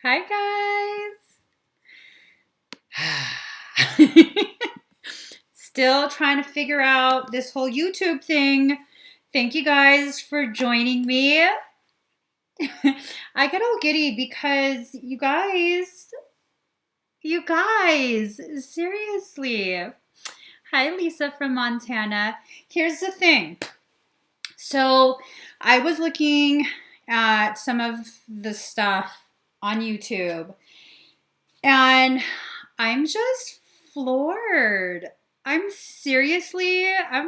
Hi, guys. Still trying to figure out this whole YouTube thing. Thank you guys for joining me. I get all giddy because you guys, seriously. Hi, Lisa from Montana. Here's the thing. So, I was looking at some of the stuff on YouTube, and I'm just floored. I'm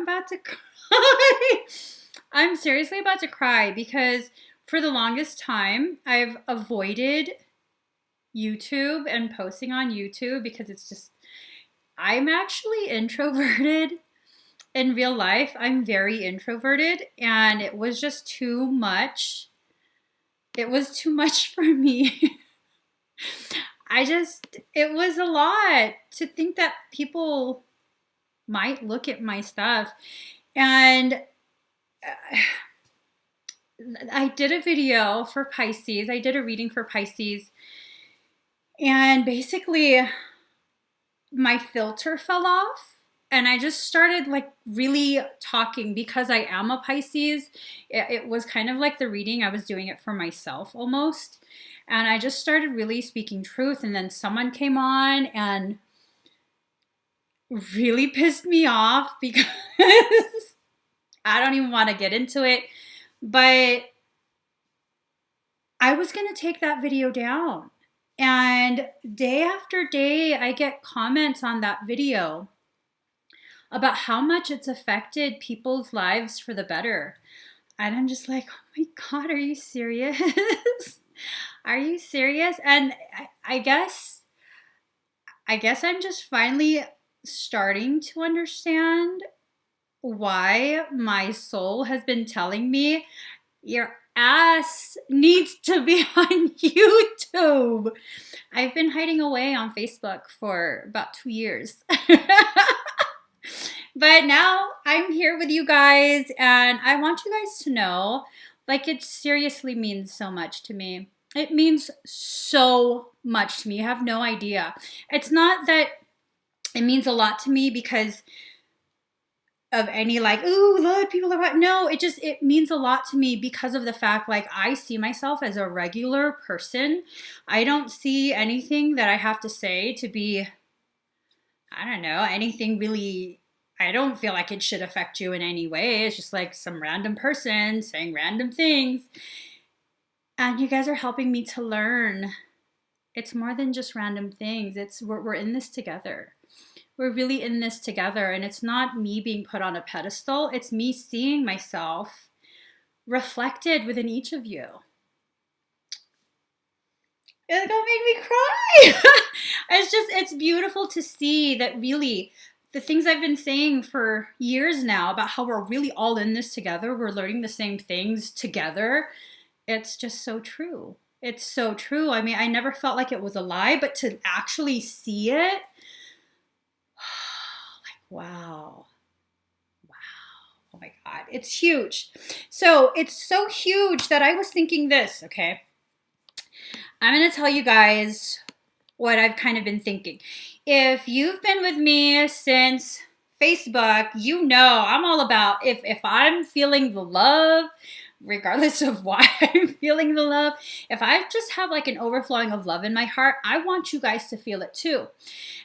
about to cry. I'm seriously about to cry because for the longest time, I've avoided YouTube and posting on YouTube because I'm actually introverted in real life. I'm very introverted, and it was just too much. It was too much for me. It was a lot to think that people might look at my stuff. And I did a video for Pisces. I did a reading for Pisces. And basically, my filter fell off. And I just started like really talking because I am a Pisces. It was kind of like the reading, I was doing it for myself almost. And I just started really speaking truth. And then someone came on and really pissed me off because I don't even want to get into it. But I was going to take that video down. And day after day, I get comments on that video about how much it's affected people's lives for the better. And I'm just like, oh my God, are you serious? Are you serious? And I guess I'm just finally starting to understand why my soul has been telling me your ass needs to be on YouTube. I've been hiding away on Facebook for about 2 years. But now I'm here with you guys, and I want you guys to know, like, it seriously means so much to me. It means so much to me. You have no idea. It's not that it means a lot to me because of any like, ooh, look, people are, no, it means a lot to me because of the fact, like, I see myself as a regular person. I don't see anything that I have to say to be, I don't know, anything really. I don't feel like it should affect you in any way. It's just like some random person saying random things. And you guys are helping me to learn. It's more than just random things. We're in this together. We're really in this together, and it's not me being put on a pedestal. It's me seeing myself reflected within each of you. It's gonna make me cry. It's beautiful to see that really the things I've been saying for years now about how we're really all in this together, we're learning the same things together. It's just so true. It's so true. I mean, I never felt like it was a lie, but to actually see it, like, wow. Wow. Oh my God. It's huge. So it's so huge that I was thinking this, okay? I'm going to tell you guys what I've kind of been thinking. If you've been with me since Facebook, you know I'm all about if I'm feeling the love, regardless of why I'm feeling the love, if I just have like an overflowing of love in my heart, I want you guys to feel it too.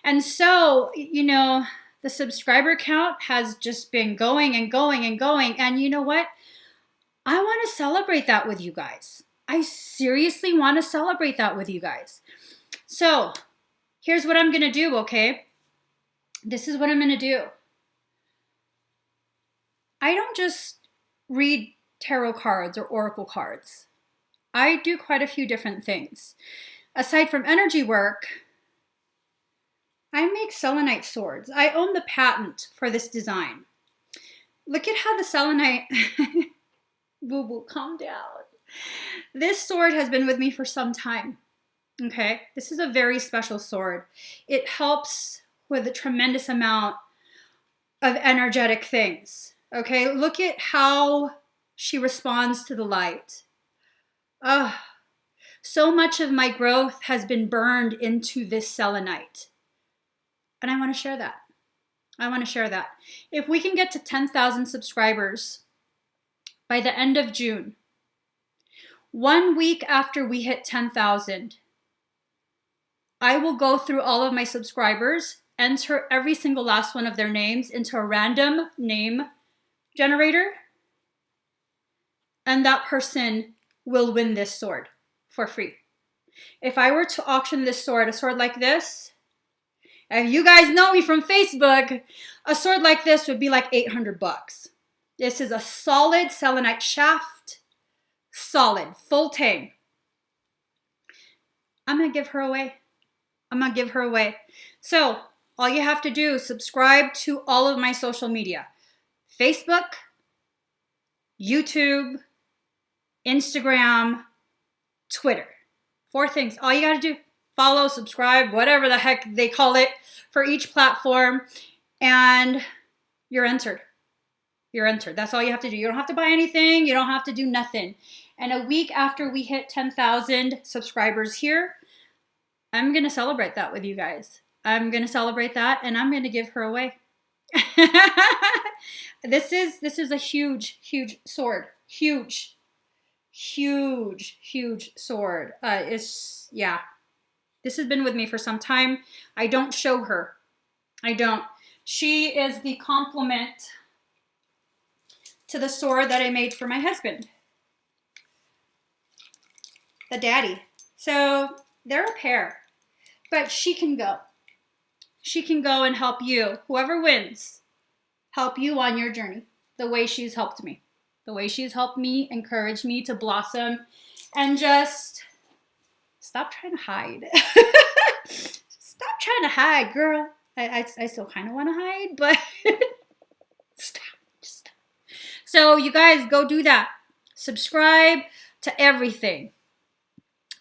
And so, the subscriber count has just been going and going and going. And you know what? I want to celebrate that with you guys. I seriously want to celebrate that with you guys. So, here's what I'm going to do, okay? This is what I'm going to do. I don't just read tarot cards or oracle cards. I do quite a few different things. Aside from energy work, I make selenite swords. I own the patent for this design. Look at how the selenite... Boo-boo, calm down. This sword has been with me for some time. Okay, this is a very special sword. It helps with a tremendous amount of energetic things. Okay, look at how she responds to the light. So much of my growth has been burned into this selenite. And I want to share that. I want to share that. If we can get to 10,000 subscribers by the end of June, 1 week after we hit 10,000, I will go through all of my subscribers, enter every single last one of their names into a random name generator, and that person will win this sword for free. If I were to auction this sword, a sword like this, and you guys know me from Facebook, a sword like this would be like 800 bucks. This is a solid selenite shaft, solid, full tang. I'm gonna give her away. I'm gonna give her away. So all you have to do is subscribe to all of my social media. Facebook, YouTube, Instagram, Twitter. 4 things. All you gotta do, follow, subscribe, whatever the heck they call it for each platform, and you're entered. You're entered. That's all you have to do. You don't have to buy anything. You don't have to do nothing. And a week after we hit 10,000 subscribers here, I'm going to celebrate that with you guys. I'm going to celebrate that, and I'm going to give her away. This is a huge, huge sword. Huge, huge, huge sword. Yeah. This has been with me for some time. I don't show her. I don't. She is the complement to the sword that I made for my husband, the daddy. So they're a pair, but she can go. She can go and help you, whoever wins, help you on your journey the way she's helped me, the way she's helped me, encouraged me to blossom, and just stop trying to hide. Stop trying to hide, girl. I still kind of want to hide, but stop. So you guys go do that. Subscribe to everything.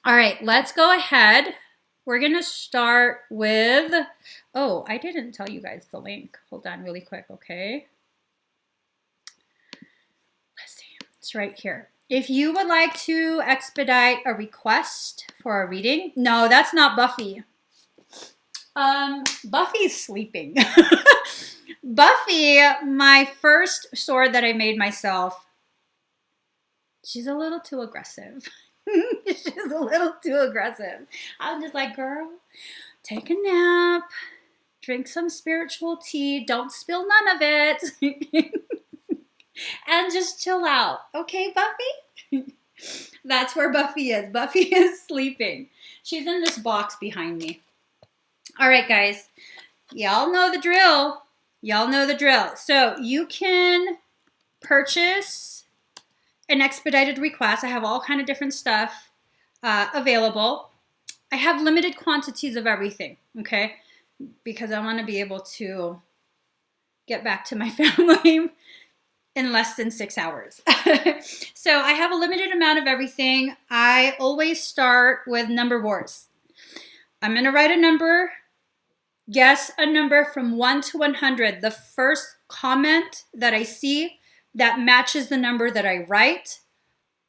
All right, let's go ahead. We're going to start with, oh, I didn't tell you guys the link. Hold on really quick, okay? Let's see. It's right here. If you would like to expedite a request for a reading, no, that's not Buffy. Buffy's sleeping. Buffy, my first sword that I made myself, she's a little too aggressive. She's a little too aggressive. I'm just like, girl, take a nap, drink some spiritual tea, don't spill none of it, and just chill out. Okay, Buffy? That's where Buffy is. Buffy is sleeping. She's in this box behind me. All right, guys. Y'all know the drill. Y'all know the drill. So you can purchase an expedited request. I have all kind of different stuff available. I have limited quantities of everything, okay? Because I want to be able to get back to my family in less than 6 hours. So I have a limited amount of everything. I always start with number wars. I'm going to write a number. Guess a number from 1 to 100. The first comment that I see that matches the number that I write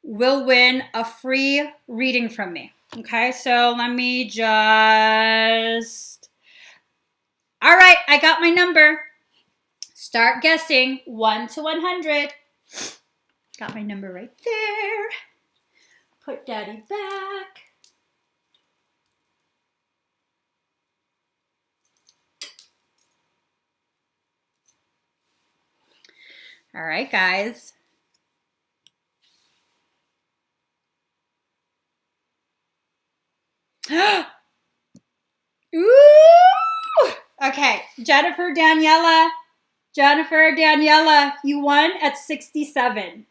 will win a free reading from me. Okay, so let me just... All right, I got my number. Start guessing 1 to 100. Got my number right there. Put Daddy back. All right, guys. Ooh! Okay, Jennifer Daniela, you won at 67.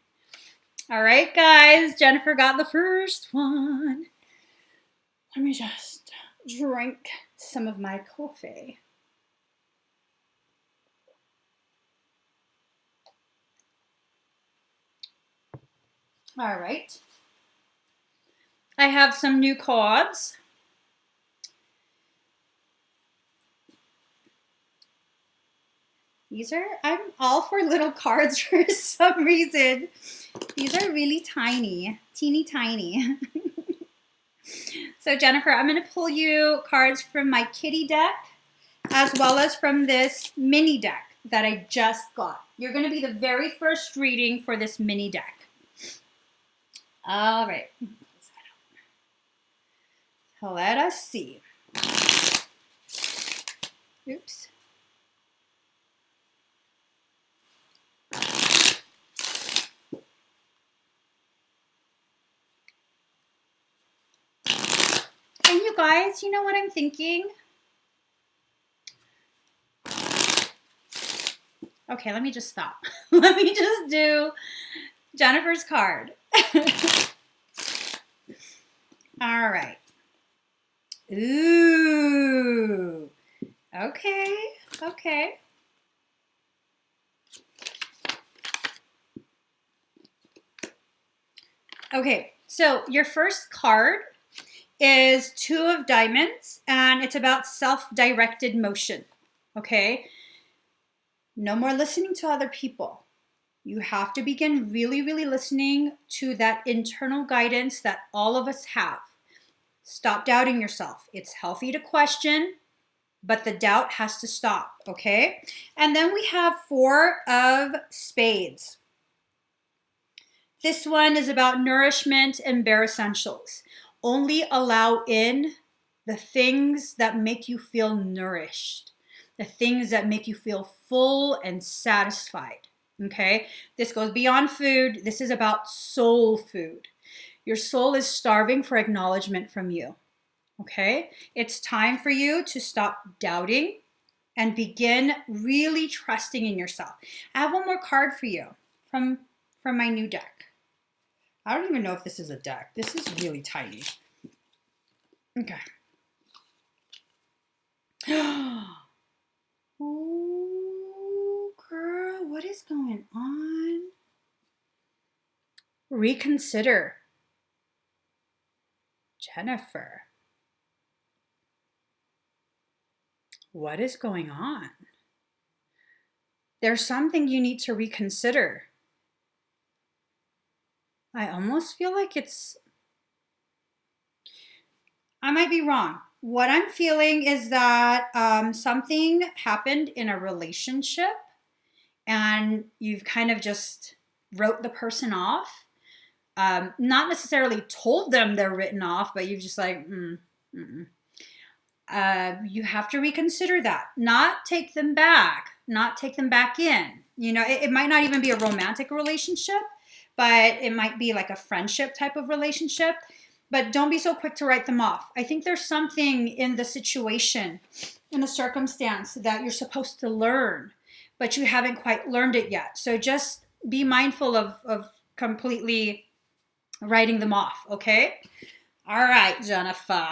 All right, guys, Jennifer got the first one. Let me just drink some of my coffee. All right. I have some new cards. I'm all for little cards for some reason. These are really tiny, teeny tiny. So Jennifer, I'm going to pull you cards from my kitty deck as well as from this mini deck that I just got. You're going to be the very first reading for this mini deck. All right. So let us see. Oops. And you guys, you know what I'm thinking? Okay, let me just stop. Let me just do Jennifer's card. All right. Ooh. Okay. Okay. Okay, so your first card is 2 of Diamonds, and it's about self-directed motion, okay? No more listening to other people. You have to begin really, really listening to that internal guidance that all of us have. Stop doubting yourself. It's healthy to question, but the doubt has to stop, okay? And then we have 4 of Spades. This one is about nourishment and bare essentials. Only allow in the things that make you feel nourished, the things that make you feel full and satisfied, okay? This goes beyond food. This is about soul food. Your soul is starving for acknowledgement from you, okay? It's time for you to stop doubting and begin really trusting in yourself. I have one more card for you from my new deck. I don't even know if this is a deck. This is really tiny. Okay. Oh, girl, what is going on? Reconsider. Jennifer. What is going on? There's something you need to reconsider. I almost feel like I might be wrong. What I'm feeling is that something happened in a relationship and you've kind of just wrote the person off. Not necessarily told them they're written off, but you've just like, you have to reconsider that. Not take them back. Not take them back in. You know, it might not even be a romantic relationship, but it might be like a friendship type of relationship. But don't be so quick to write them off. I think there's something in the situation, in the circumstance that you're supposed to learn, but you haven't quite learned it yet. So just be mindful of completely writing them off, okay? All right, Jennifer.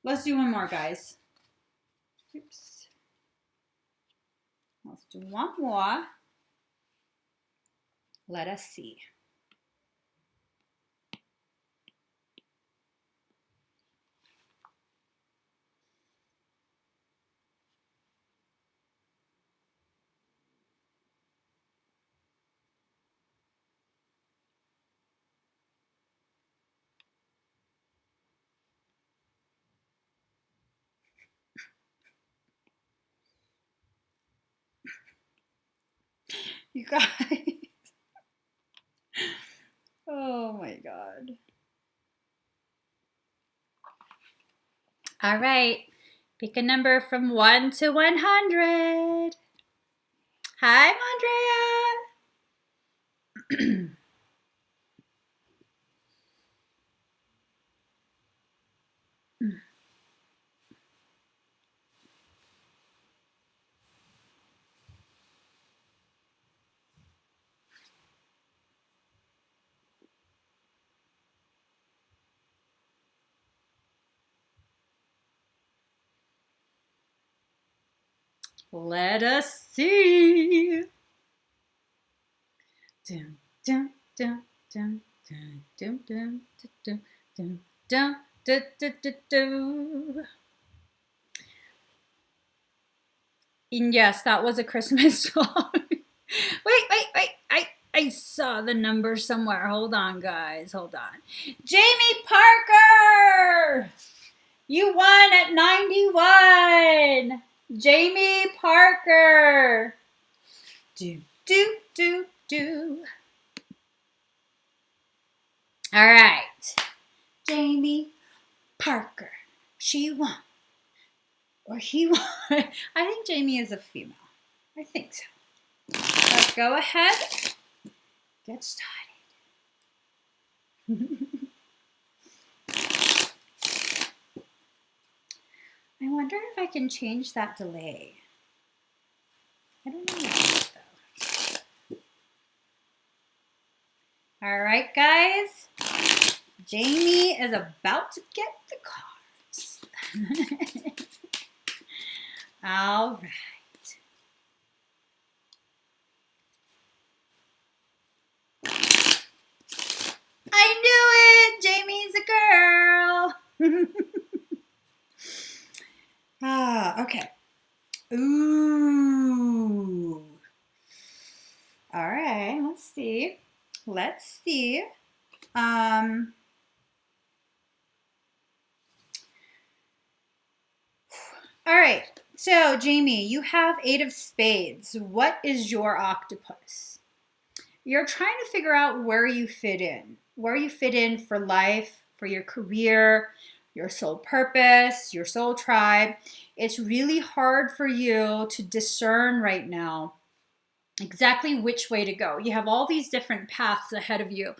Let's do one more, guys. Oops. Let's do one more. Let us see. You guys. Oh my God. All right. Pick a number from 1 to 100. Hi, Andrea. Let us see. Dun, dun, dun, dun, dun, dun, dun, dun, dun, dun, dun, dun, dun, dun. And yes, that was a Christmas song. Wait. I saw the number somewhere. Hold on, guys. Hold on. Jamie Parker! You won at 91. Jamie Parker. Do, do, do, do. All right. Jamie Parker. She won. Or he won. I think Jamie is a female. I think so. Let's go ahead. Get started. I wonder if I can change that delay. I don't know yet, though. All right, guys. Jamie is about to get the cards. All right. I knew it! Jamie's a girl. Okay. Ooh. All right, let's see. Let's see. All right. So, Jamie, you have 8 of spades. What is your octopus? You're trying to figure out where you fit in. Where you fit in for life, for your career, your soul purpose, your soul tribe. It's really hard for you to discern right now exactly which way to go. You have all these different paths ahead of you,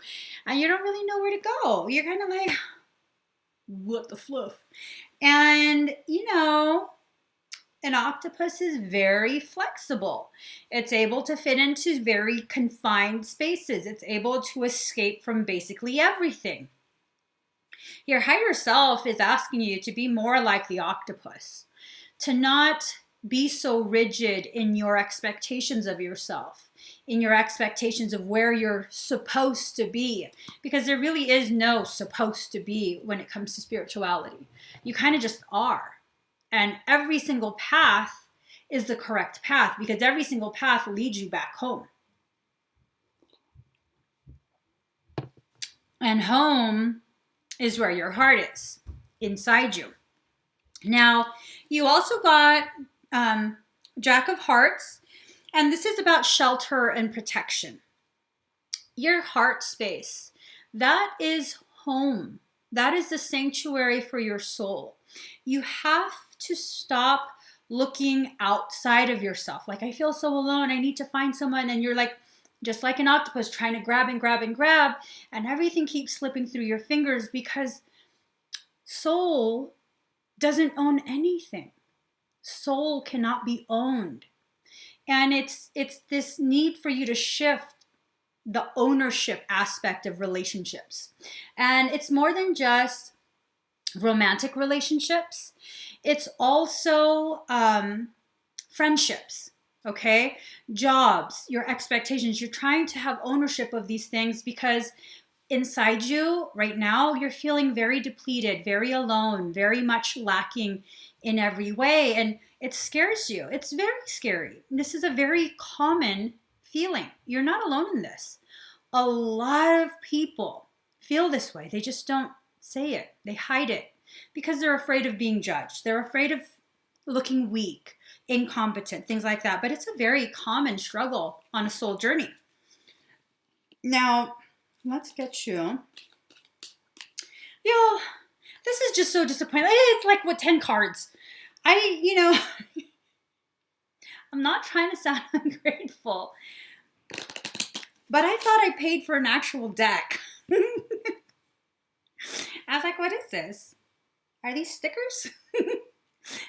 and you don't really know where to go. You're kind of like, what the fluff? And, you know, an octopus is very flexible. It's able to fit into very confined spaces. It's able to escape from basically everything. Your higher self is asking you to be more like the octopus, to not be so rigid in your expectations of yourself, in your expectations of where you're supposed to be, because there really is no supposed to be when it comes to spirituality. You kind of just are. And every single path is the correct path, because every single path leads you back home. And home is where your heart is, inside you. Now, you also got Jack of Hearts, and this is about shelter and protection. Your heart space, that is home. That is the sanctuary for your soul. You have to stop looking outside of yourself. Like, I feel so alone. I need to find someone. And you're like, just like an octopus trying to grab and grab and grab. And everything keeps slipping through your fingers because soul doesn't own anything. Soul cannot be owned. And it's this need for you to shift the ownership aspect of relationships. And it's more than just romantic relationships. It's also friendships, okay? Jobs, your expectations. You're trying to have ownership of these things because inside you right now, you're feeling very depleted, very alone, very much lacking in every way. And it scares you. It's very scary. This is a very common feeling. You're not alone in this. A lot of people feel this way. They just don't say it. They hide it because they're afraid of being judged. They're afraid of looking weak, incompetent, things like that. But it's a very common struggle on a soul journey. Now, let's get you. Yo, this is just so disappointing. It's like, what, 10 cards? I'm not trying to sound ungrateful, but I thought I paid for an actual deck. I was like, what is this? Are these stickers?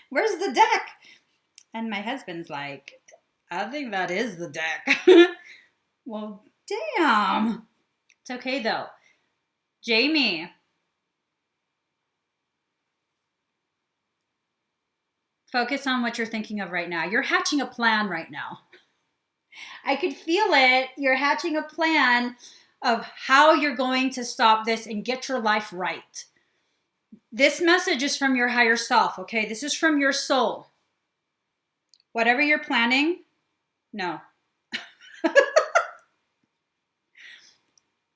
Where's the deck? And my husband's like, I think that is the deck. Well, damn. It's okay, though. Jamie. Focus on what you're thinking of right now. You're hatching a plan right now. I could feel it. You're hatching a plan of how you're going to stop this and get your life right. This message is from your higher self, okay? This is from your soul. Whatever you're planning, no.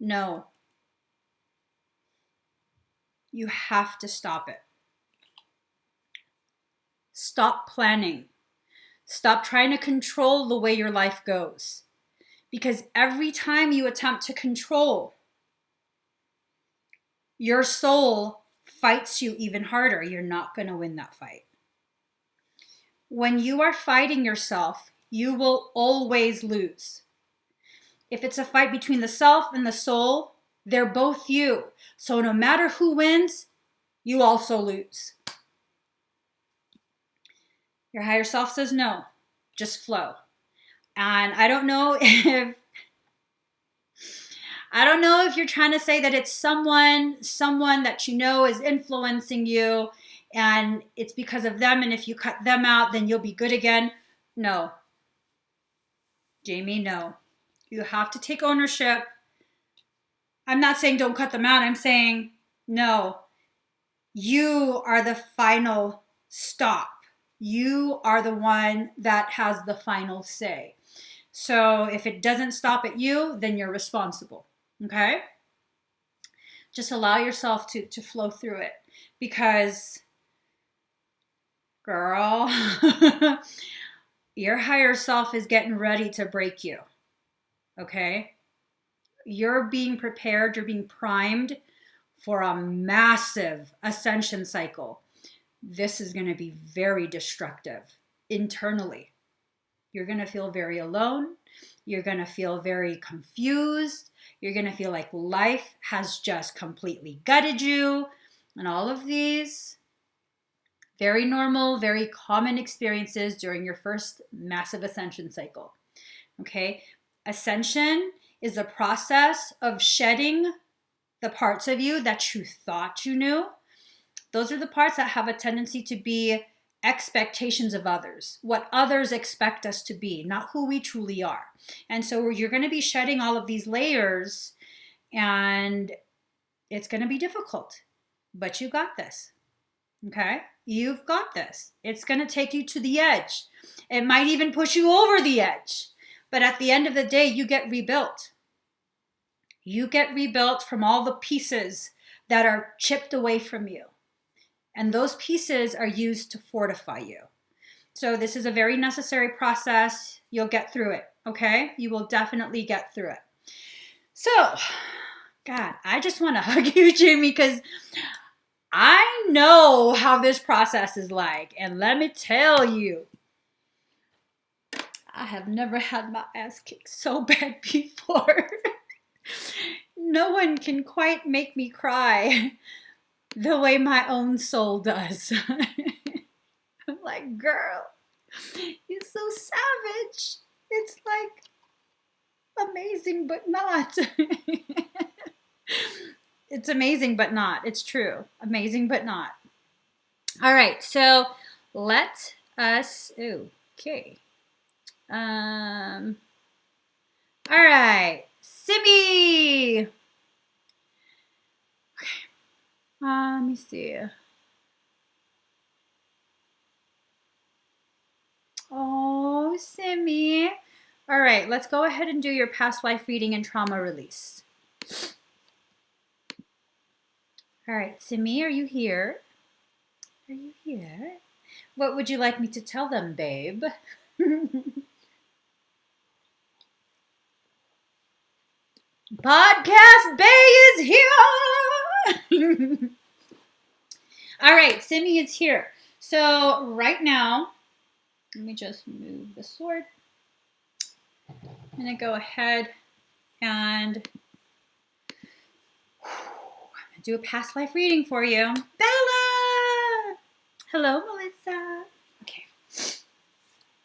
No. You have to stop it. Stop planning. Stop trying to control the way your life goes. Because every time you attempt to control, your soul fights you even harder. You're not going to win that fight. When you are fighting yourself, you will always lose. If it's a fight between the self and the soul, they're both you. So no matter who wins, you also lose. Your higher self says no, just flow. And I don't know if you're trying to say that it's someone that you know is influencing you and it's because of them, and if you cut them out, then you'll be good again. No. Jamie, no. You have to take ownership. I'm not saying don't cut them out. I'm saying no. You are the final stop. You are the one that has the final say. So if it doesn't stop at you, then you're responsible. Okay? Just allow yourself to flow through it, because, girl, your higher self is getting ready to break you. Okay? You're being prepared, you're being primed for a massive ascension cycle. This is going to be very destructive internally. You're going to feel very alone. You're going to feel very confused. You're going to feel like life has just completely gutted you. And all of these very normal, very common experiences during your first massive ascension cycle. Okay? Ascension is a process of shedding the parts of you that you thought you knew. Those are the parts that have a tendency to be expectations of others, what others expect us to be, not who we truly are. And so you're going to be shedding all of these layers, and it's going to be difficult, but you got this. Okay? You've got this. It's going to take you to the edge. It might even push you over the edge. But at the end of the day, you get rebuilt. You get rebuilt from all the pieces that are chipped away from you. And those pieces are used to fortify you. So this is a very necessary process. You'll get through it, okay? You will definitely get through it. So, God, I just want to hug you, Jamie, because I know how this process is like. And let me tell you, I have never had my ass kicked so bad before. No one can quite make me cry the way my own soul does. I'm like, girl, you're so savage. It's like amazing, but not. It's amazing, but not. It's true. Amazing, but not. All right, so let us, okay. All right, Simi. Let me see. Oh, Simi. All right, let's go ahead and do your past life reading and trauma release. All right, Simi, are you here? Are you here? What would you like me to tell them, babe? Podcast Bay is here! All right, Simi is here. So right now, let me just move the sword. I'm going to go ahead and do a past life reading for you. Bella! Hello, Melissa. Okay.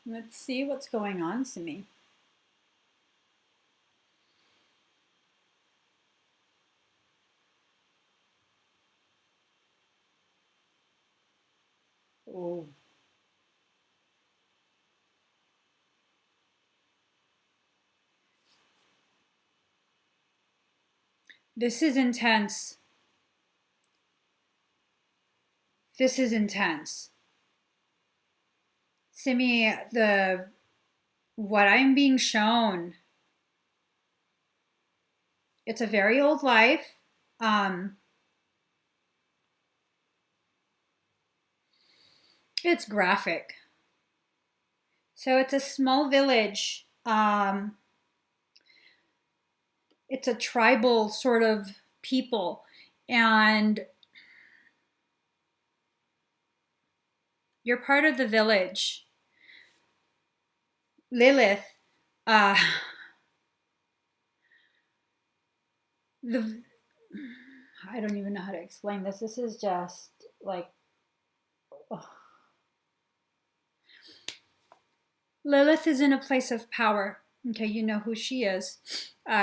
Let's see what's going on, Simi. Oh. This is intense. This is intense. Simi, what I'm being shown It's a very old life. It's graphic. So it's a small village. It's a tribal sort of people. And you're part of the village. Lilith, uh, the I don't even know how to explain this. This is just like, ugh. Lilith is in a place of power. Okay, you know who she is.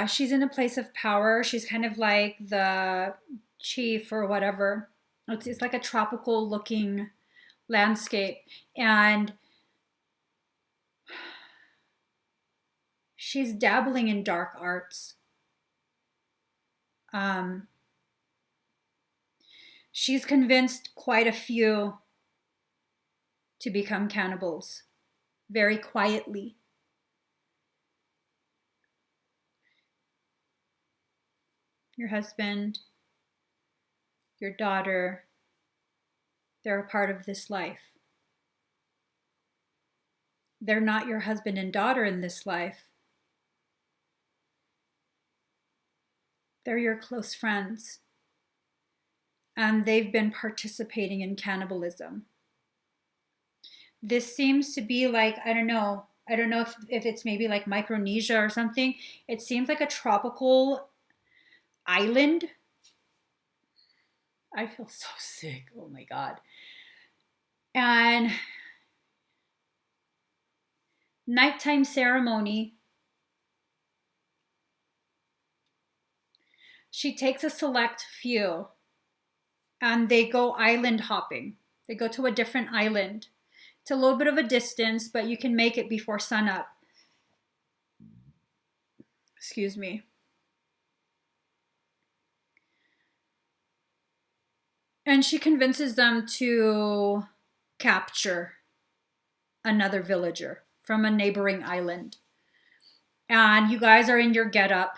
She's in a place of power. She's kind of like the chief or whatever. It's like a tropical looking landscape. And she's dabbling in dark arts. She's convinced quite a few to become cannibals very quietly. Your husband, your daughter, they're a part of this life. They're not your husband and daughter in this life. They're your close friends. And they've been participating in cannibalism. This seems to be like, I don't know if it's maybe like Micronesia or something. It seems like a tropical island. I feel so sick. Oh my God. And nighttime ceremony. She takes a select few and they go island hopping. They go to a different island. It's a little bit of a distance, but you can make it before sunup. Excuse me. And she convinces them to capture another villager from a neighboring island. And you guys are in your getup.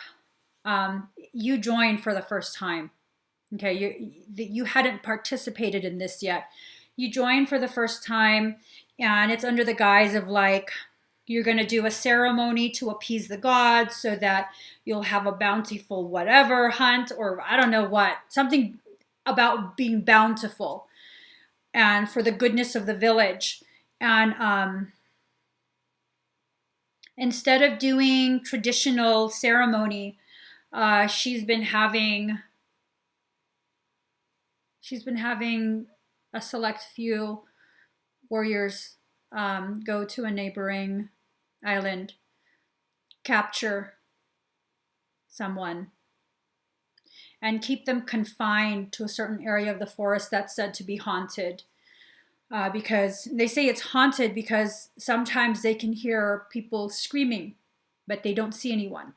You join for the first time. Okay, you hadn't participated in this yet. You join for the first time, and it's under the guise of like, you're going to do a ceremony to appease the gods so that you'll have a bountiful whatever hunt, or I don't know what, something about being bountiful and for the goodness of the village. And instead of doing traditional ceremony, she's been having a select few warriors go to a neighboring island, capture someone, and keep them confined to a certain area of the forest that's said to be haunted. Because they say it's haunted because sometimes they can hear people screaming, but they don't see anyone.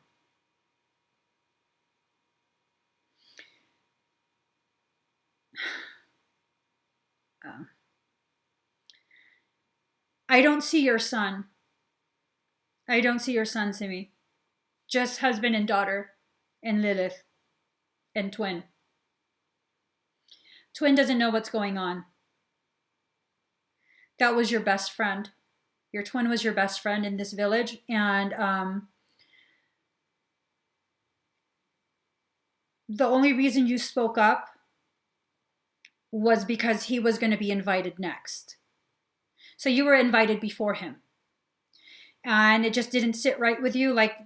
I don't see your son. I don't see your son, Simi. Just husband and daughter, and Lilith, and Twin. Twin doesn't know what's going on. That was your best friend. Your twin was your best friend in this village, and the only reason you spoke up was because he was going to be invited next. So you were invited before him. And it just didn't sit right with you. Like,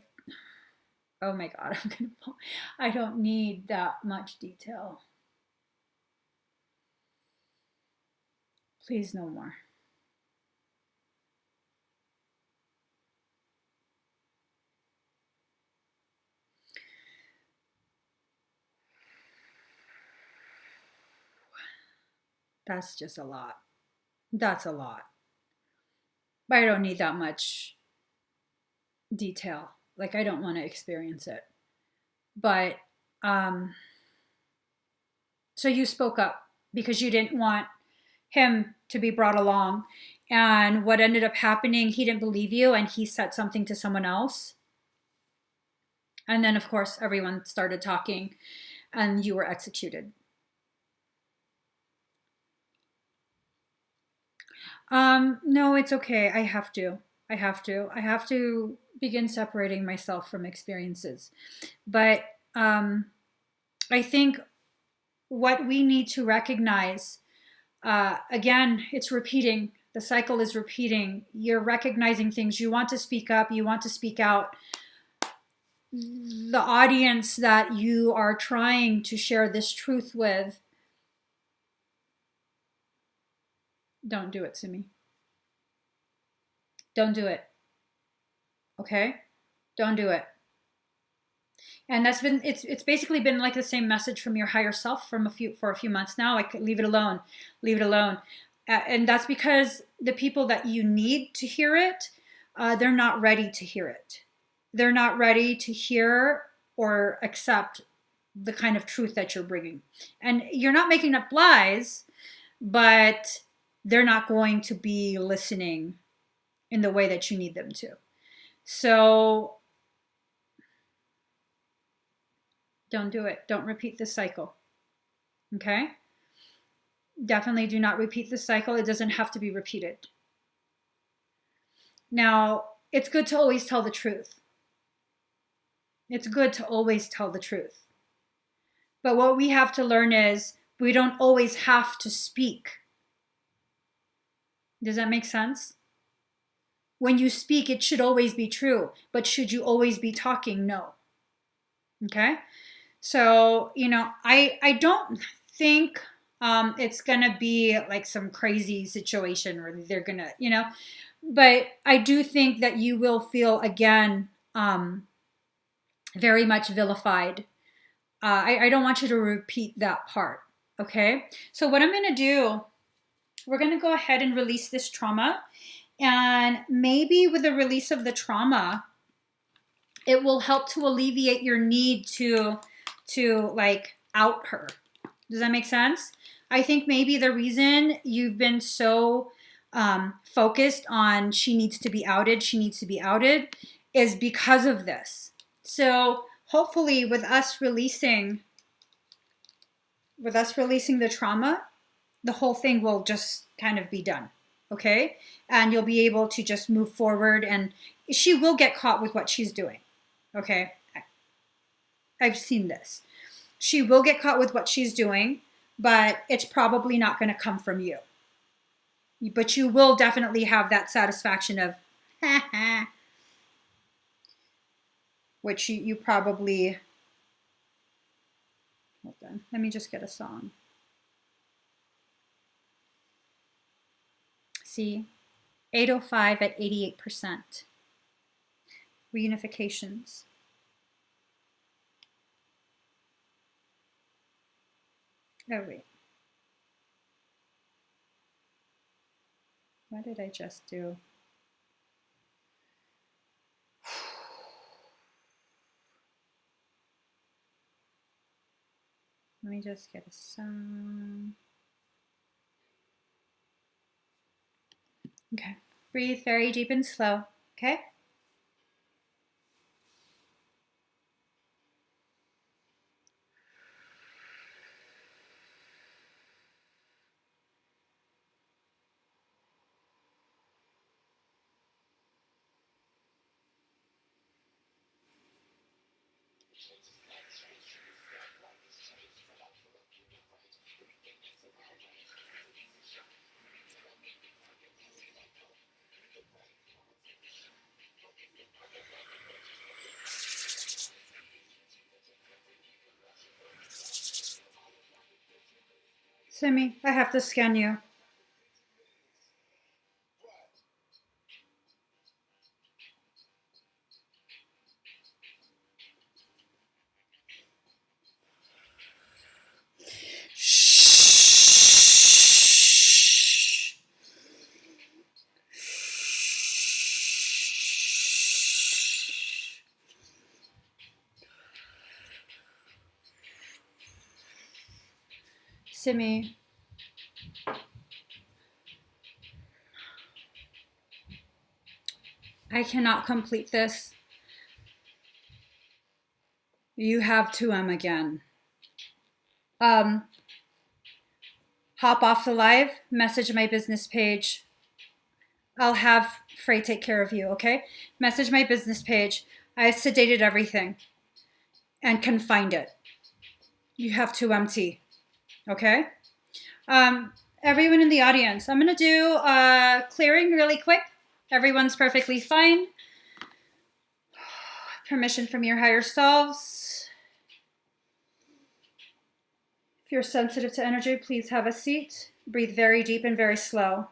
oh my God, I don't need that much detail. Please, no more. That's just a lot. That's a lot. But I don't need that much detail. Like, I don't want to experience it. But so you spoke up because you didn't want him to be brought along. And what ended up happening, he didn't believe you and he said something to someone else. And then, of course, everyone started talking and you were executed. No, it's okay. I have to. I have to begin separating myself from experiences. But um, I think what we need to recognize, again, it's repeating. The cycle is repeating. You're recognizing things. You want to speak up. You want to speak out. The audience that you are trying to share this truth with, don't do it to me. Don't do it. Okay? Don't do it. And that's been, it's basically been like the same message from your higher self for a few months now. Like, leave it alone. Leave it alone. And that's because the people that you need to hear it, they're not ready to hear it. They're not ready to hear or accept the kind of truth that you're bringing. And you're not making up lies, but they're not going to be listening in the way that you need them to. So don't do it. Don't repeat this cycle. Okay? Definitely do not repeat this cycle. It doesn't have to be repeated. Now, it's good to always tell the truth. It's good to always tell the truth. But what we have to learn is we don't always have to speak. Does that make sense? When you speak, it should always be true. But should you always be talking? No. Okay? So, I don't think it's going to be like some crazy situation where they're going to, but I do think that you will feel again very much vilified. I don't want you to repeat that part. Okay? So, what I'm going to do, we're going to go ahead and release this trauma. And maybe with the release of the trauma, it will help to alleviate your need to like out her. Does that make sense? I think maybe the reason you've been so focused on she needs to be outed is because of this. So hopefully with us releasing the trauma, the whole thing will just kind of be done. Okay? And you'll be able to just move forward, and she will get caught with what she's doing. Okay? I've seen this. She will get caught with what she's doing, but it's probably not going to come from you. But you will definitely have that satisfaction of, which you probably, hold on, let me just get a song. See, 805 at 88%. Reunifications. Oh, wait. What did I just do? Let me just get a song. Okay. Breathe very deep and slow. Okay? Simi, I have to scan you. Simi. I cannot complete this. You have 2M again. Hop off the live, message my business page. I'll have Frey take care of you, okay? Message my business page. I sedated everything and can find it. You have 2MT, okay? Everyone in the audience, I'm gonna do clearing really quick. Everyone's perfectly fine. Permission from your higher selves. If you're sensitive to energy, please have a seat. Breathe very deep and very slow.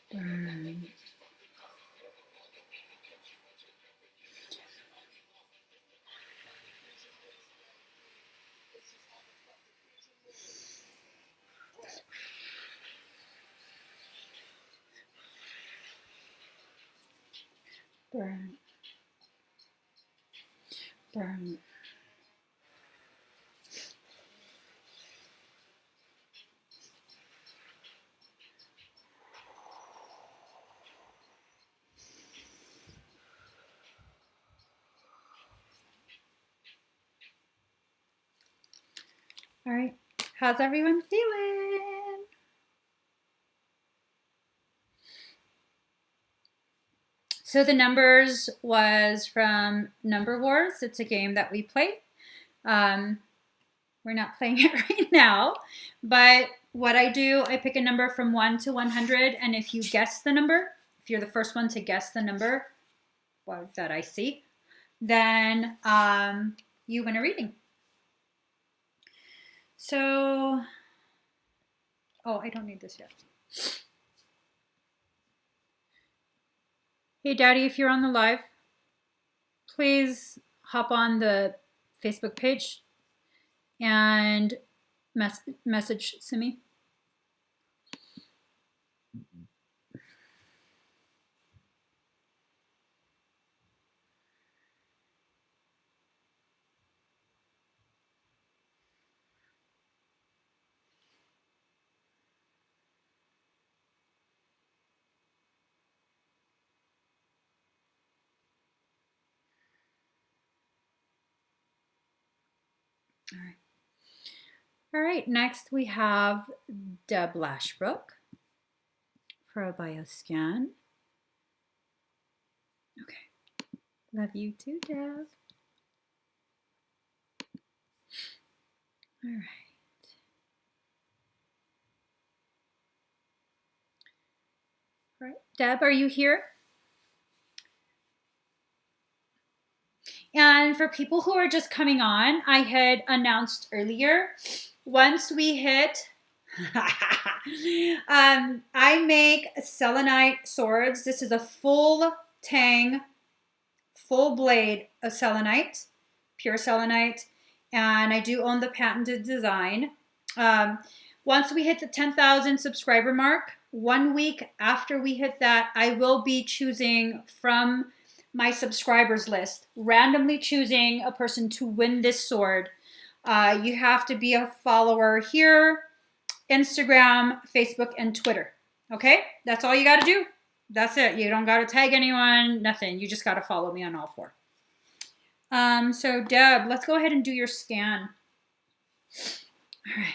Burn. Burn. Burn. All right, how's everyone feeling? So the numbers was from Number Wars. It's a game that we play. We're not playing it right now, but what I do, I pick a number from 1 to 100, and if you guess the number, if you're the first one to guess the number that I see, then you win a reading. So, oh, I don't need this yet. Hey, Daddy, if you're on the live, please hop on the Facebook page and message Simi. All right. All right, next we have Deb Lashbrook for a bioscan. Okay, love you too, Deb. All right. All right, Deb, are you here? And for people who are just coming on, I had announced earlier, once we hit, I make selenite swords. This is a full tang, full blade of selenite, pure selenite, and I do own the patented design. Once we hit the 10,000 subscriber mark, 1 week after we hit that, I will be choosing from my subscribers list, randomly choosing a person to win this sword. You have to be a follower here, Instagram, Facebook, and Twitter. Okay? That's all you got to do. That's it. You don't got to tag anyone, nothing. You just got to follow me on all 4. So Deb, let's go ahead and do your scan. All right.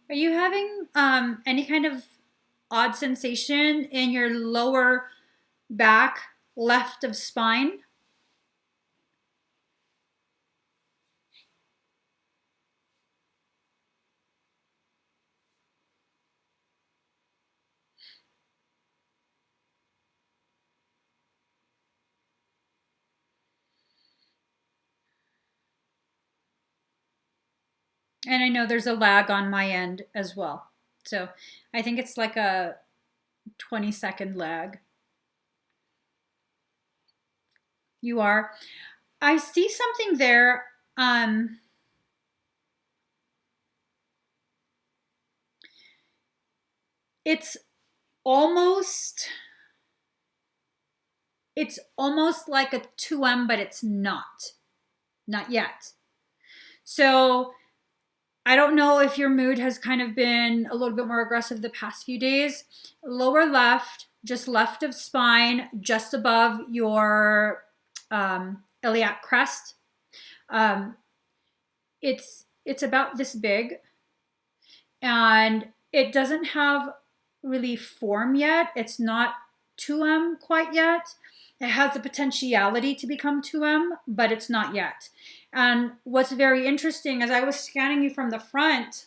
Are you having any kind of odd sensation in your lower back, left of spine? And I know there's a lag on my end as well. So I think it's like a 20-second lag. You are. I see something there. It's almost like a 2M, but it's not yet. So I don't know if your mood has kind of been a little bit more aggressive the past few days. Lower left, just left of spine, just above your iliac crest. It's about this big, and it doesn't have really form yet. It's not 2M quite yet. It has the potentiality to become 2M, but it's not yet. And what's very interesting, as I was scanning you from the front,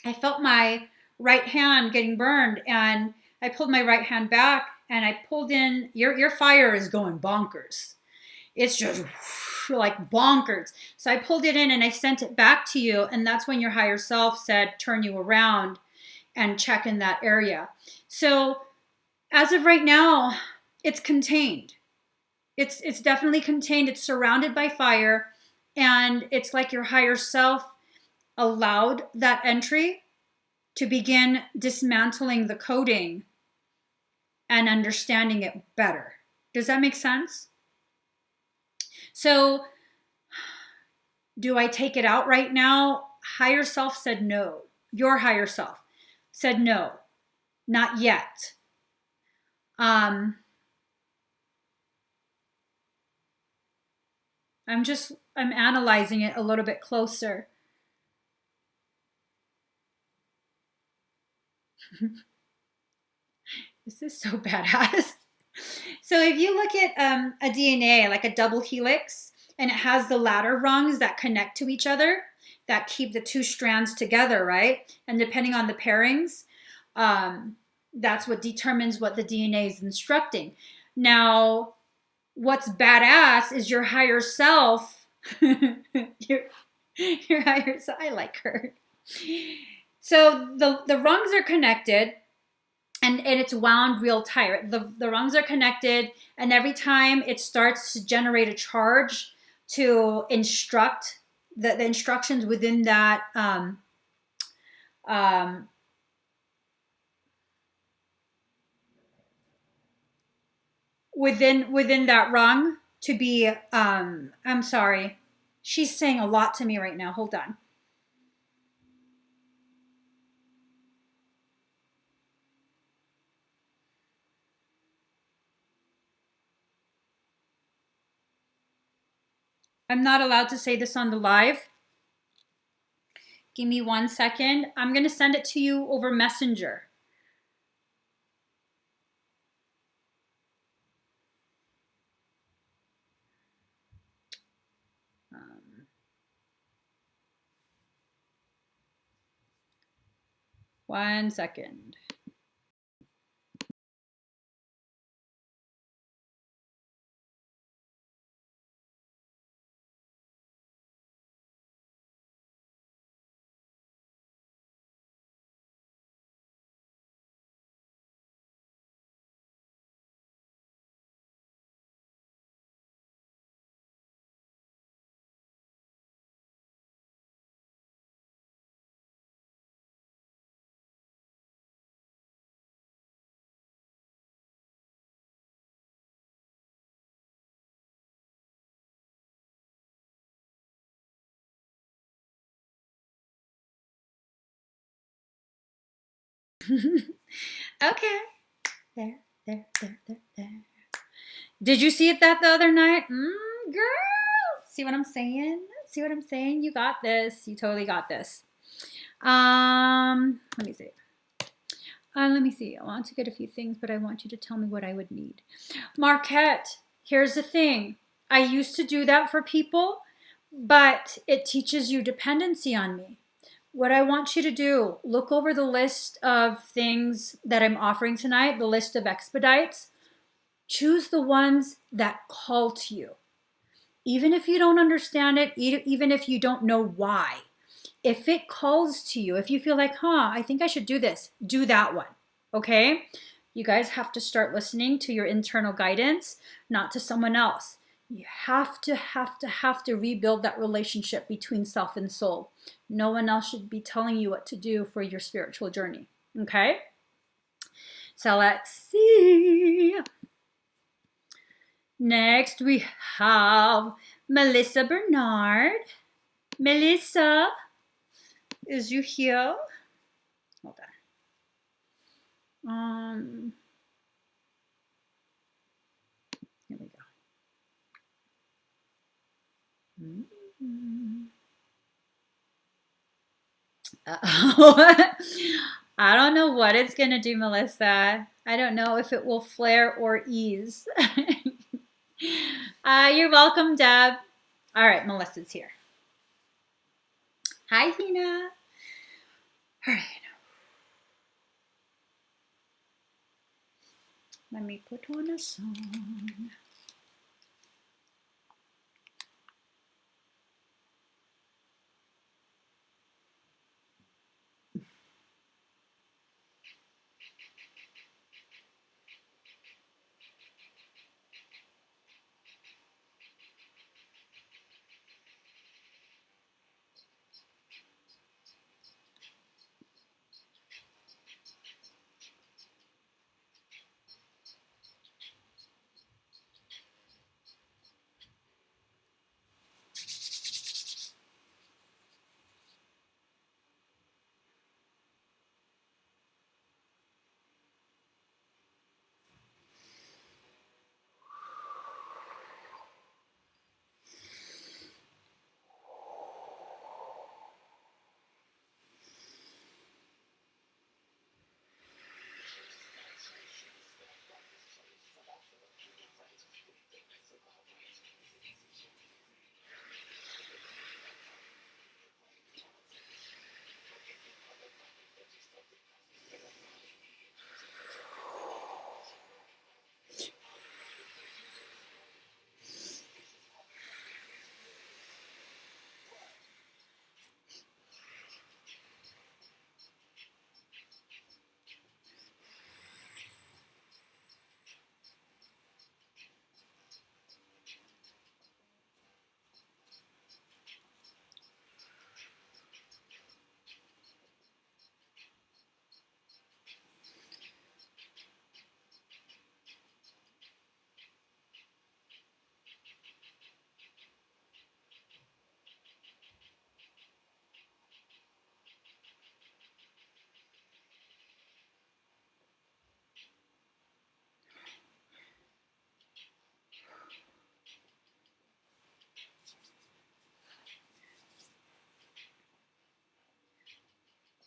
I felt my right hand getting burned, and I pulled my right hand back, and I pulled in, your fire is going bonkers. It's just like bonkers. So I pulled it in and I sent it back to you, and that's when your higher self said, turn you around and check in that area. So as of right now, it's contained. It's definitely contained. It's surrounded by fire, and it's like your higher self allowed that entry to begin dismantling the coding and understanding it better. Does that make sense? So do I take it out right now? Higher self said no. Your higher self said no, not yet. I'm analyzing it a little bit closer. This is so badass. So if you look at a DNA, like a double helix, and it has the ladder rungs that connect to each other, that keep the two strands together, right? And depending on the pairings, that's what determines what the DNA is instructing. Now, what's badass is your higher self. your higher self. I like her. So the rungs are connected, and it's wound real tight. The rungs are connected, and every time it starts to generate a charge to instruct the instructions within that within that rung to be I'm sorry. She's saying a lot to me right now. Hold on. I'm not allowed to say this on the live. Give me 1 second. I'm going to send it to you over Messenger. One second. Okay. There. Did you see it the other night? Girl. See what I'm saying? You got this. You totally got this. Let me see. I want to get a few things, but I want you to tell me what I would need. Marquette, here's the thing. I used to do that for people, but it teaches you dependency on me. What I want you to do, look over the list of things that I'm offering tonight, the list of expedites. Choose the ones that call to you. Even if you don't understand it, even if you don't know why, if it calls to you, if you feel like, I think I should do this, do that one, okay? You guys have to start listening to your internal guidance, not to someone else. You have to rebuild that relationship between self and soul. No one else should be telling you what to do for your spiritual journey, okay? So let's see. Next, we have Melissa Bernard. Melissa, is you here? Hold on. Here we go. Uh-oh. I don't know what it's going to do, Melissa. I don't know if it will flare or ease. You're welcome, Deb. All right, Melissa's here. Hi, Hina. All right. Let me put on a song.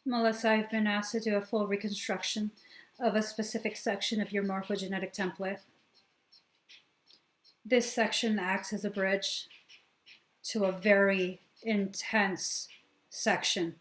Melissa, I've been asked to do a full reconstruction of a specific section of your morphogenetic template. This section acts as a bridge to a very intense section.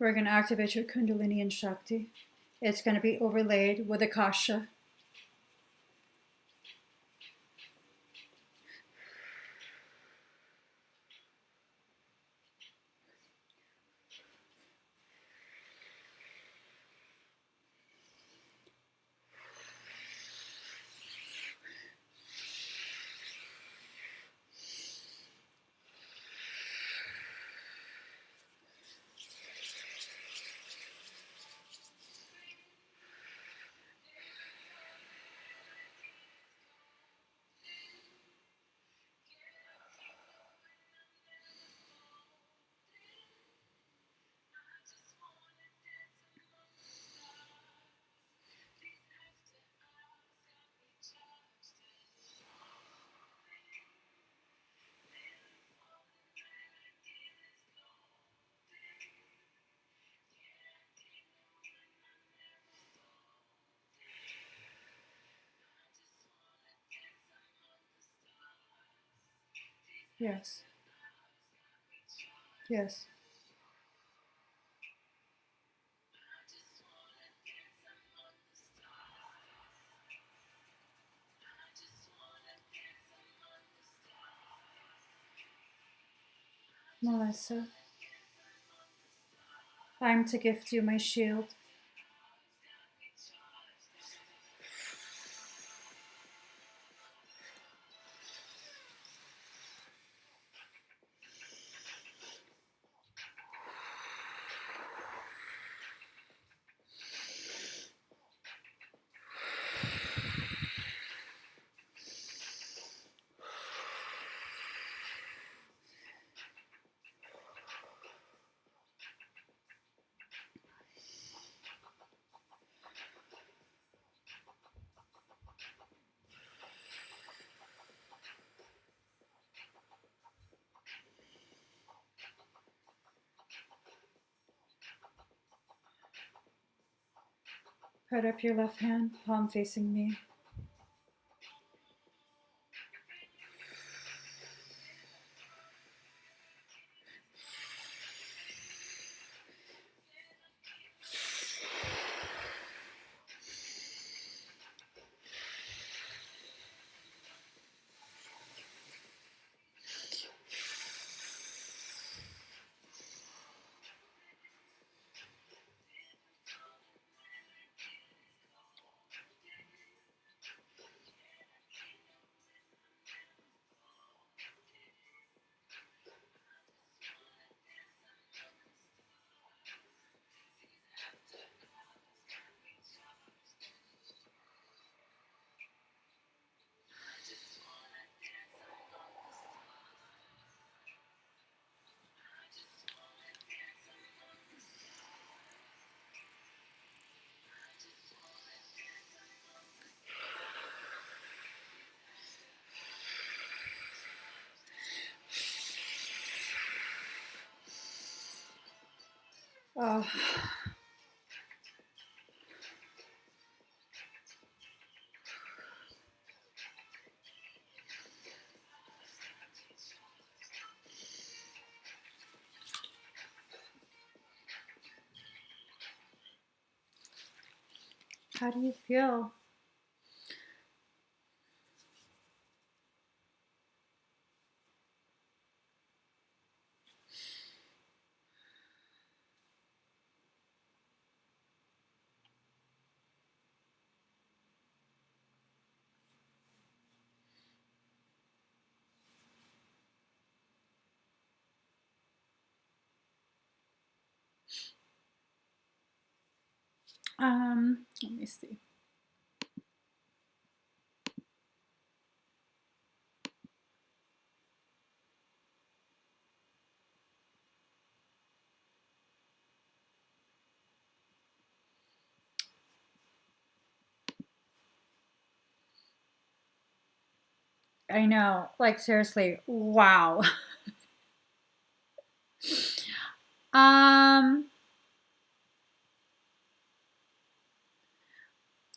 We're going to activate your Kundalini and Shakti. It's going to be overlaid with Akasha. Yes. Yes. Melissa, I'm to gift you my shield. Put up your left hand, palm facing me. Oh. How do you feel? Let me see. I know, like seriously, wow. um,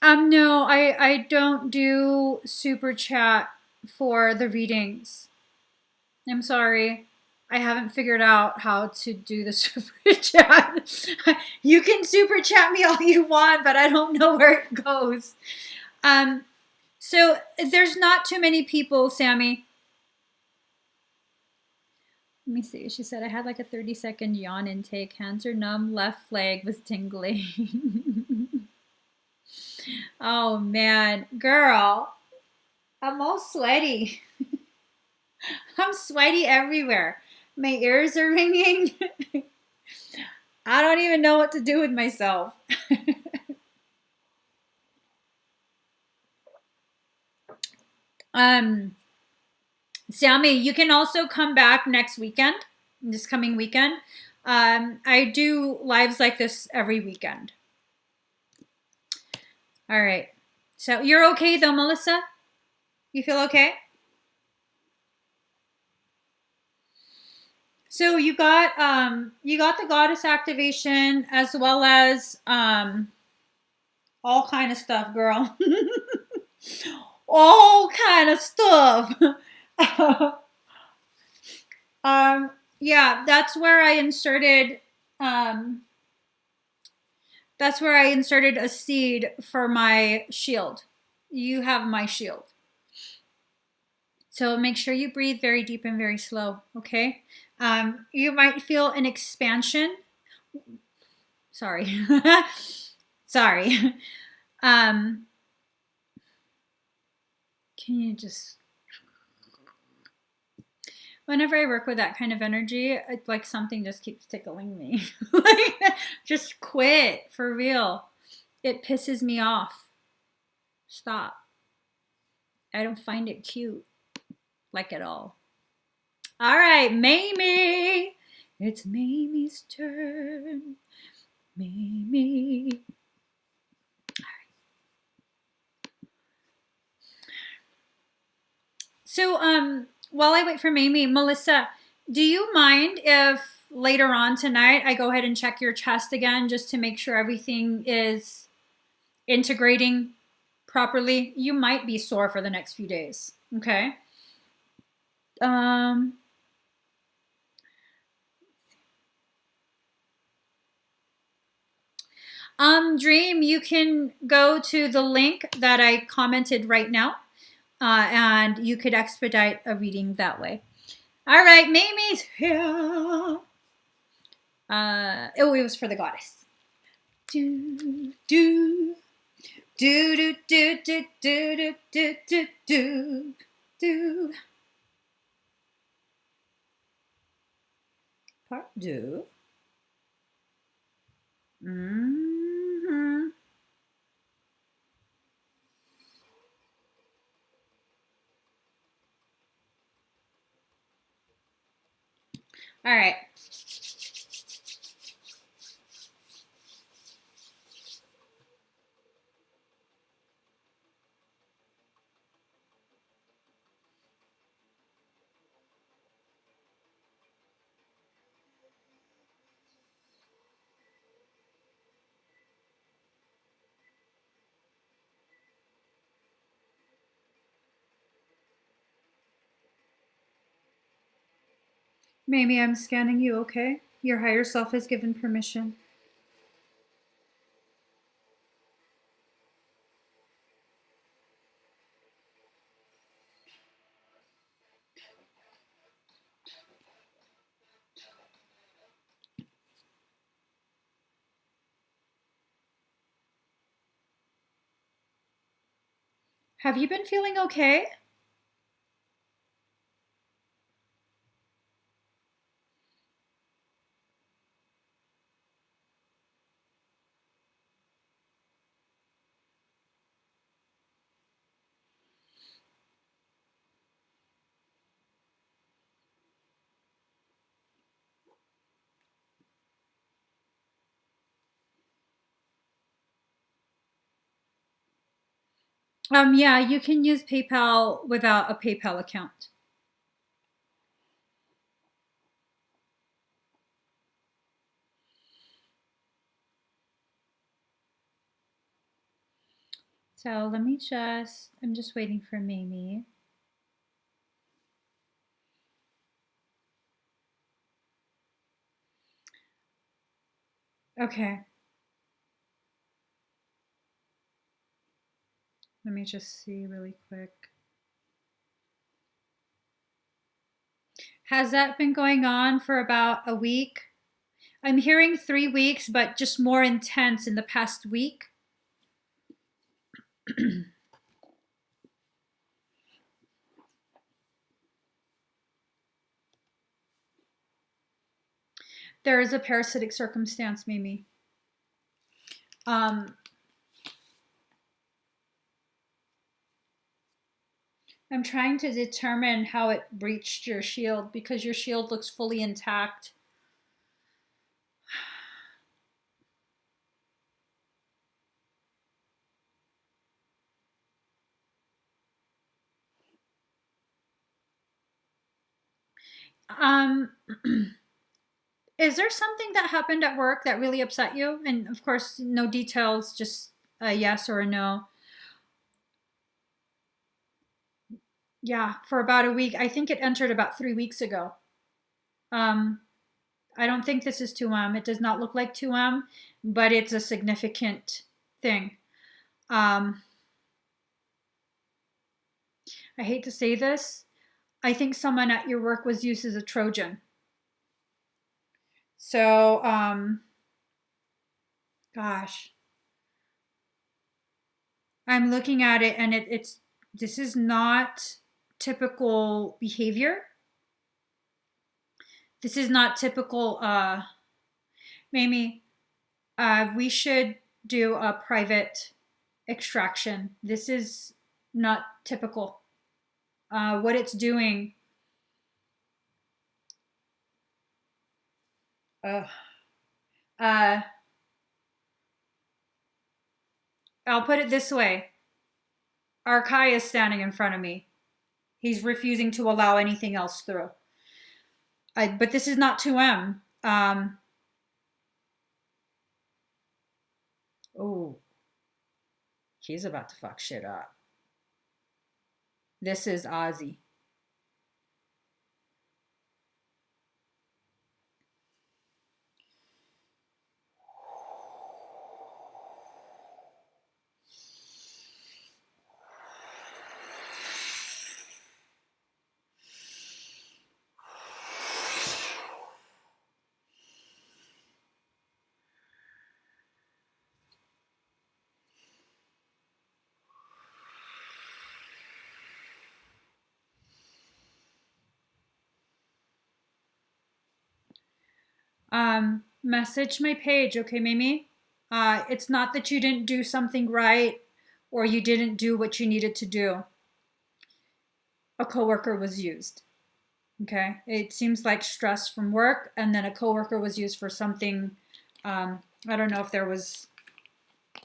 no, I don't do super chat for the readings. I'm sorry. I haven't figured out how to do the super chat. You can super chat me all you want, but I don't know where it goes. So there's not too many people, Sammy. Let me see. She said, I had like a 30-second yawn intake. Hands are numb. Left leg was tingling. Oh, man. Girl, I'm all sweaty. I'm sweaty everywhere. My ears are ringing. I don't even know what to do with myself. Sammy, you can also come back next weekend, this coming weekend. I do lives like this every weekend. All right. So you're okay though, Melissa? You feel okay? So you got the goddess activation as well as all kind of stuff, girl. All kind of stuff. Yeah, that's where I inserted a seed for my shield. You have my shield. So make sure you breathe very deep and very slow, okay? You might feel an expansion. Sorry. Sorry. Can you just... Whenever I work with that kind of energy, it's like something just keeps tickling me. Like, just quit, for real. It pisses me off. Stop. I don't find it cute, like at all. All right, Mamie. It's Mamie's turn. Mamie. All right. So, while I wait for Mamie, Melissa, do you mind if later on tonight I go ahead and check your chest again just to make sure everything is integrating properly? You might be sore for the next few days. Okay. Dream, you can go to the link that I commented right now, and you could expedite a reading that way. All right, Mamie's here. It was for the goddess. Do do do do do do do do do do do. Part two. Mm-hmm. All right. Mamie, I'm scanning you, okay? Your higher self has given permission. Have you been feeling okay? Yeah, you can use PayPal without a PayPal account. So I'm just waiting for Mamie. Okay. Let me just see really quick. Has that been going on for about a week? I'm hearing 3 weeks, but just more intense in the past week. There is a parasitic circumstance, Mimi. I'm trying to determine how it breached your shield because your shield looks fully intact. Is there something that happened at work that really upset you? And of course, no details, just a yes or a no. Yeah, for about a week. I think it entered about 3 weeks ago. Um, I don't think this is 2M. It does not look like 2M, but it's a significant thing. I hate to say this. I think someone at your work was used as a Trojan. So, gosh, I'm looking at it and this is not typical behavior. This is not typical, Mamie, we should do a private extraction. This is not typical. What it's doing, uh, uh, I'll put it this way. Arkai is standing in front of me. He's refusing to allow anything else through. But this is not 2M. Oh, he's about to fuck shit up. This is Ozzy. Message my page, okay, Mimi? It's not that you didn't do something right or you didn't do what you needed to do. A coworker was used. Okay, it seems like stress from work, and then a coworker was used for something. I don't know if there was.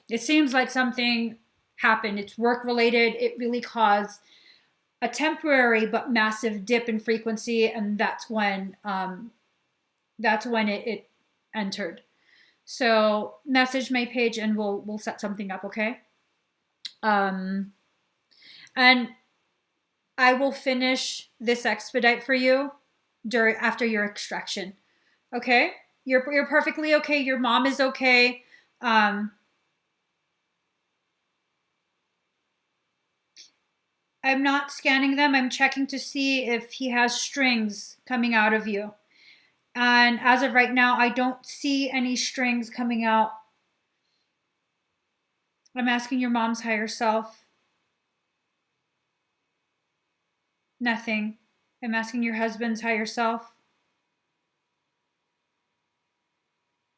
It seems like something happened. It's work related. It really caused a temporary but massive dip in frequency, and that's when it entered. So message my page, and we'll set something up. Okay. And I will finish this expedite for you after your extraction. Okay? You're perfectly okay. Your mom is okay. I'm not scanning them. I'm checking to see if he has strings coming out of you. And as of right now, I don't see any strings coming out. I'm asking your mom's higher self. Nothing. I'm asking your husband's higher self.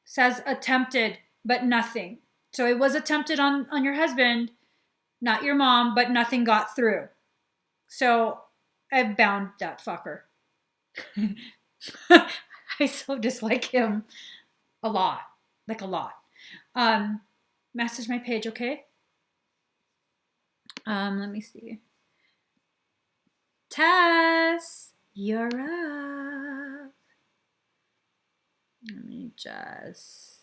Says attempted, but nothing. So it was attempted on your husband, not your mom, but nothing got through. So I've bound that fucker. I so dislike him a lot. Like a lot. Message my page, okay? Let me see. Tess, you're up. Let me just.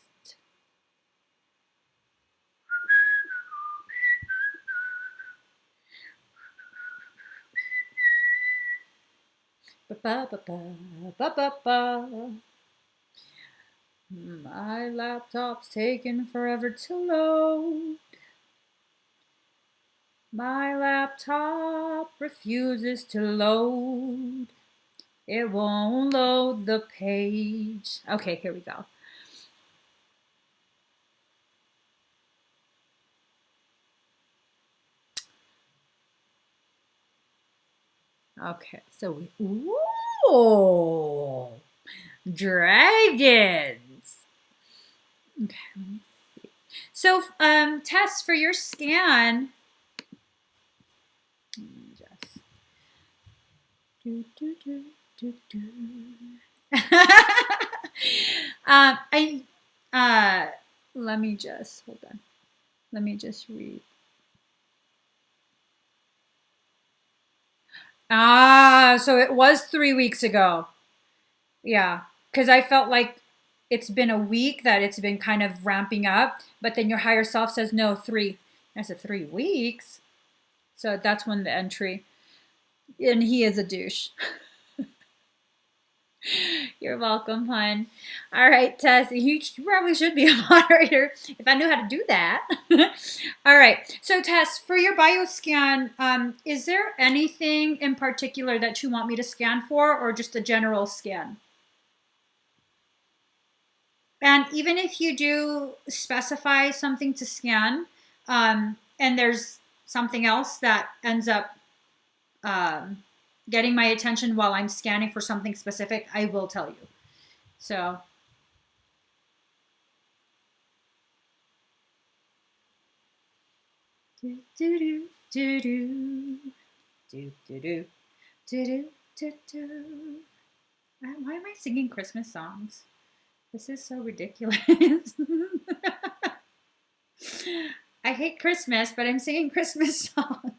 Ba ba ba ba ba ba ba. My laptop's taking forever to load. My laptop refuses to load. It won't load the page. Okay, here we go. Okay, so we, ooh, dragons. Okay, let me see. So, Tess, for your scan, just let me just hold on. Let me just read. So it was 3 weeks ago. Yeah, because I felt like it's been a week that it's been kind of ramping up, but then your higher self says no, three. I said 3 weeks. So that's when the entry. And he is a douche. You're welcome, hon. All right, Tess, you probably should be a moderator if I knew how to do that. All right, so Tess, for your bioscan, is there anything in particular that you want me to scan for, or just a general scan? And even if you do specify something to scan, and there's something else that ends up getting my attention while I'm scanning for something specific, I will tell you. So, do do do do do do do do do do. Why am I singing Christmas songs? This is so ridiculous. I hate Christmas, but I'm singing Christmas songs.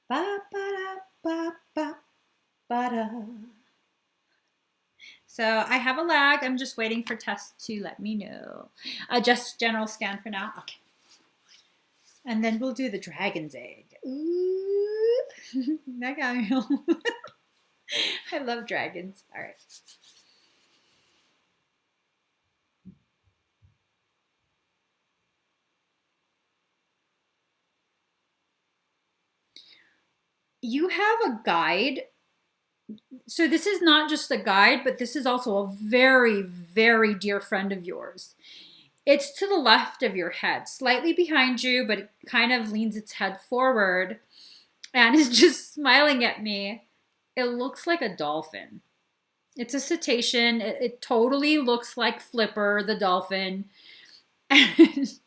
Ba ba da ba ba ba da. So I have a lag. I'm just waiting for Tess to let me know. Just general scan for now. Okay. And then we'll do the dragon's egg. Ooh. That got me. I love dragons. All right. You have a guide. So this is not just a guide, but this is also a very, very dear friend of yours. It's to the left of your head, slightly behind you, but it kind of leans its head forward and is just smiling at me. It looks like a dolphin. It's a cetacean. It totally looks like Flipper, the dolphin. And it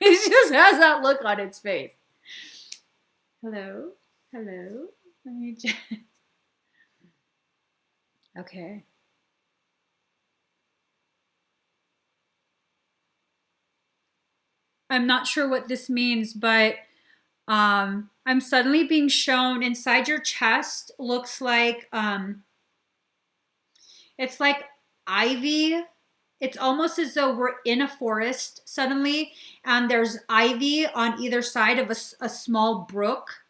just has that look on its face. Hello? Hello? Let me just... Okay. I'm not sure what this means, but I'm suddenly being shown inside your chest looks like it's like ivy. It's almost as though we're in a forest suddenly, and there's ivy on either side of a small brook.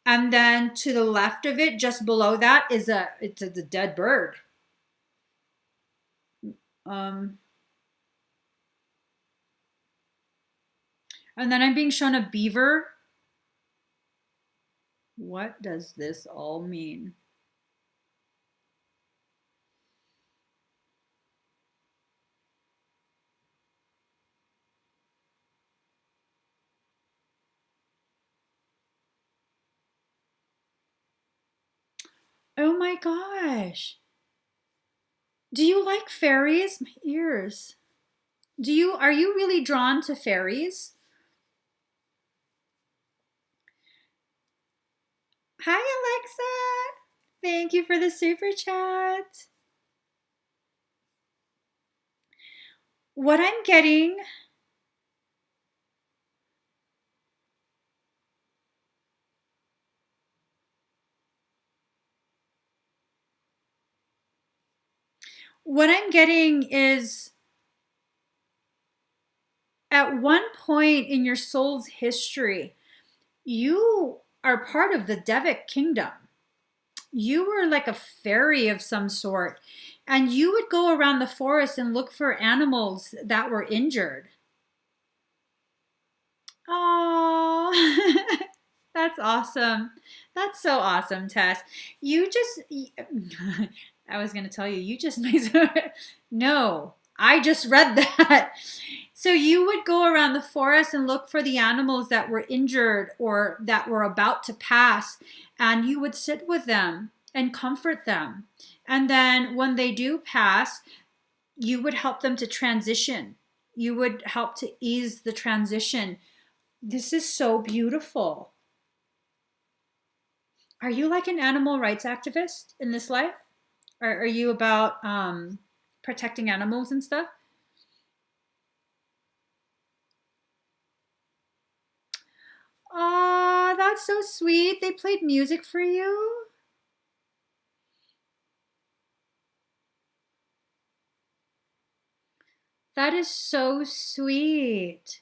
And then to the left of it, just below that, is it's a dead bird. And then I'm being shown a beaver. What does this all mean? Oh my gosh. Do you like fairies? My ears. Are you really drawn to fairies? Hi, Alexa. Thank you for the super chat. What I'm getting is at one point in your soul's history, you are part of the Devic kingdom. you were like a fairy of some sort, and you would go around the forest and look for animals that were injured. Oh, that's awesome. That's so awesome, Tess. You just, I was going to tell you, you just made, no, I just read that. So you would go around the forest and look for the animals that were injured or that were about to pass, and you would sit with them and comfort them. And then when they do pass, you would help them to transition. You would help to ease the transition. This is so beautiful. Are you like an animal rights activist in this life? Or are you about protecting animals and stuff? Aw, that's so sweet. They played music for you. That is so sweet.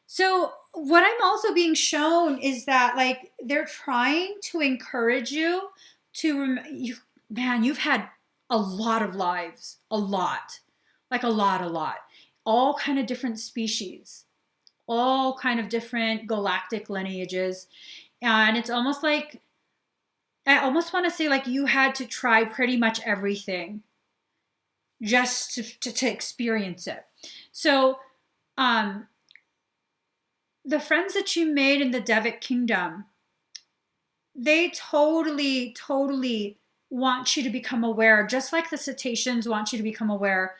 So, what I'm also being shown is that like they're trying to encourage you to you, man, you've had a lot of lives, a lot. Like a lot. All kind of different species, all kind of different galactic lineages. And it's almost like I almost want to say like you had to try pretty much everything just to experience it. So, um, the friends that you made in the Devic Kingdom, they totally want you to become aware, just like the cetaceans want you to become aware.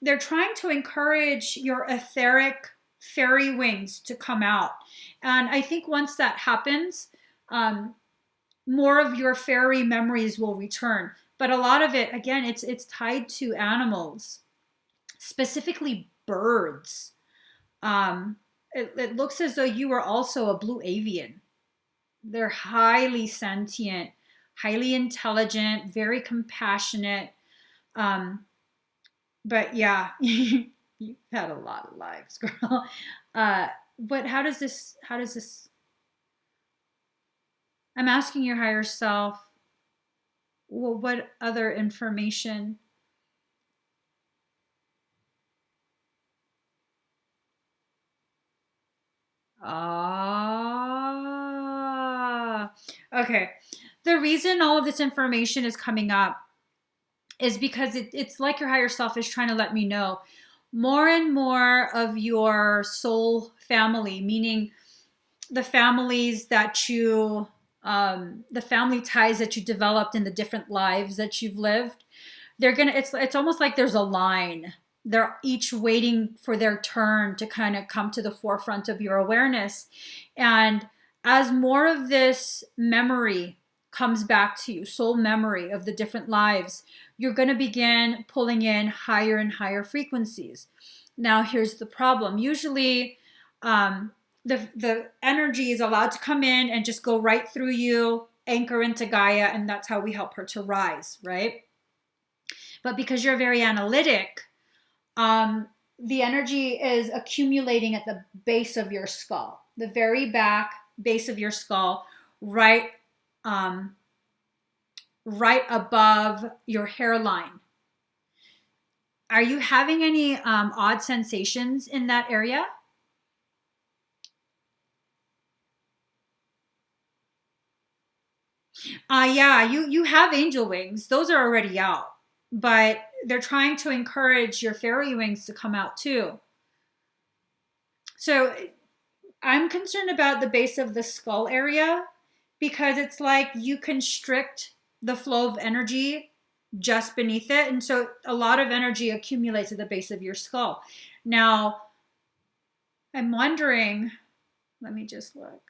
They're trying to encourage your etheric fairy wings to come out. And I think once that happens, um, more of your fairy memories will return. But a lot of it, again, it's tied to animals, specifically birds. It looks as though you are also a blue avian. They're highly sentient, highly intelligent, very compassionate. Um, but yeah, you've had a lot of lives, girl. But how does this, I'm asking your higher self, well, what other information? Ah, okay. The reason all of this information is coming up is because it's like your higher self is trying to let me know more and more of your soul family, meaning the families that the family ties that you developed in the different lives that you've lived. It's almost like there's a line. They're each waiting for their turn to kind of come to the forefront of your awareness. And as more of this memory comes back to you, soul memory of the different lives, you're going to begin pulling in higher and higher frequencies. Now, here's the problem. Usually, the energy is allowed to come in and just go right through you, anchor into Gaia, and that's how we help her to rise, right? But because you're very analytic, the energy is accumulating at the base of your skull, the very back base of your skull, right, um, right above your hairline. Are you having any odd sensations in that area? Yeah, you have angel wings. Those are already out, but they're trying to encourage your fairy wings to come out too. So I'm concerned about the base of the skull area because it's like you constrict the flow of energy just beneath it. And so a lot of energy accumulates at the base of your skull. Now, I'm wondering, let me just look.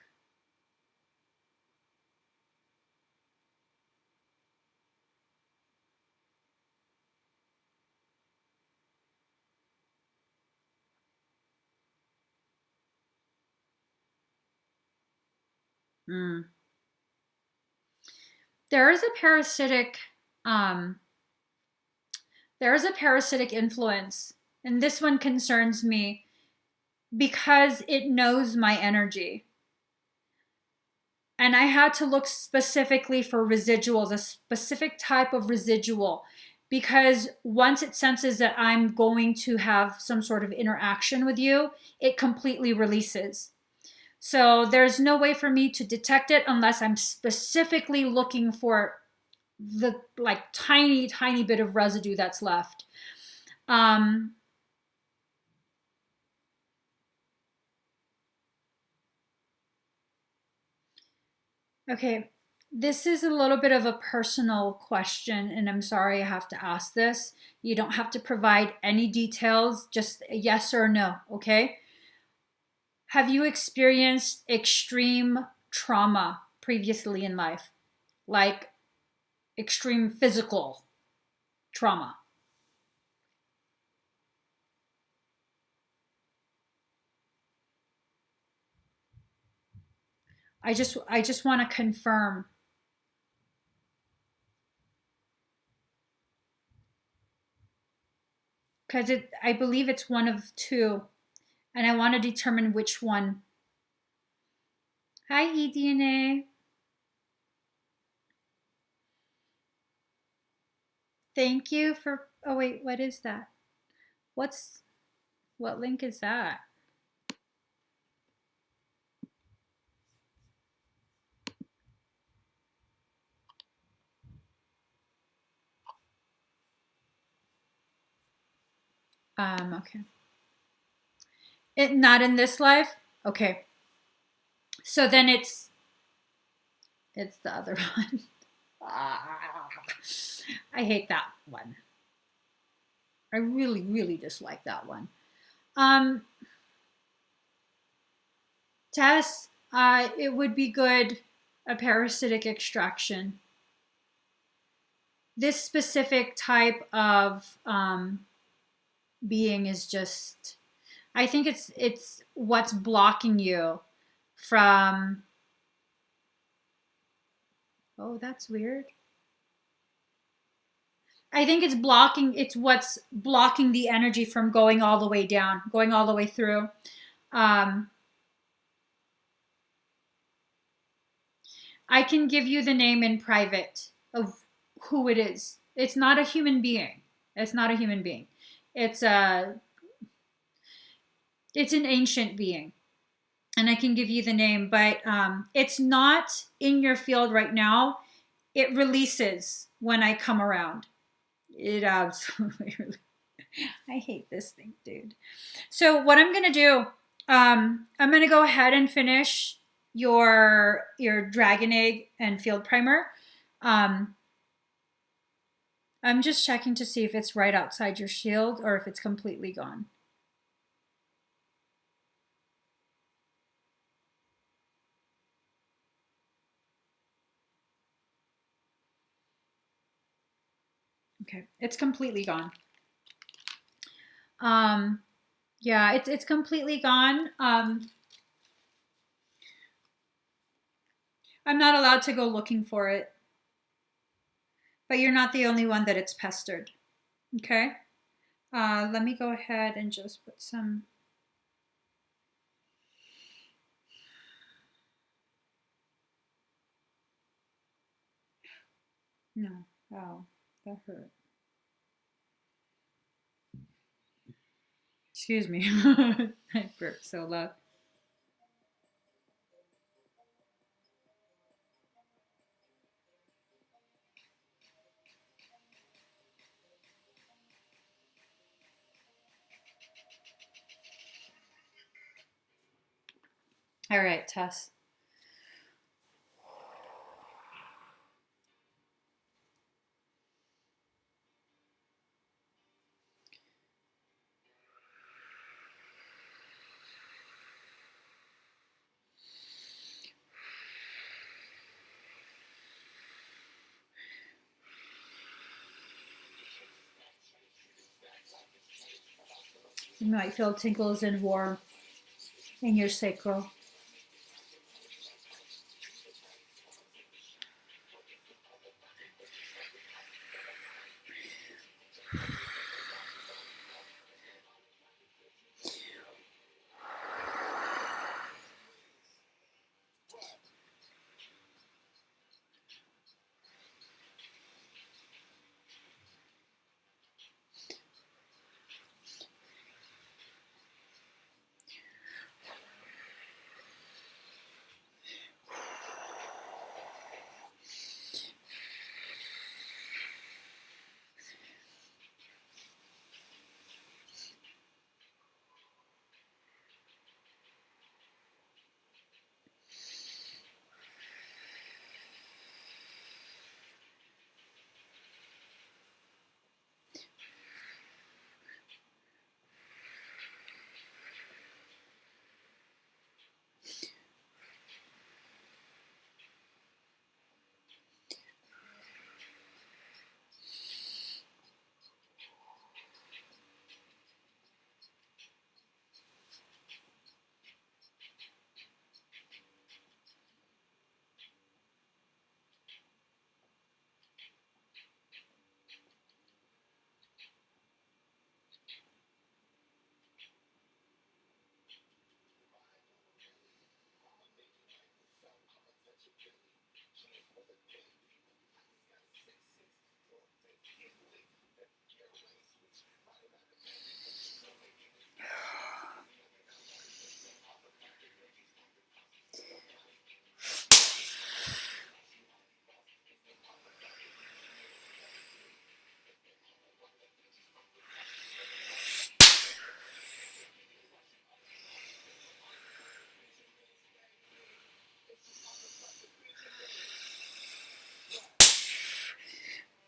Mm. There is a parasitic, um, there is a parasitic influence, and this one concerns me because it knows my energy. And I had to look specifically for residuals, a specific type of residual, because once it senses that I'm going to have some sort of interaction with you, it completely releases. So there's no way for me to detect it unless I'm specifically looking for the like tiny bit of residue that's left. Okay, this is a little bit of a personal question, and I'm sorry I have to ask this. You don't have to provide any details, just a yes or no, okay? Have you experienced extreme trauma previously in life? Like extreme physical trauma? I just want to confirm, because I believe it's one of two, and I want to determine which one. Hi, eDNA. Thank you for. Oh wait, what is that? What link is that? Okay. It not in this life? Okay. So then it's the other one. I hate that one. I really dislike that one. Um, Tess, it would be good a parasitic extraction. This specific type of being is just. I think it's what's blocking you from. Oh, that's weird. I think it's what's blocking the energy from going all the way down, going all the way through. Um, I can give you the name in private of who it is. It's not a human being. It's not a human being. It's a it's an ancient being, and I can give you the name, but it's not in your field right now. It releases when I come around. It absolutely. I hate this thing, dude. So what I'm gonna do, I'm gonna go ahead and finish your dragon egg and field primer. Um, I'm just checking to see if it's right outside your shield or if it's completely gone. Okay, it's completely gone. Um, yeah, it's completely gone. I'm not allowed to go looking for it, but you're not the only one that it's pestered. Okay. Let me go ahead and just put some. No. Oh, that hurt. Excuse me. I burped so loud. All right, Tess. You might feel tingles and warmth in your sacral.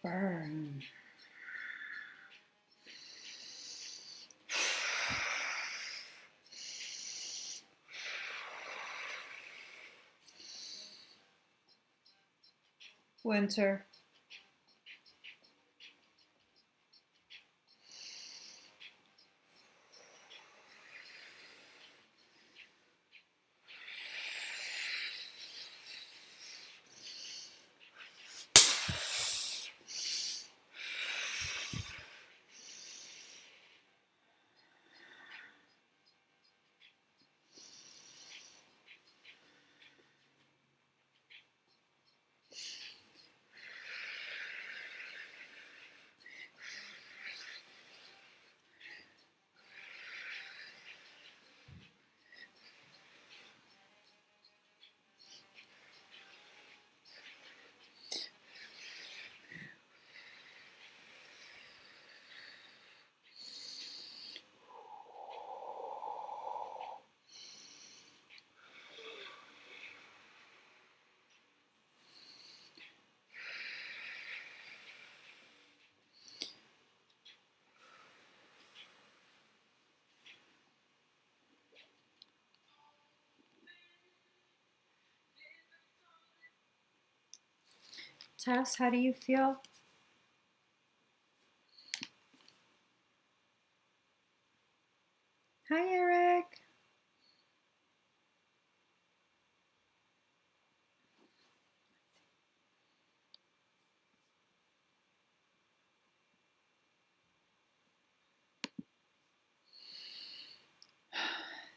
Burn. Winter. Tess, how do you feel? Hi, Eric.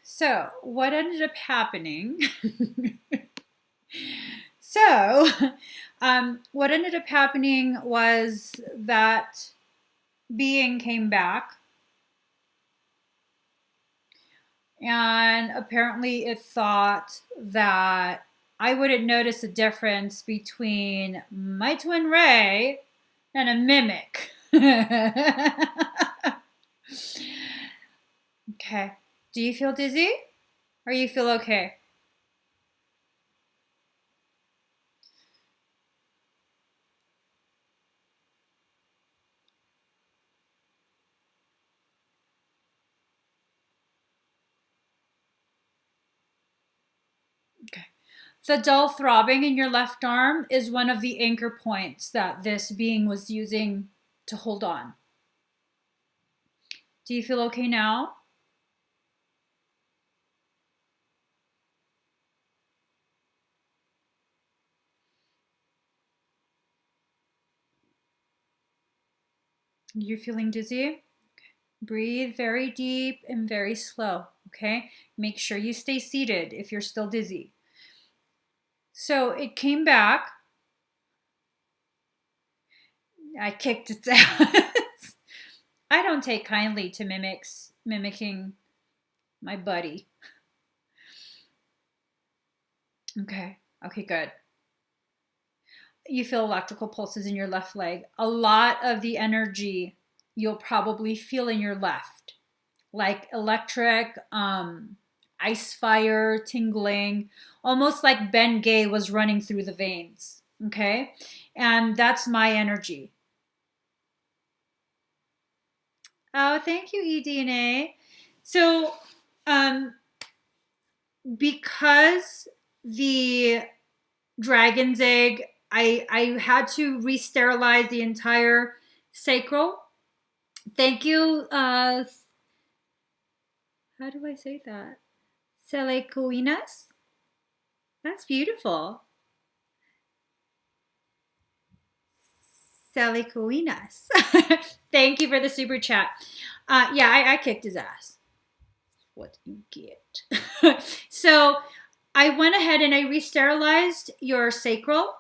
So, what ended up happening? So, what ended up happening was that being came back, and apparently it thought that I wouldn't notice a difference between my twin ray and a mimic. Okay. Do you feel dizzy? Or you feel okay? Okay. The dull throbbing in your left arm is one of the anchor points that this being was using to hold on. Do you feel okay now? You're feeling dizzy? Okay. Breathe very deep and very slow, okay? Make sure you stay seated if you're still dizzy. So it came back. I kicked its ass. I don't take kindly to mimicking my buddy. Okay. Okay, good. You feel electrical pulses in your left leg. A lot of the energy you'll probably feel in your left, like electric, ice fire, tingling, almost like Ben Gay was running through the veins. Okay. And that's my energy. Oh, thank you, eDNA. So, because the dragon's egg, I had to re-sterilize the entire sacral. Thank you. How do I say that? Selecoinas. That's beautiful. Selecoinas. Thank you for the super chat. Yeah, I kicked his ass. What you get. So I went ahead and I re-sterilized your sacral,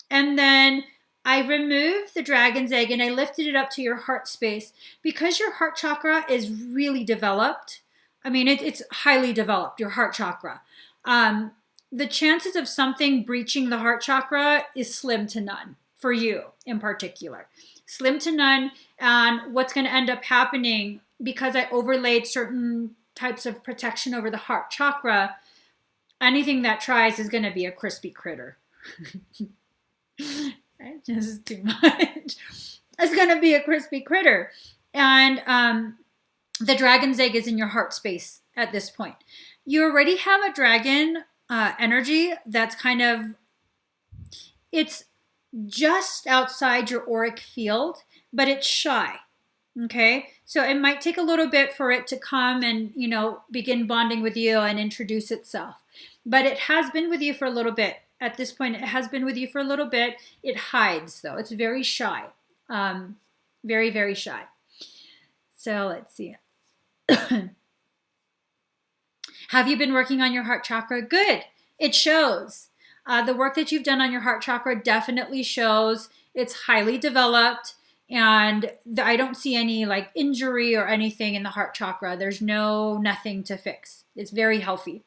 and then I removed the dragon's egg and I lifted it up to your heart space. Because your heart chakra is really developed, I mean, it's highly developed, your heart chakra. The chances of something breaching the heart chakra is slim to none for you in particular. Slim to none. And what's going to end up happening, because I overlaid certain types of protection over the heart chakra, anything that tries is going to be a crispy critter. Right? Just too much. It's going to be a crispy critter. And the dragon's egg is in your heart space at this point. You already have a dragon energy that's kind of, it's just outside your auric field, but it's shy. Okay, so it might take a little bit for it to come and, you know, begin bonding with you and introduce itself. But it has been with you for a little bit. At this point, it has been with you for a little bit. It hides, though. It's very shy. Very, very shy. So let's see. Have you been working on your heart chakra? Good. It shows. The work that you've done on your heart chakra definitely shows. It's highly developed. And I don't see any like injury or anything in the heart chakra. There's nothing to fix. It's very healthy.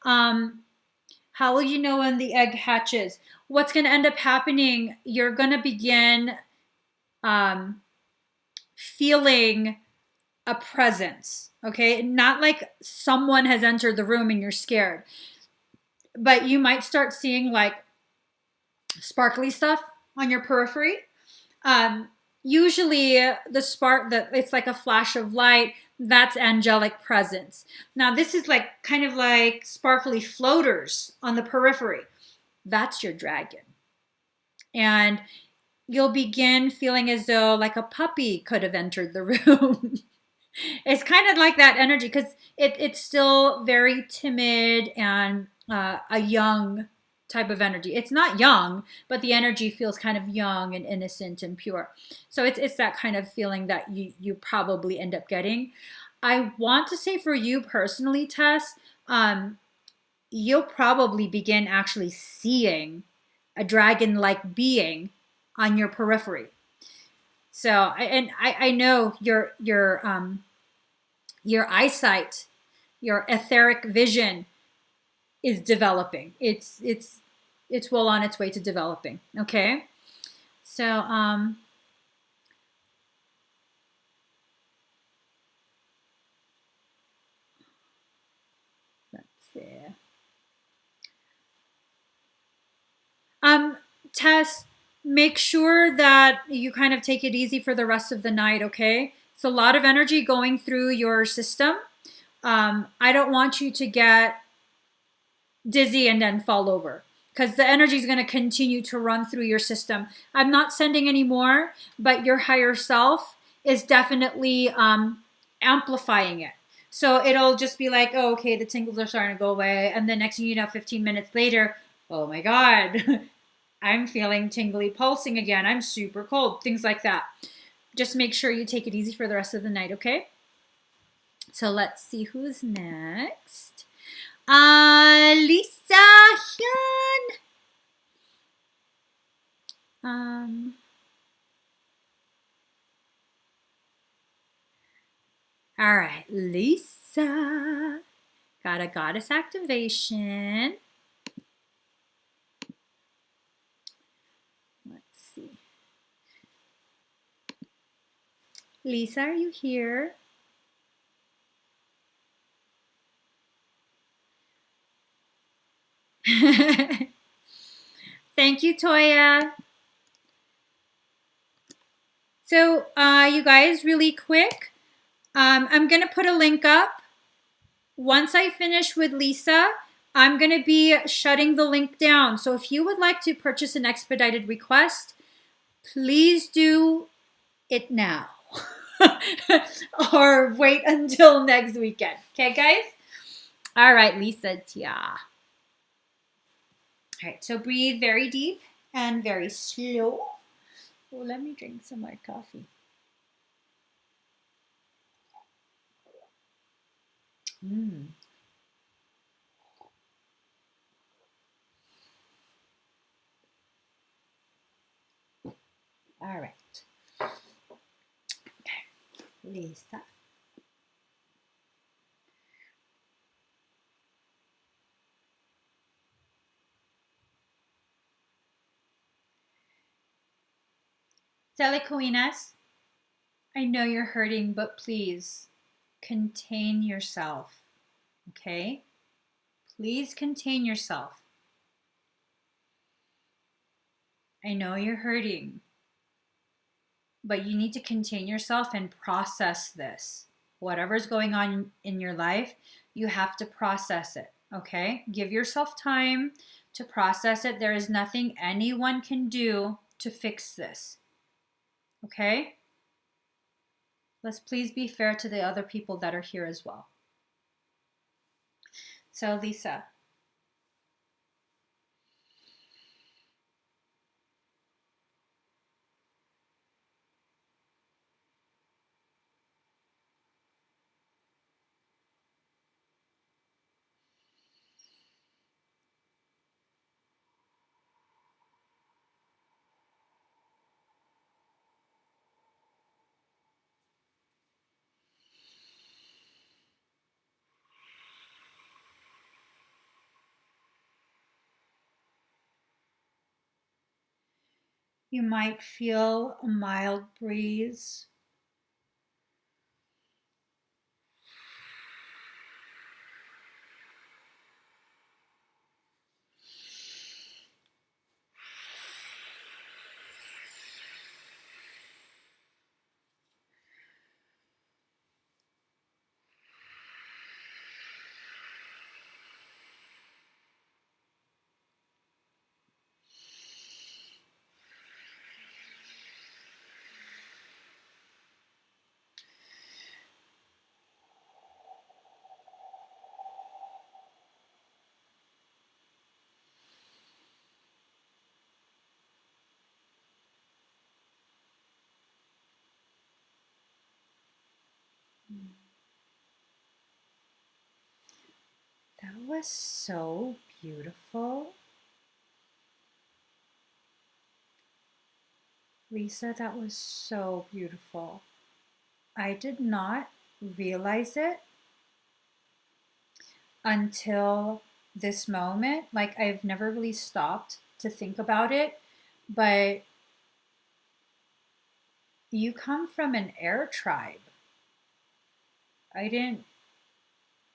How will you know when the egg hatches? What's going to end up happening, you're going to begin feeling a presence, okay? Not like someone has entered the room and you're scared. But you might start seeing like sparkly stuff on your periphery. Usually the spark, that it's like a flash of light, that's angelic presence. Now this is like kind of like sparkly floaters on the periphery. That's your dragon. And you'll begin feeling as though like a puppy could have entered the room. It's kind of like that energy because it's still very timid and a young type of energy. It's not young, but the energy feels kind of young and innocent and pure. So it's that kind of feeling that you probably end up getting. I want to say for you personally, Tess, you'll probably begin actually seeing a dragon-like being on your periphery. So, and I know your eyesight, your etheric vision is developing. It's well on its way to developing. Okay, so let's see. Tess, make sure that you kind of take it easy for the rest of the night. Okay, it's a lot of energy going through your system. I don't want you to get dizzy and then fall over because the energy is going to continue to run through your system. I'm not sending any more, but your higher self is definitely amplifying it. So it'll just be like, oh, okay, the tingles are starting to go away. And then next thing you know, 15 minutes later, oh my God, I'm feeling tingly pulsing again. I'm super cold, things like that. Just make sure you take it easy for the rest of the night, okay? So let's see who's next. Lisa Hyun. All right, Lisa. Got a goddess activation. Let's see. Lisa, are you here? Thank you, Toya. So, you guys, really quick, I'm going to put a link up. Once I finish with Lisa, I'm going to be shutting the link down. So if you would like to purchase an expedited request, please do it now. Or wait until next weekend. Okay, guys? All right, Lisa's here. All right, so breathe very deep and very slow. Oh, let me drink some more coffee. All right. Okay, Lisa. Selicoinas, I know you're hurting, but please contain yourself, okay? Please contain yourself. I know you're hurting, but you need to contain yourself and process this. Whatever's going on in your life, you have to process it, okay? Give yourself time to process it. There is nothing anyone can do to fix this, okay? Let's please be fair to the other people that are here as well. So, Lisa. You might feel a mild breeze. That was so beautiful. Lisa, that was so beautiful. I did not realize it until this moment. Like, I've never really stopped to think about it, but you come from an air tribe. I didn't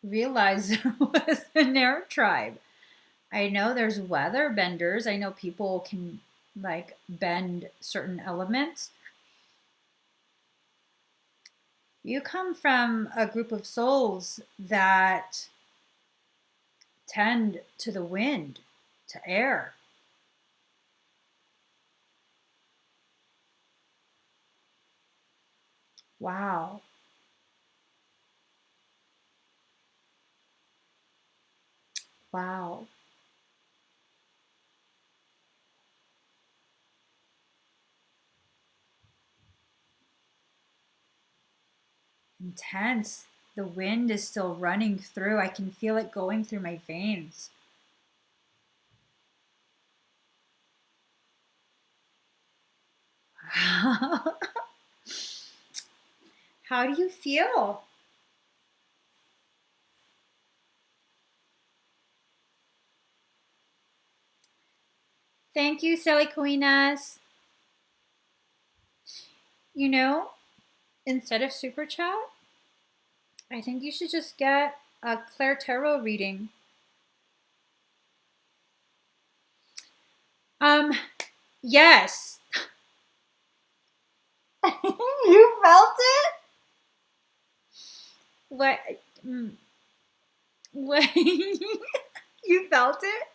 realize there was an air tribe. I know there's weather benders. I know people can like bend certain elements. You come from a group of souls that tend to the wind, to air. Wow. Wow. Intense. The wind is still running through. I can feel it going through my veins. How do you feel? Thank you, Silly Queenas. You know, instead of super chat, I think you should just get a Claire Tarot reading. Yes. You felt it? What? What? You felt it?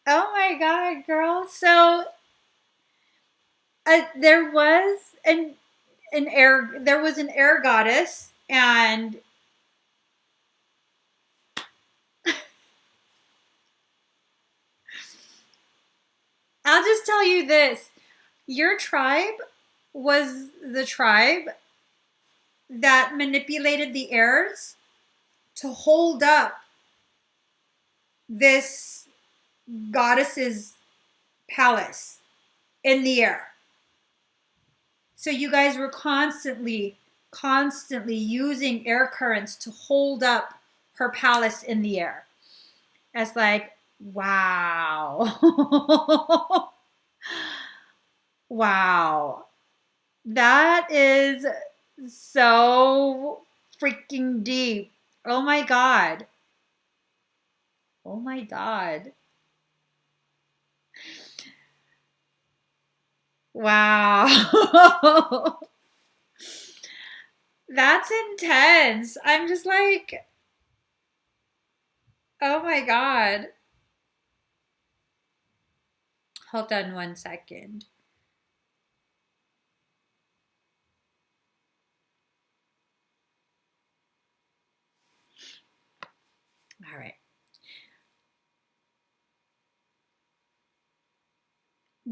Oh my god, girl. So there was an air goddess, and I'll just tell you this. Your tribe was the tribe that manipulated the airs to hold up this goddess's palace in the air. So you guys were constantly using air currents to hold up her palace in the air. As like, wow. Wow. That is so freaking deep. Oh my God. Oh my God. Wow. That's intense. I'm just like, oh my God. Hold on 1 second. All right.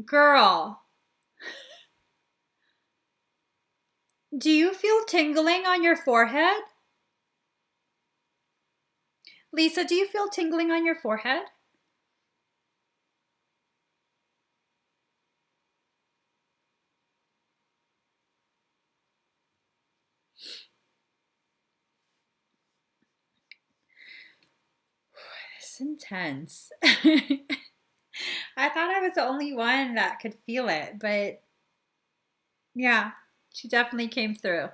Girl, do you feel tingling on your forehead? Lisa, do you feel tingling on your forehead? It's intense. I thought I was the only one that could feel it, but yeah, she definitely came through.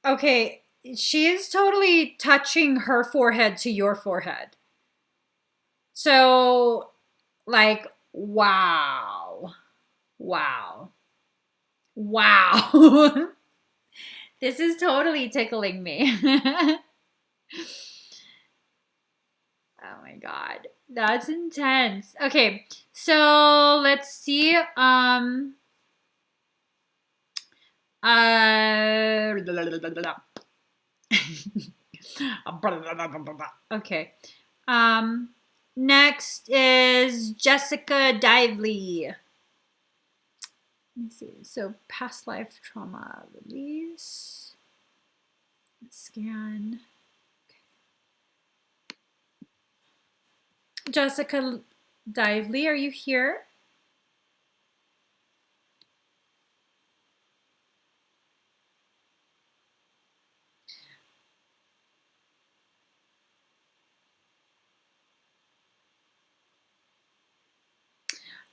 Okay, she is totally touching her forehead to your forehead. So, like, wow. Wow. Wow. This is totally tickling me. Oh my God. That's intense. Okay, so let's see. Uh okay. Um Next is Jessica Dively. Let me see. So past life trauma release. Scan. Jessica Dively, are you here?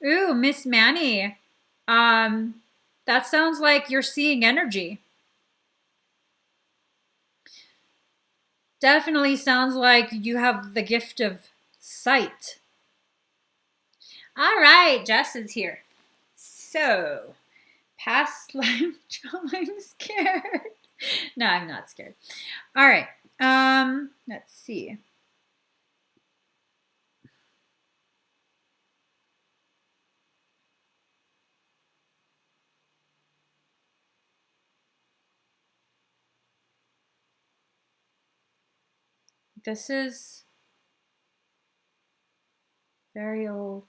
Ooh, Miss Manny. Um, that sounds like you're seeing energy. Definitely sounds like you have the gift of sight. All right, Jess is here. So, past life trauma. I'm scared. No, I'm not scared. All right. Let's see. This is very old.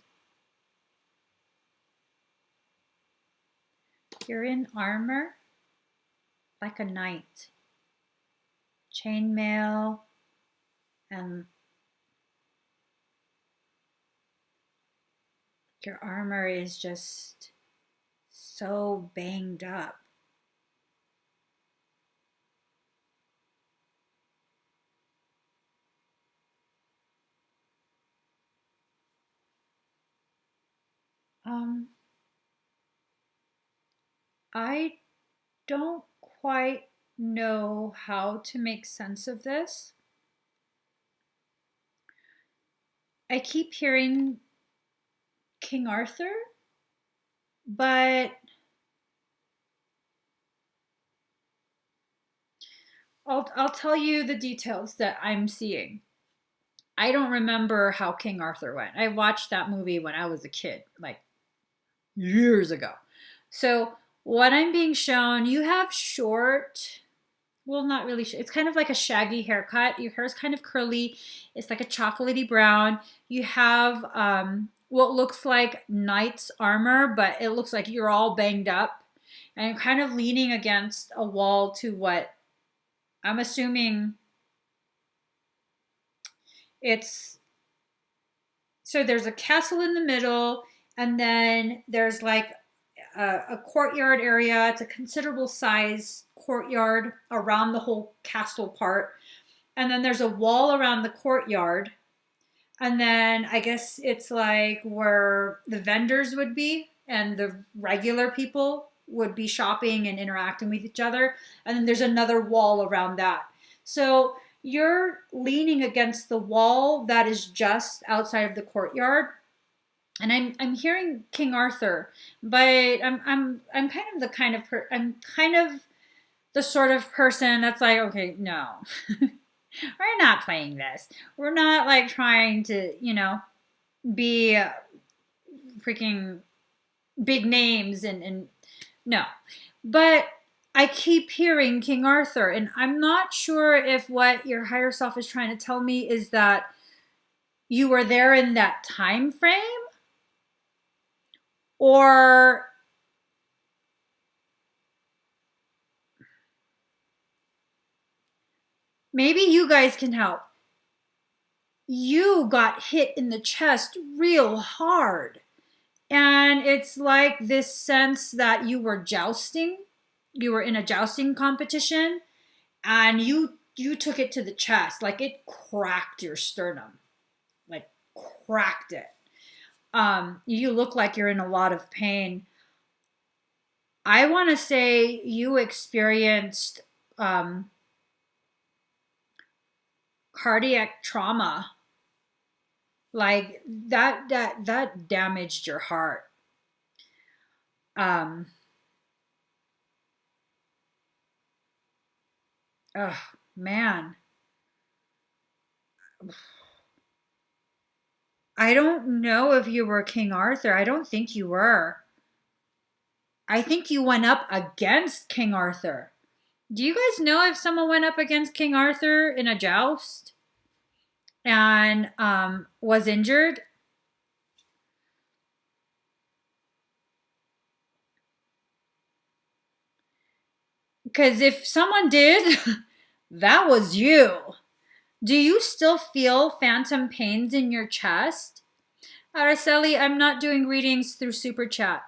You're in armor like a knight. Chainmail and your armor is just so banged up. Um, I don't quite know how to make sense of this. I keep hearing King Arthur, but I'll tell you the details that I'm seeing. I don't remember how King Arthur went. I watched that movie when I was a kid, like years ago. So, what I'm being shown, you have short, well, not really. It's kind of like a shaggy haircut. Your hair is kind of curly. It's like a chocolatey brown. You have what looks like knight's armor, but it looks like you're all banged up. And you're kind of leaning against a wall to what I'm assuming it's So there's a castle in the middle, and then there's like a courtyard area. It's a considerable size courtyard around the whole castle part. And then there's a wall around the courtyard. And then I guess it's like where the vendors would be and the regular people would be shopping and interacting with each other. And then there's another wall around that. So you're leaning against the wall that is just outside of the courtyard. And I'm hearing King Arthur, but I'm I'm kind of the sort of person that's like, okay, no. We're not playing this. We're not like trying to, be freaking big names and no. But I keep hearing King Arthur, and I'm not sure if what your higher self is trying to tell me is that you were there in that time frame, or maybe you guys can help. You got hit in the chest real hard. And it's like this sense that you were jousting. You were in a jousting competition, and you took it to the chest. Like it cracked your sternum. Like cracked it. You look like you're in a lot of pain. I want to say you experienced cardiac trauma. Like that damaged your heart. Oh man. I don't know if you were King Arthur. I don't think you were. I think you went up against King Arthur. Do you guys know if someone went up against King Arthur in a joust and was injured? Because if someone did, that was you. Do you still feel phantom pains in your chest? Araceli, I'm not doing readings through Super Chat.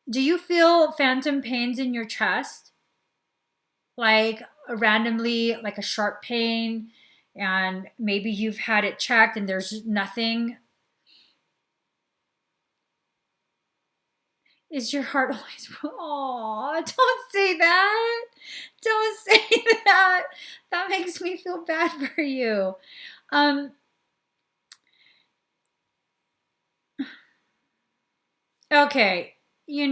Do you feel phantom pains in your chest? Like randomly, like a sharp pain, and maybe you've had it checked and there's nothing. Is your heart always? Oh, don't say that. Don't say that. That makes me feel bad for you. Okay, give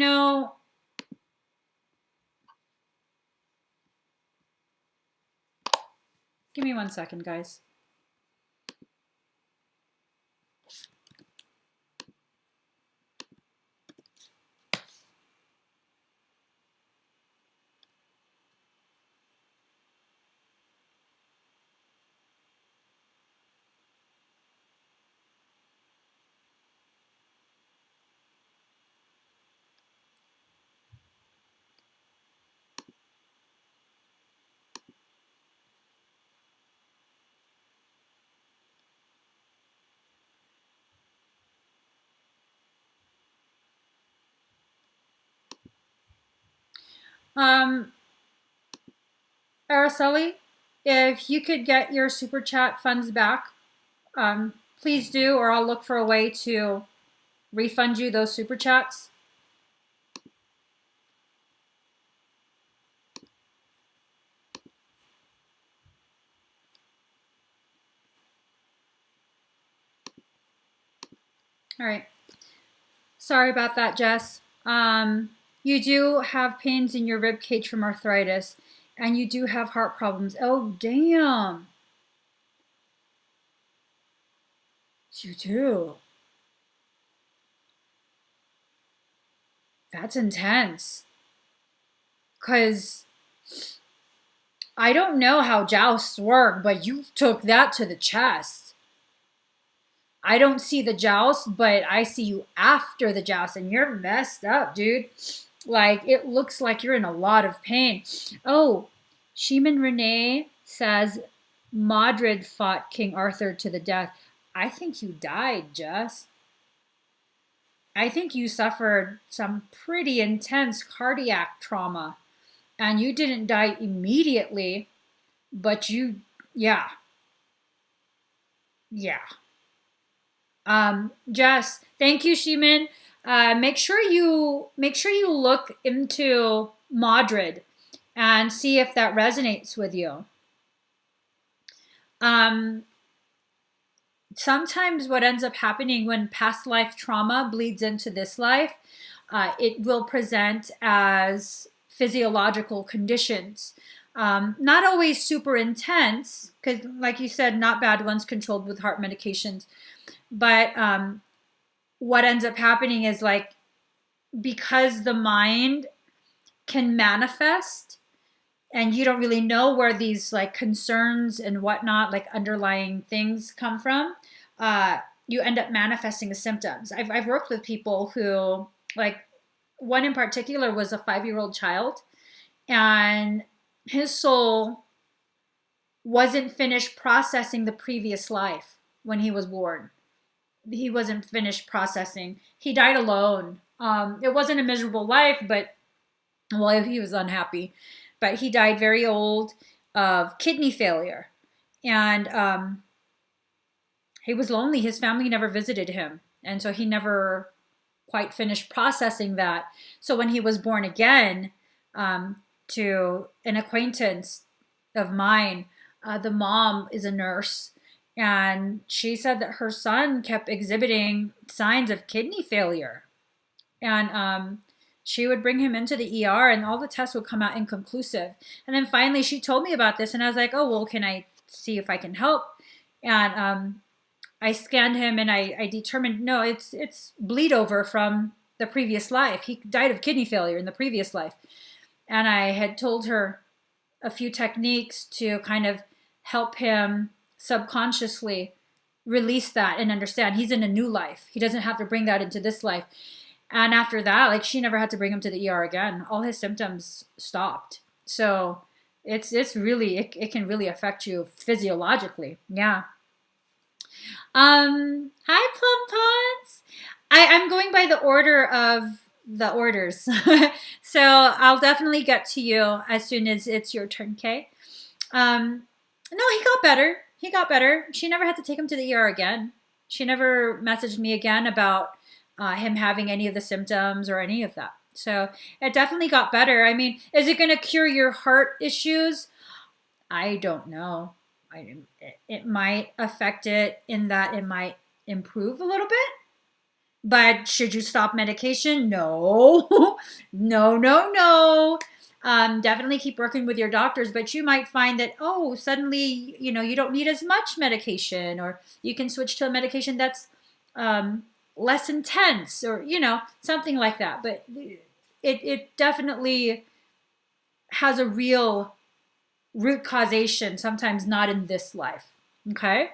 me 1 second, guys. Araceli, if you could get your Super Chat funds back, please do, or I'll look for a way to refund you those Super Chats. All right. Sorry about that, Jess. You do have pains in your rib cage from arthritis, and you do have heart problems. Oh, damn. You do. That's intense. Because I don't know how jousts work, but you took that to the chest. I don't see the joust, but I see you after the joust, and you're messed up, dude. Like, it looks like you're in a lot of pain. Oh, Sheeman Renee says Modred fought King Arthur to the death. I think you died, Jess. I think you suffered some pretty intense cardiac trauma and you didn't die immediately, but you, yeah, yeah. Jess, thank you, Shimin. Make sure you look into Madrid and see if that resonates with you. Um, Sometimes what ends up happening when past life trauma bleeds into this life, it will present as physiological conditions. Not always super intense, because, like you said, not bad ones controlled with heart medications. But what ends up happening is like because the mind can manifest and you don't really know where these like concerns and whatnot, like underlying things come from, you end up manifesting the symptoms. I've worked with people who, like, one in particular was a 5-year-old child, and his soul wasn't finished processing the previous life when he was born. He wasn't finished processing. He died alone. It wasn't a miserable life, but well, he was unhappy. But he died very old of kidney failure, and he was lonely. His family never visited him, and so he never quite finished processing that. So when he was born again, to an acquaintance of mine, the mom is a nurse, and she said that her son kept exhibiting signs of kidney failure, and she would bring him into the ER, and all the tests would come out inconclusive. And then finally, she told me about this, and I was like, "Oh well, can I see if I can help?" And I scanned him, and I determined no, it's bleed over from the previous life. He died of kidney failure in the previous life, and I had told her a few techniques to kind of help him subconsciously release that and understand he's in a new life. He doesn't have to bring that into this life. And after that, like, she never had to bring him to the ER again. All his symptoms stopped. So it's really it can really affect you physiologically. Yeah. Hi, Plum Pods. I'm going by the order of the orders. So I'll definitely get to you as soon as it's your turn, Kay. No, he got better. He got better. She never had to take him to the ER again. She never messaged me again about him having any of the symptoms or any of that. So it definitely got better. I mean, is it going to cure your heart issues? I don't know. It might affect it in that it might improve a little bit. But should you stop medication? No. No, no, no. Definitely keep working with your doctors, but you might find that, oh, suddenly, you don't need as much medication, or you can switch to a medication that's less intense, or, something like that. But it definitely has a real root causation, sometimes not in this life. Okay?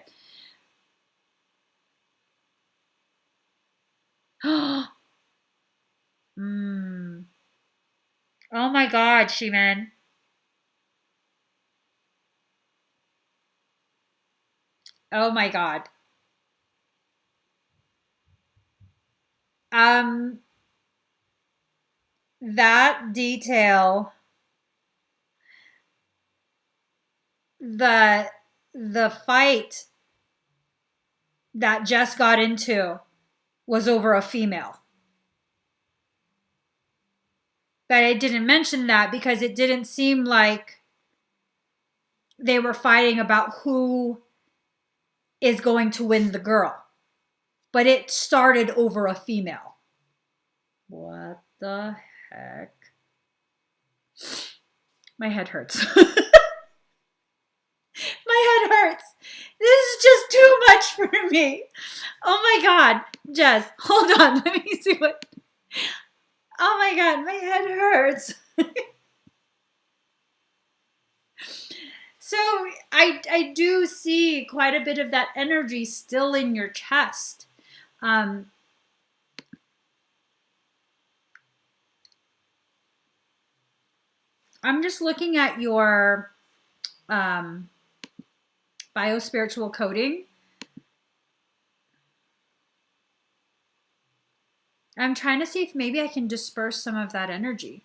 Mm. Oh my God, Shiman. Oh my God. Um, that detail, the the fight that Jess got into was over a female. But I didn't mention that because it didn't seem like they were fighting about who is going to win the girl. But it started over a female. What the heck? My head hurts. My head hurts. This is just too much for me. Oh my God. Jess, hold on. Let me see what. Oh my God, my head hurts. So I do see quite a bit of that energy still in your chest. Um, I'm just looking at your biospiritual coding, I'm trying to see if maybe I can disperse some of that energy.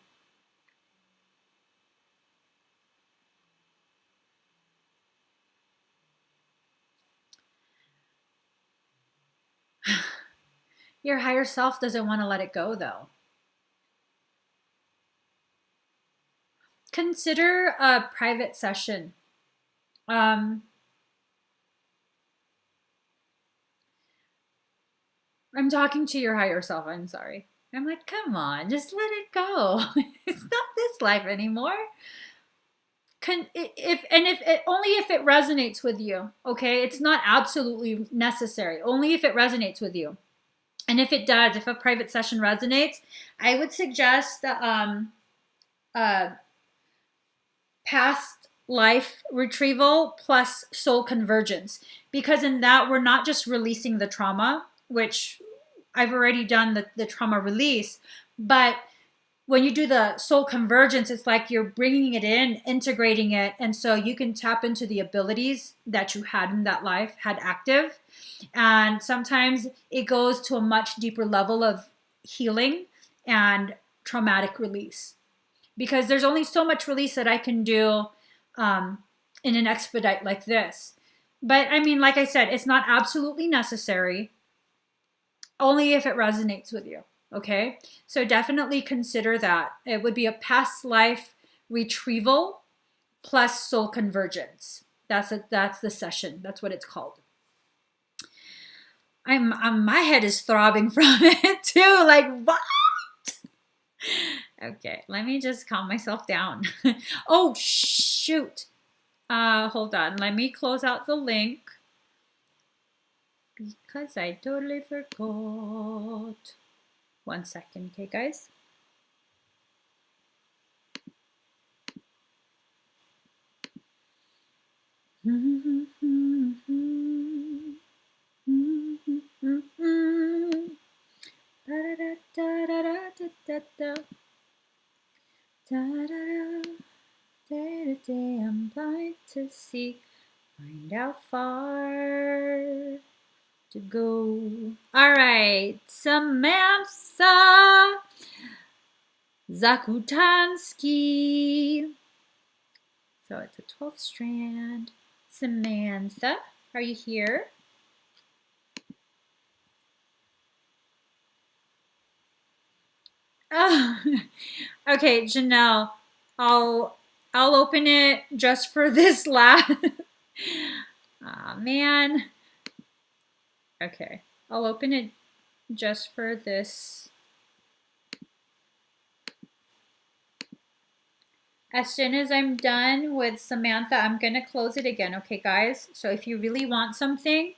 Your higher self doesn't want to let it go, though. Consider a private session. I'm talking to your higher self. I'm sorry. I'm like, come on, just let it go. It's not this life anymore. If it, only if it resonates with you, okay? It's not absolutely necessary. Only if it resonates with you. And if it does, if a private session resonates, I would suggest uh, past life retrieval plus soul convergence, because in that we're not just releasing the trauma, which I've already done the trauma release, but when you do the soul convergence, it's like you're bringing it in, integrating it, and so you can tap into the abilities that you had in that life, had active. And sometimes it goes to a much deeper level of healing and traumatic release, because there's only so much release that I can do in an expedite like this. But I mean, like I said, it's not absolutely necessary, only if it resonates with you. Okay, so definitely consider that. It would be a past life retrieval plus soul convergence. That's the session. That's what it's called. My head is throbbing from it too. Like, what? Okay, let me just calm myself down. Oh shoot. Hold on. Let me close out the link because I totally forgot. 1 second, okay, guys. Day-to-day I'm blind to see, find how far to go. All right, Samantha Zakutansky. So it's a 12th strand. Samantha, are you here? Oh, okay, Janelle. I'll open it just for this last. Aw, man. Okay, I'll open it just for this. As soon as I'm done with Samantha, I'm gonna close it again, okay, guys? So if you really want something,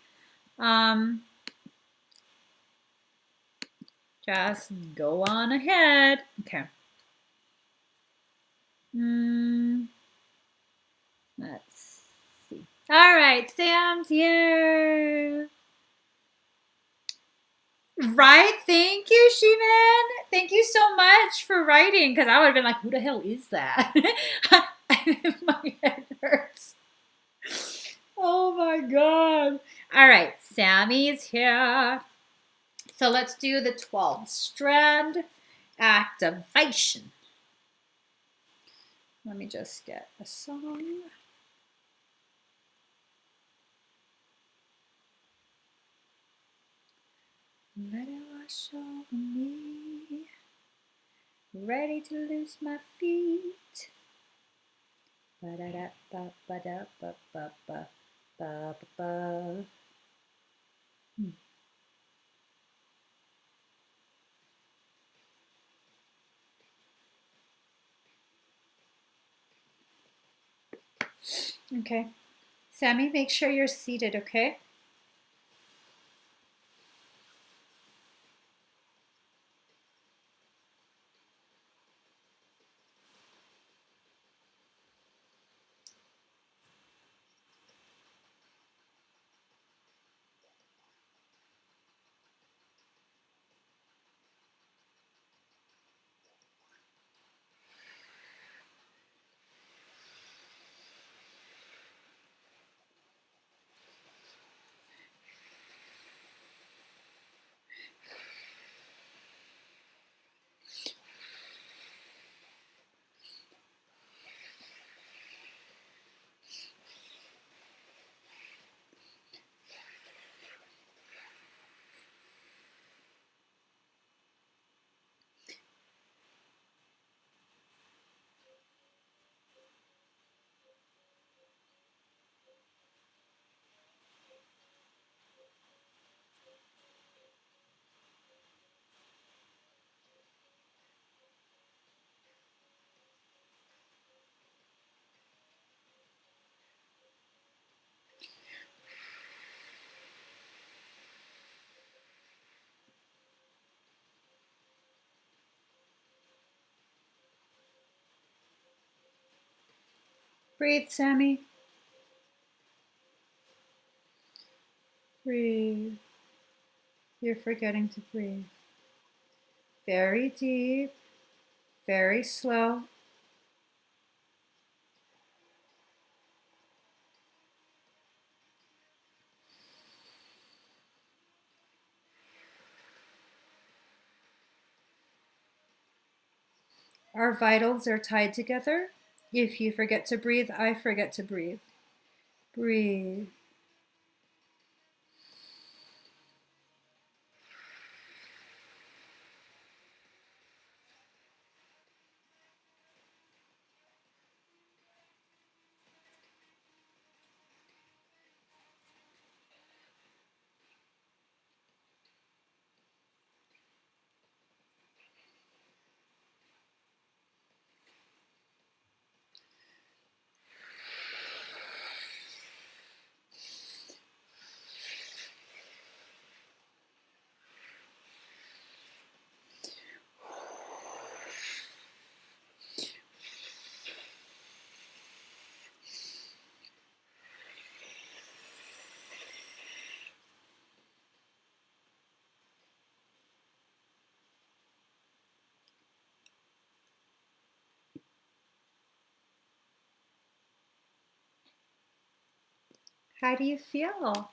just go on ahead. Okay. Let's see. All right, Sam's here. Right, thank you, Shivan. Thank you so much for writing, because I would have been like, who the hell is that? My head hurts. Oh my god. All right, Sammy's here. So let's do the 12th strand activation. Let me just get a song. Let it wash over me. Ready to lose my feet. Ba-da-da-ba-ba-da-ba-ba-ba-ba-ba. Okay. Sammy, make sure you're seated, okay? Breathe, Sammy. Breathe. You're forgetting to breathe. Very deep, very slow. Our vitals are tied together. If you forget to breathe, I forget to breathe. Breathe. How do you feel?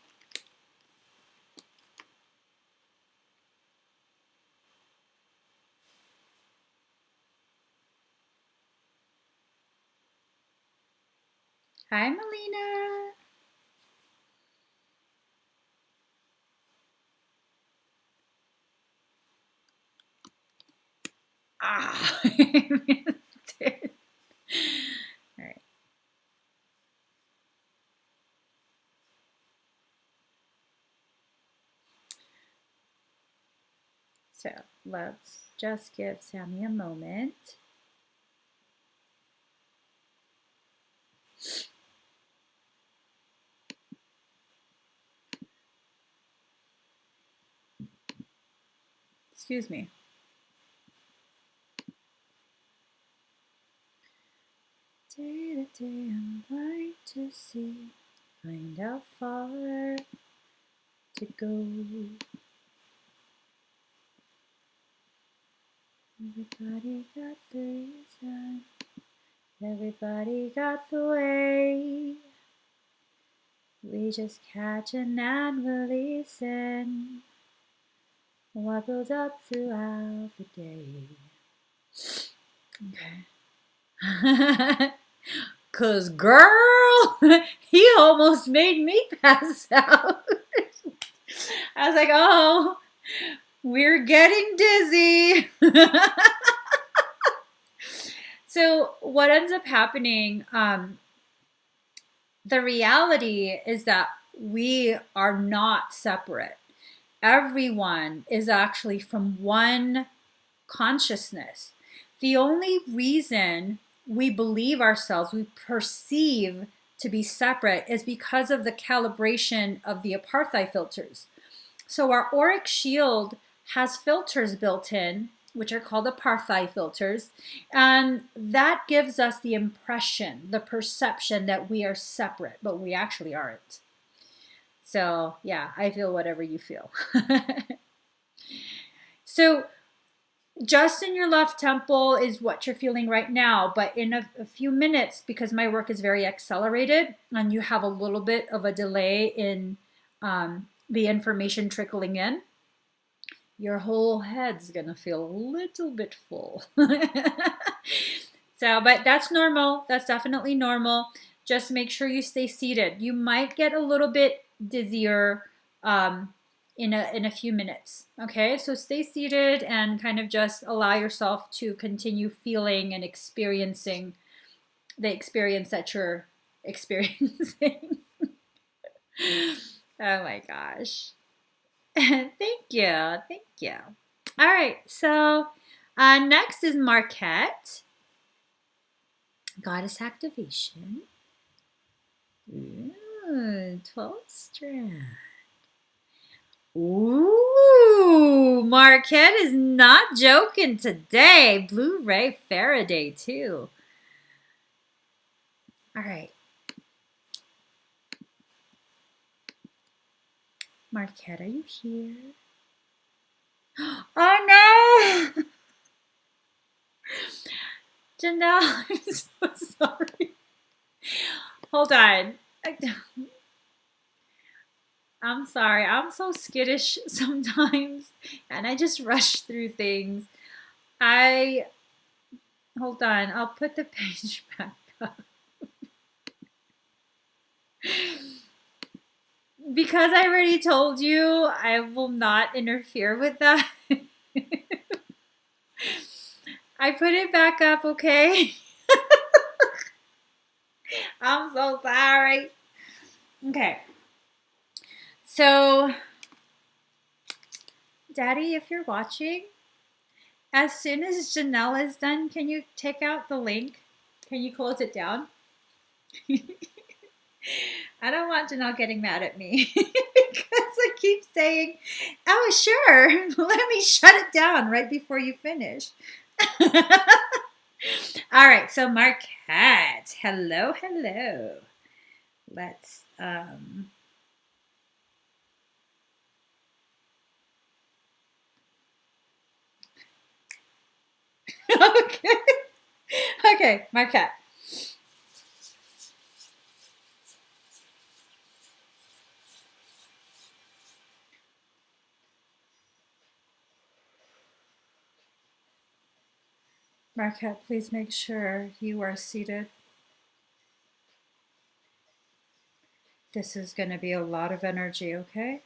Hi, Melina. Ah, I missed it. All right. So let's just give Sammy a moment. Excuse me. Day to day I'm blind to see, find how far to go. Everybody got the reason, everybody got the way. We just catching and releasing what builds up throughout the day. Okay. Cause girl, he almost made me pass out. I was like, oh, we're getting dizzy. So what ends up happening, the reality is that we are not separate. Everyone is actually from one consciousness. The only reason we believe ourselves, we perceive to be separate, is because of the calibration of the apartheid filters. So our auric shield has filters built in, which are called apartheid filters, and that gives us the impression, the perception that we are separate, but we actually aren't. So yeah, I feel whatever you feel. So just in your left temple is what you're feeling right now, but in a few minutes, because my work is very accelerated and you have a little bit of a delay in the information trickling in, your whole head's gonna feel a little bit full. So, but that's normal. That's definitely normal. Just make sure you stay seated. You might get a little bit dizzier in a few minutes. Okay, so stay seated and kind of just allow yourself to continue feeling and experiencing the experience that you're experiencing. Oh my gosh. Thank you. Thank you. All right, so next is Marquette. Goddess activation. Ooh, 12 strand. Ooh, Marquette is not joking today. Blue Ray Faraday too. All right. Marquette, are you here? Oh no! Janelle, I'm so sorry. Hold on. I'm sorry. I'm so skittish sometimes and I just rush through things. Hold on. I'll put the page back up. Because I already told you, I will not interfere with that. I put it back up, okay? I'm so sorry. Okay. So, Daddy, if you're watching, as soon as Janelle is done, can you take out the link? Can you close it down? I don't want Janelle getting mad at me because I keep saying, oh, sure, let me shut it down right before you finish. All right, so Marquette, hello, hello. Let's, okay, okay, Marquette. Marquette, please make sure you are seated. This is going to be a lot of energy, okay?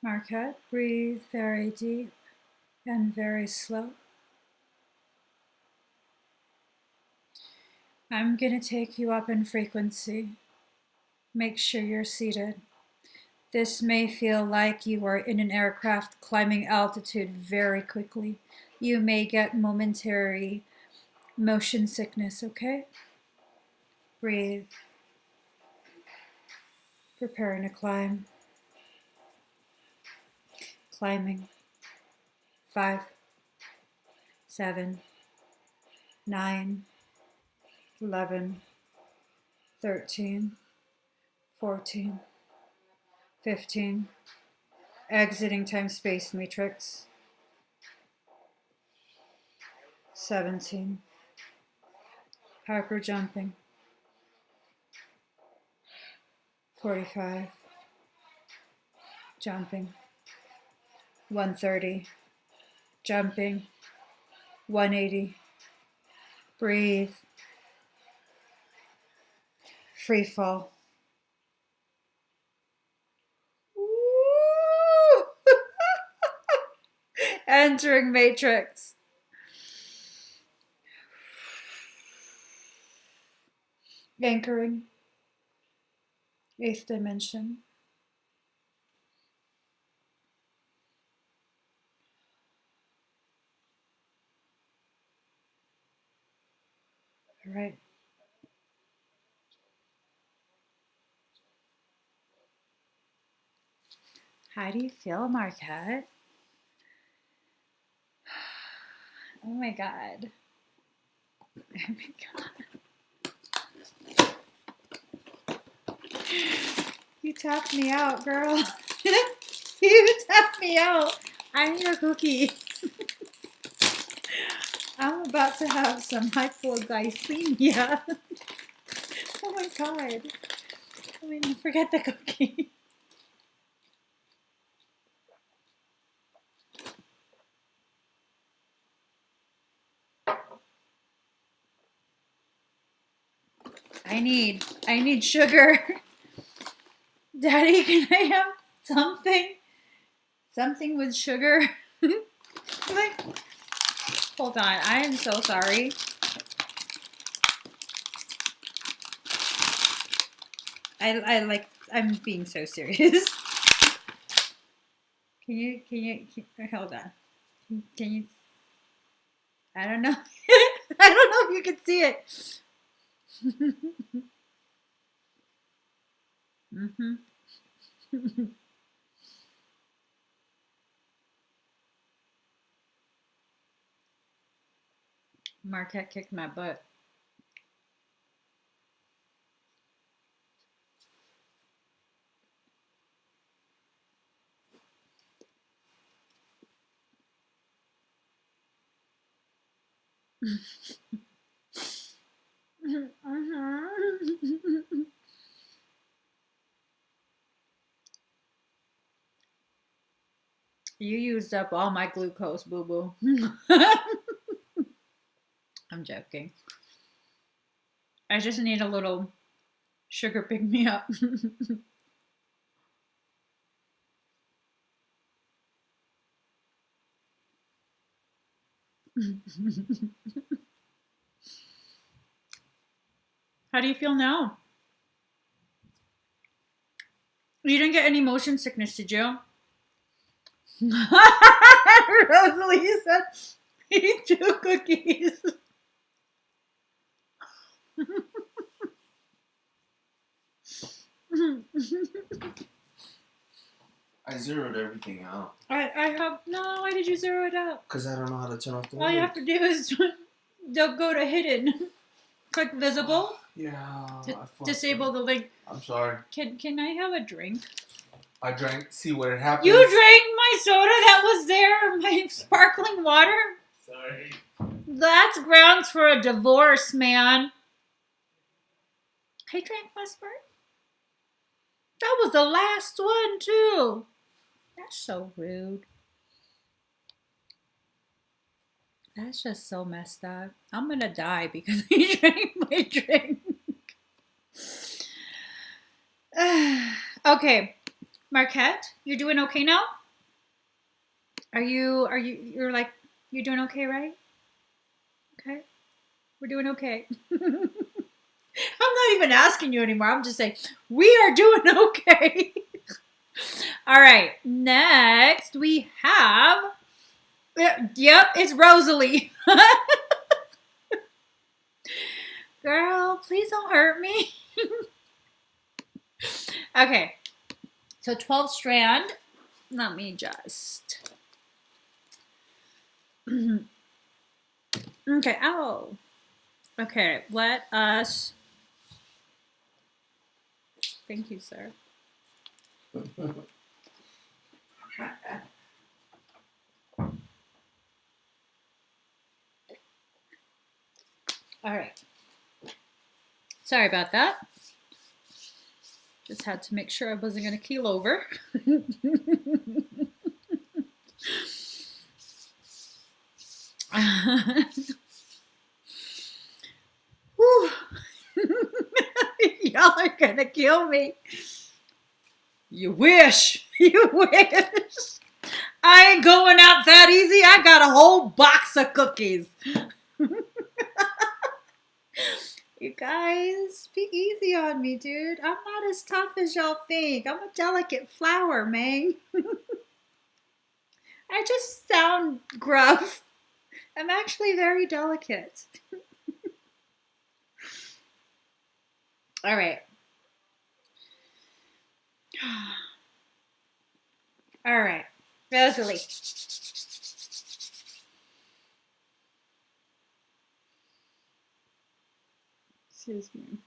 Marquette, breathe very deep and very slow. I'm going to take you up in frequency. Make sure you're seated. This may feel like you are in an aircraft climbing altitude very quickly. You may get momentary motion sickness, okay? Breathe. Preparing to climb. Climbing. 5, 7, 9, 11, 13, 14, 15. Exiting time-space matrix. 17. Hyper jumping. 45. Jumping. 130. Jumping. 180. Breathe. Free fall. Entering matrix. Anchoring. 8th dimension. All right. How do you feel, Marquette? Oh my God. Oh my God. You tapped me out, girl. You tapped me out. I'm your cookie. I'm about to have some hypoglycemia. Oh my God. I mean, forget the cookie. I need sugar. Daddy, can I have something? Something with sugar? Like, hold on, I am so sorry. I'm being so serious. Can you hold on. Can you, I don't know. I don't know if you can see it. Mm-hmm. Marquette kicked my butt. You used up all my glucose, boo-boo. I'm joking. I just need a little sugar pick-me-up. How do you feel now? You didn't get any motion sickness, did you? Rosalie said, eat 2 cookies. I zeroed everything out. I have, no, why did you zero it out? Because I don't know how to turn off the All you have to do is go to hidden. Click visible. Yeah. Disable the link. I'm sorry. Can I have a drink? I drank. See what happened. You drank my soda that was there, my sparkling water? Sorry. That's grounds for a divorce, man. I drank my spark. That was the last one, too. That's so rude. That's just so messed up. I'm gonna die because he drank my drink. Okay, Marquette, you're doing okay now? You're like, you're doing okay, right? Okay, we're doing okay. I'm not even asking you anymore. I'm just saying, we are doing okay. All right, next we have, yep, it's Rosalie. Girl, please don't hurt me. Okay, so 12 strand. Let me just. Okay, ow. Okay, let us. Thank you, sir. All right. Sorry about that. Just had to make sure I wasn't going to keel over. Y'all are going to kill me. You wish. You wish. I ain't going out that easy. I got a whole box of cookies. You guys, be easy on me, dude. I'm not as tough as y'all think. I'm a delicate flower, man. I just sound gruff. I'm actually very delicate. All right. All right. Rosalie. Excuse me.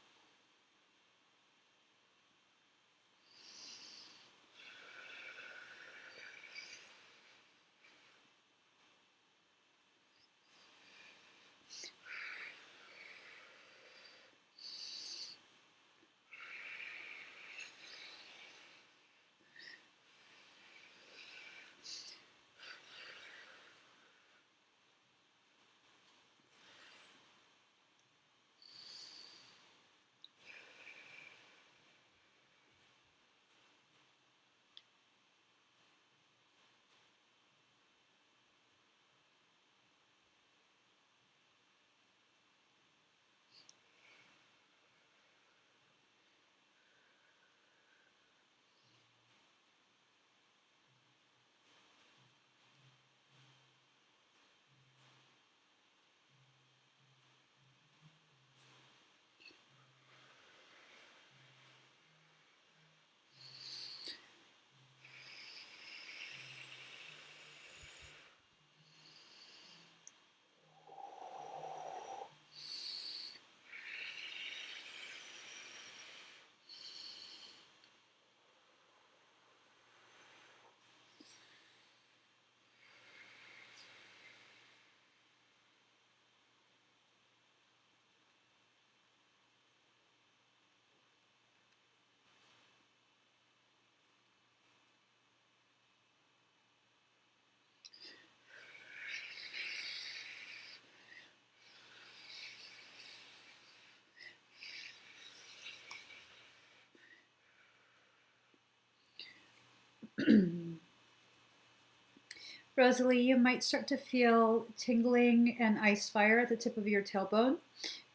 Rosalie, you might start to feel tingling and ice fire at the tip of your tailbone.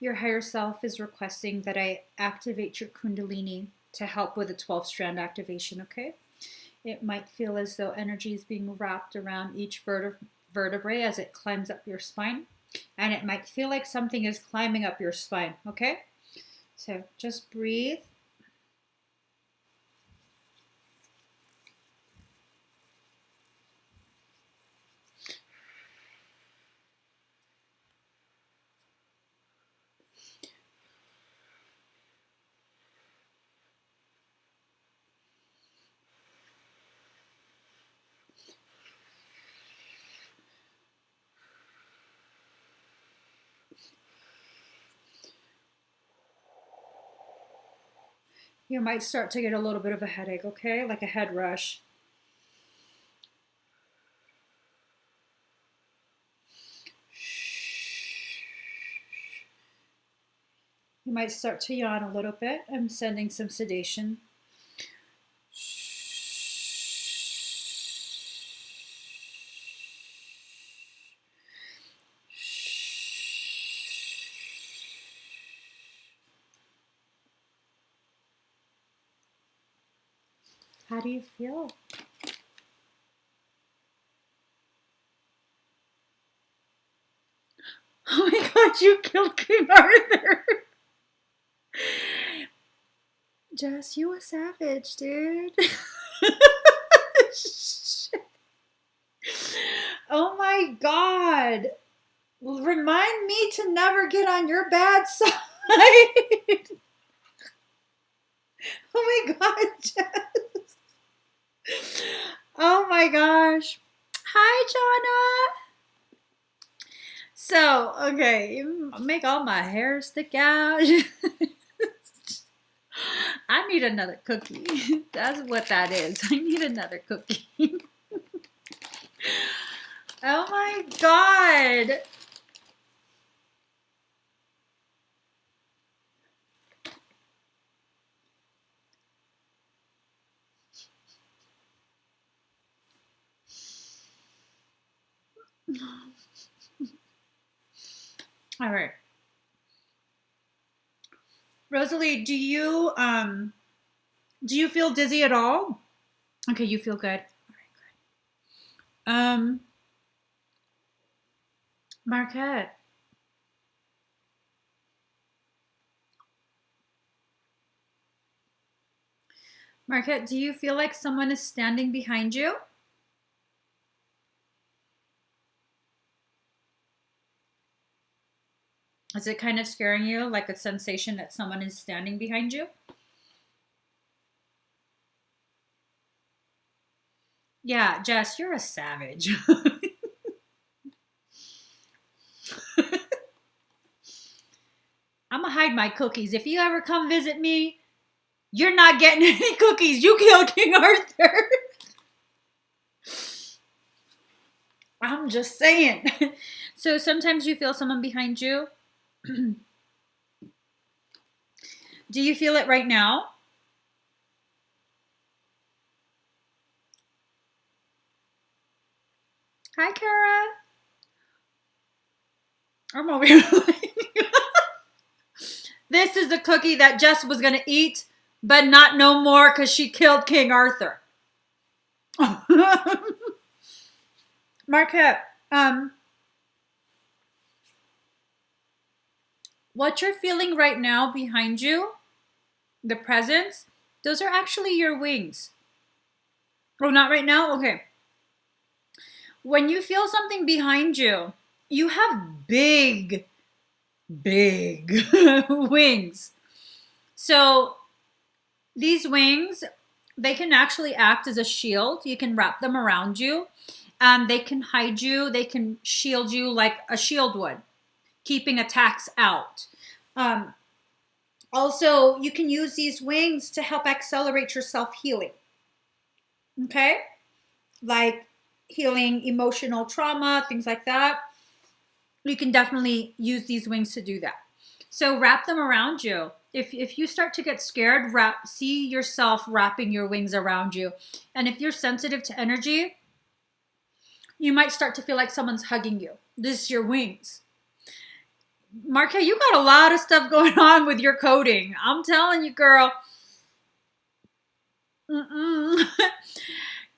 Your higher self is requesting that I activate your Kundalini to help with the 12 strand activation, okay? It might feel as though energy is being wrapped around each vertebrae as it climbs up your spine. And it might feel like something is climbing up your spine, okay? So just breathe. You might start to get a little bit of a headache, okay? Like a head rush. You might start to yawn a little bit. I'm sending some sedation. How do you feel? Oh my god, you killed King Arthur! Jess, you a savage, dude. Oh my god. Remind me to never get on your bad side. Oh my god, Jess. Oh my gosh. Hi, Jonna. So, okay, make all my hair stick out. I need another cookie. That's what that is. I need another cookie. Oh my god. All right. Rosalie, do you feel dizzy at all? Okay, you feel good. All right, good. Marquette. Marquette, do you feel like someone is standing behind you? Is it kind of scaring you, like a sensation that someone is standing behind you? Yeah, Jess, you're a savage. I'm gonna hide my cookies. If you ever come visit me, you're not getting any cookies. You killed King Arthur. I'm just saying. So sometimes you feel someone behind you. Do you feel it right now? Hi, Kara. I'm over here. This is the cookie that Jess was gonna eat, but not no more because she killed King Arthur. Marquette, what you're feeling right now behind you, the presence, those are actually your wings. Oh, not right now? Okay. When you feel something behind you, you have big, big wings. So these wings, they can actually act as a shield. You can wrap them around you and they can hide you. They can shield you like a shield would, keeping attacks out. Also, you can use these wings to help accelerate your self-healing. Okay? Like healing emotional trauma, things like that. You can definitely use these wings to do that. So wrap them around you. If you start to get scared, see yourself wrapping your wings around you. And if you're sensitive to energy, you might start to feel like someone's hugging you. This is your wings. Marquette, you got a lot of stuff going on with your coding. I'm telling you, girl.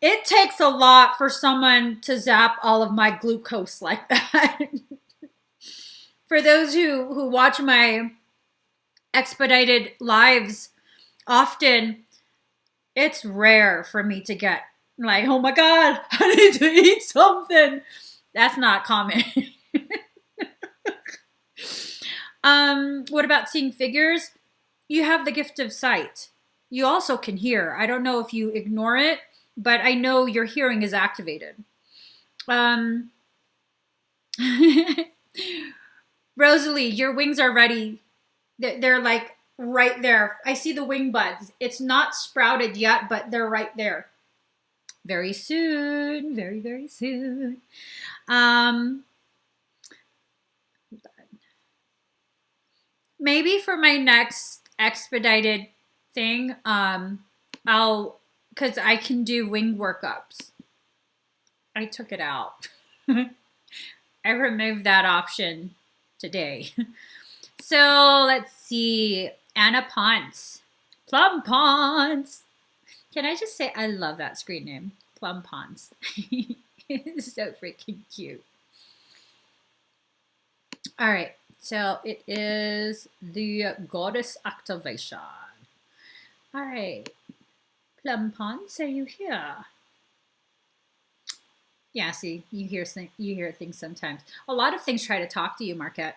It takes a lot for someone to zap all of my glucose like that. For those who watch my expedited lives often, it's rare for me to get like, oh my God, I need to eat something. That's not common. What about seeing figures? You have the gift of sight. You also can hear. I don't know if you ignore it, but I know your hearing is activated. Rosalie, your wings are ready. They're like right there. I see the wing buds. It's not sprouted yet, but they're right there. Very soon. Very, very soon. Maybe for my next expedited thing, because I can do wing workups. I took it out. I removed that option today. So let's see. Anna Ponce. Plum Ponce. Can I just say I love that screen name? Plum Ponce. It's so freaking cute. All right. So it is the goddess activation. All right. Plum Ponce, are you here? Yeah, see, you hear things sometimes. A lot of things try to talk to you, Marquette.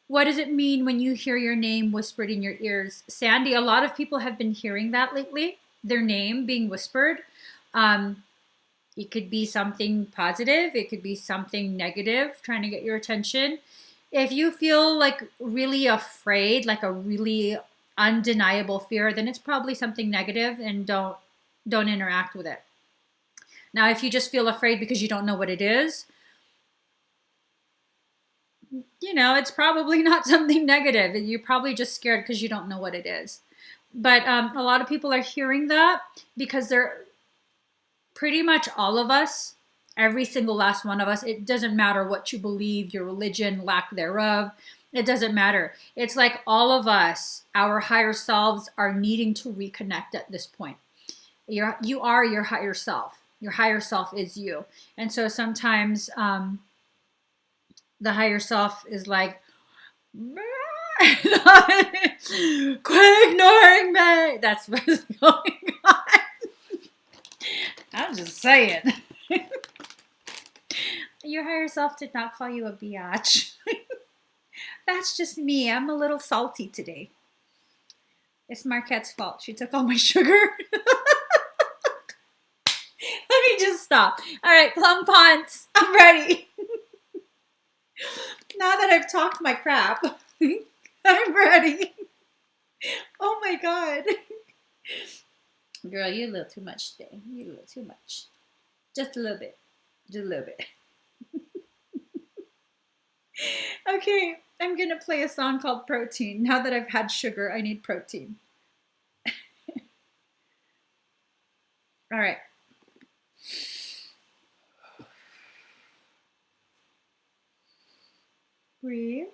What does it mean when you hear your name whispered in your ears? Sandy, a lot of people have been hearing that lately, their name being whispered. It could be something positive. It could be something negative, trying to get your attention. If you feel like really afraid, like a really undeniable fear, then it's probably something negative, and don't interact with it. Now, if you just feel afraid because you don't know what it is, it's probably not something negative. You're probably just scared because you don't know what it is. But a lot of people are hearing that because pretty much all of us, every single last one of us, it doesn't matter what you believe, your religion, lack thereof, it doesn't matter. It's like all of us, our higher selves, are needing to reconnect at this point. You are your higher self. Your higher self is you. And so sometimes the higher self is like, quit ignoring me. That's what's going on. I'm just saying. Your higher self did not call you a biatch. That's just me. I'm a little salty today. It's Marquette's fault. She took all my sugar. Let me just stop. All right, Plum Ponce, I'm ready. Now that I've talked my crap, I'm ready. Oh my God. Girl, you a little too much today. You a little too much. Just a little bit. Just a little bit. Okay, I'm going to play a song called Protein. Now that I've had sugar, I need protein. All right. Breathe.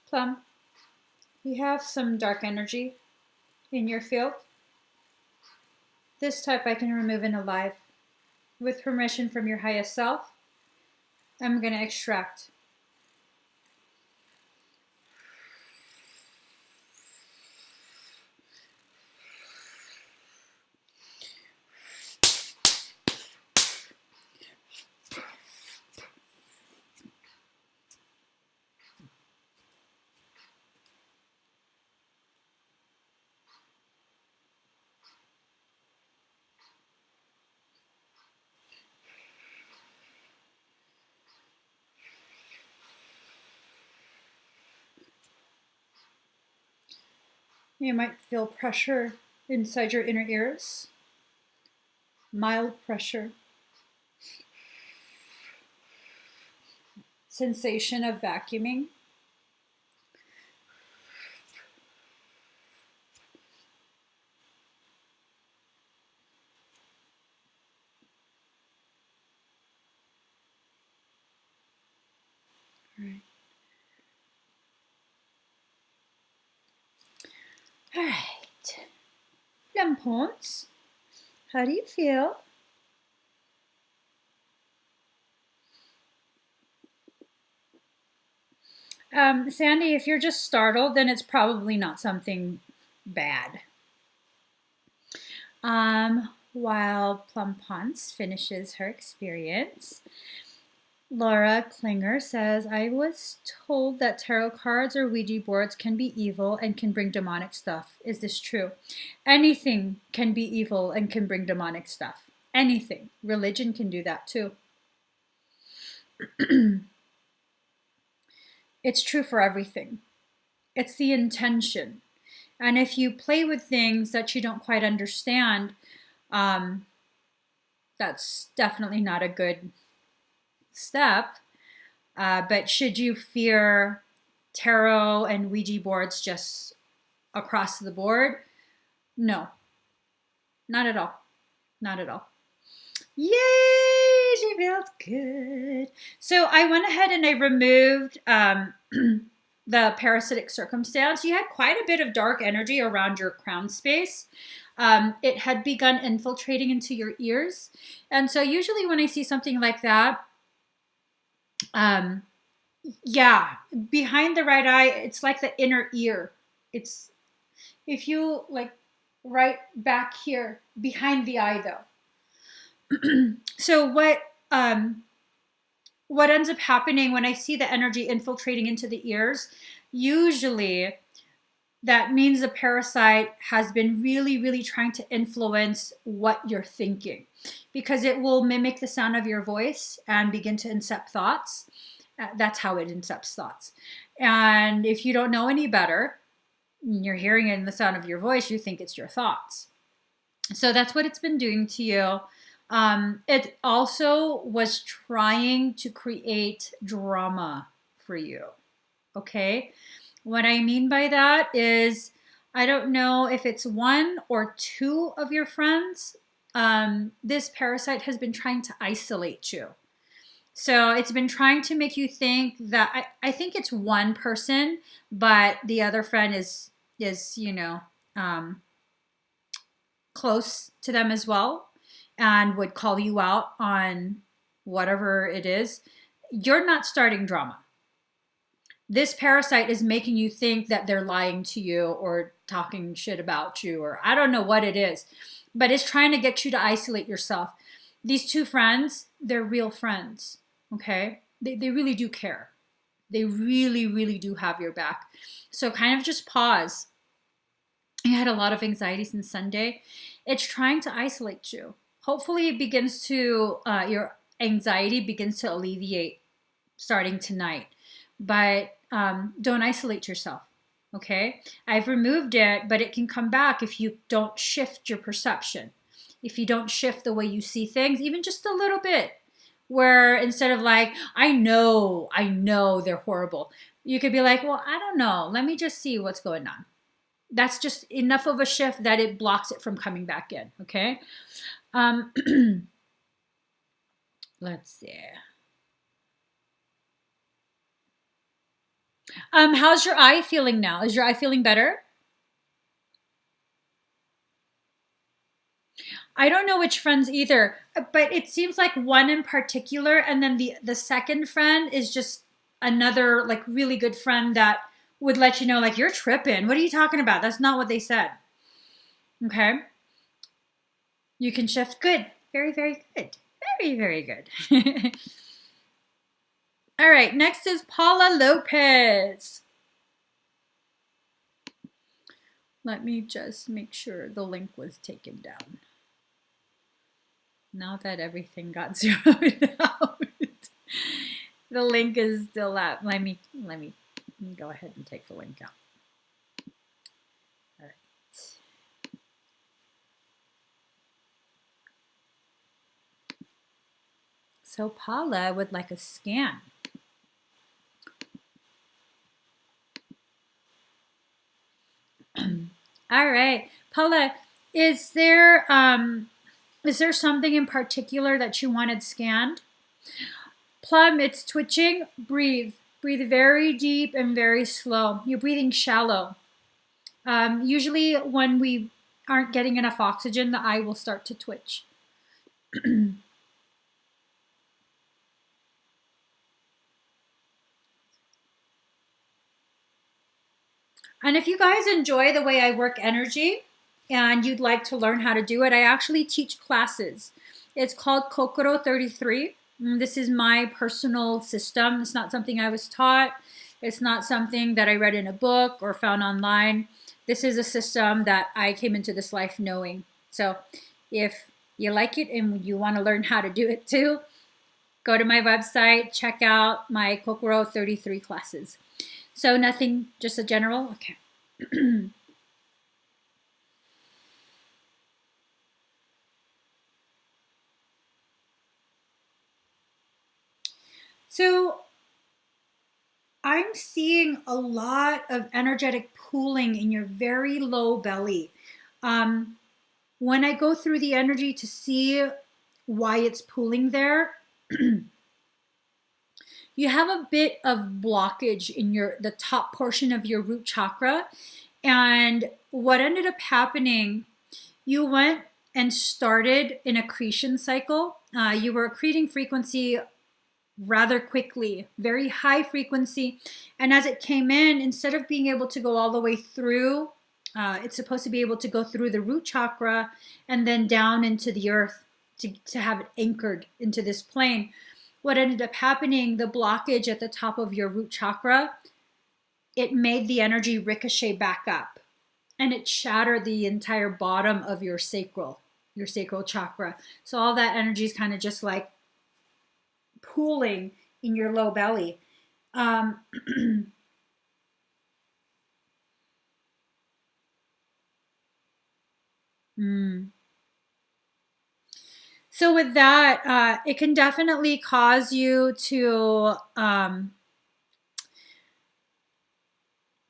Plum, you have some dark energy in your field. This type I can remove and alive. With permission from your highest self, I'm going to extract. You might feel pressure inside your inner ears. Mild pressure. Sensation of vacuuming. Right. All right. Plum Ponce, how do you feel? Sandy, if you're just startled, then it's probably not something bad. While Plum Ponce finishes her experience, Laura Klinger says, I was told that tarot cards or Ouija boards can be evil and can bring demonic stuff. Is this true? Anything can be evil and can bring demonic stuff. Anything. Religion can do that too. It's true for everything. It's the intention. And if you play with things that you don't quite understand, that's definitely not a good step. But should you fear tarot and Ouija boards just across the board? No, not at all. Not at all. Yay, she feels good. So I went ahead and I removed the parasitic circumstance. You had quite a bit of dark energy around your crown space. It had begun infiltrating into your ears. And so usually when I see something like that, Yeah, behind the right eye, it's like the inner ear. It's if you like right back here behind the eye though. So what ends up happening when I see the energy infiltrating into the ears, usually that means the parasite has been really, really trying to influence what you're thinking because it will mimic the sound of your voice and begin to incept thoughts. That's how it incepts thoughts. And if you don't know any better, you're hearing it in the sound of your voice, you think it's your thoughts. So that's what it's been doing to you. It also was trying to create drama for you. Okay. What I mean by that is, I don't know if it's one or two of your friends. This parasite has been trying to isolate you. So it's been trying to make you think that I think it's one person, but the other friend is um, close to them as well and would call you out on whatever it is. You're not starting drama. This parasite is making you think that they're lying to you or talking shit about you, or I don't know what it is, but it's trying to get you to isolate yourself. These two friends, they're real friends, okay? They really do care. They really, really do have your back. So kind of just pause. You had a lot of anxiety since Sunday. It's trying to isolate you. Hopefully, it begins to, your anxiety begins to alleviate starting tonight. But don't isolate yourself, okay? I've removed it, but it can come back if you don't shift your perception. If you don't shift the way you see things, even just a little bit, where instead of like, I know they're horrible, you could be like, well, I don't know. Let me just see what's going on. That's just enough of a shift that it blocks it from coming back in, okay? Um, let's see. How's your eye feeling now? Is your eye feeling better? I don't know which friends either, but it seems like one in particular, and then the second friend is just another like really good friend that would let you know like you're tripping. What are you talking about? That's not what they said. Okay, you can shift. Good, very very good, very very good. All right, next is Paula Lopez. Let me just make sure the link was taken down. Now that everything got zeroed out, the link is still up. Let me go ahead and take the link out. All right. So Paula would like a scan. All right, Paula, is there something in particular that you wanted scanned? Plum, it's twitching. Breathe. Breathe very deep and very slow. You're breathing shallow. Usually when we aren't getting enough oxygen, the eye will start to twitch. And if you guys enjoy the way I work energy and you'd like to learn how to do it, I actually teach classes. It's called Kokoro 33. This is my personal system. It's not something I was taught. It's not something that I read in a book or found online. This is a system that I came into this life knowing. So if you like it and you want to learn how to do it too, go to my website, check out my Kokoro 33 classes. So nothing, just a general, okay. So I'm seeing a lot of energetic pooling in your very low belly. When I go through the energy to see why it's pooling there, you have a bit of blockage in the top portion of your root chakra. And what ended up happening, you went and started an accretion cycle. You were accreting frequency rather quickly, very high frequency. And as it came in, instead of being able to go all the way through, it's supposed to be able to go through the root chakra and then down into the earth to have it anchored into this plane. What ended up happening, the blockage at the top of your root chakra, it made the energy ricochet back up, and it shattered the entire bottom of your sacral chakra. So all that energy is kind of just like pooling in your low belly. So with that, it can definitely cause you to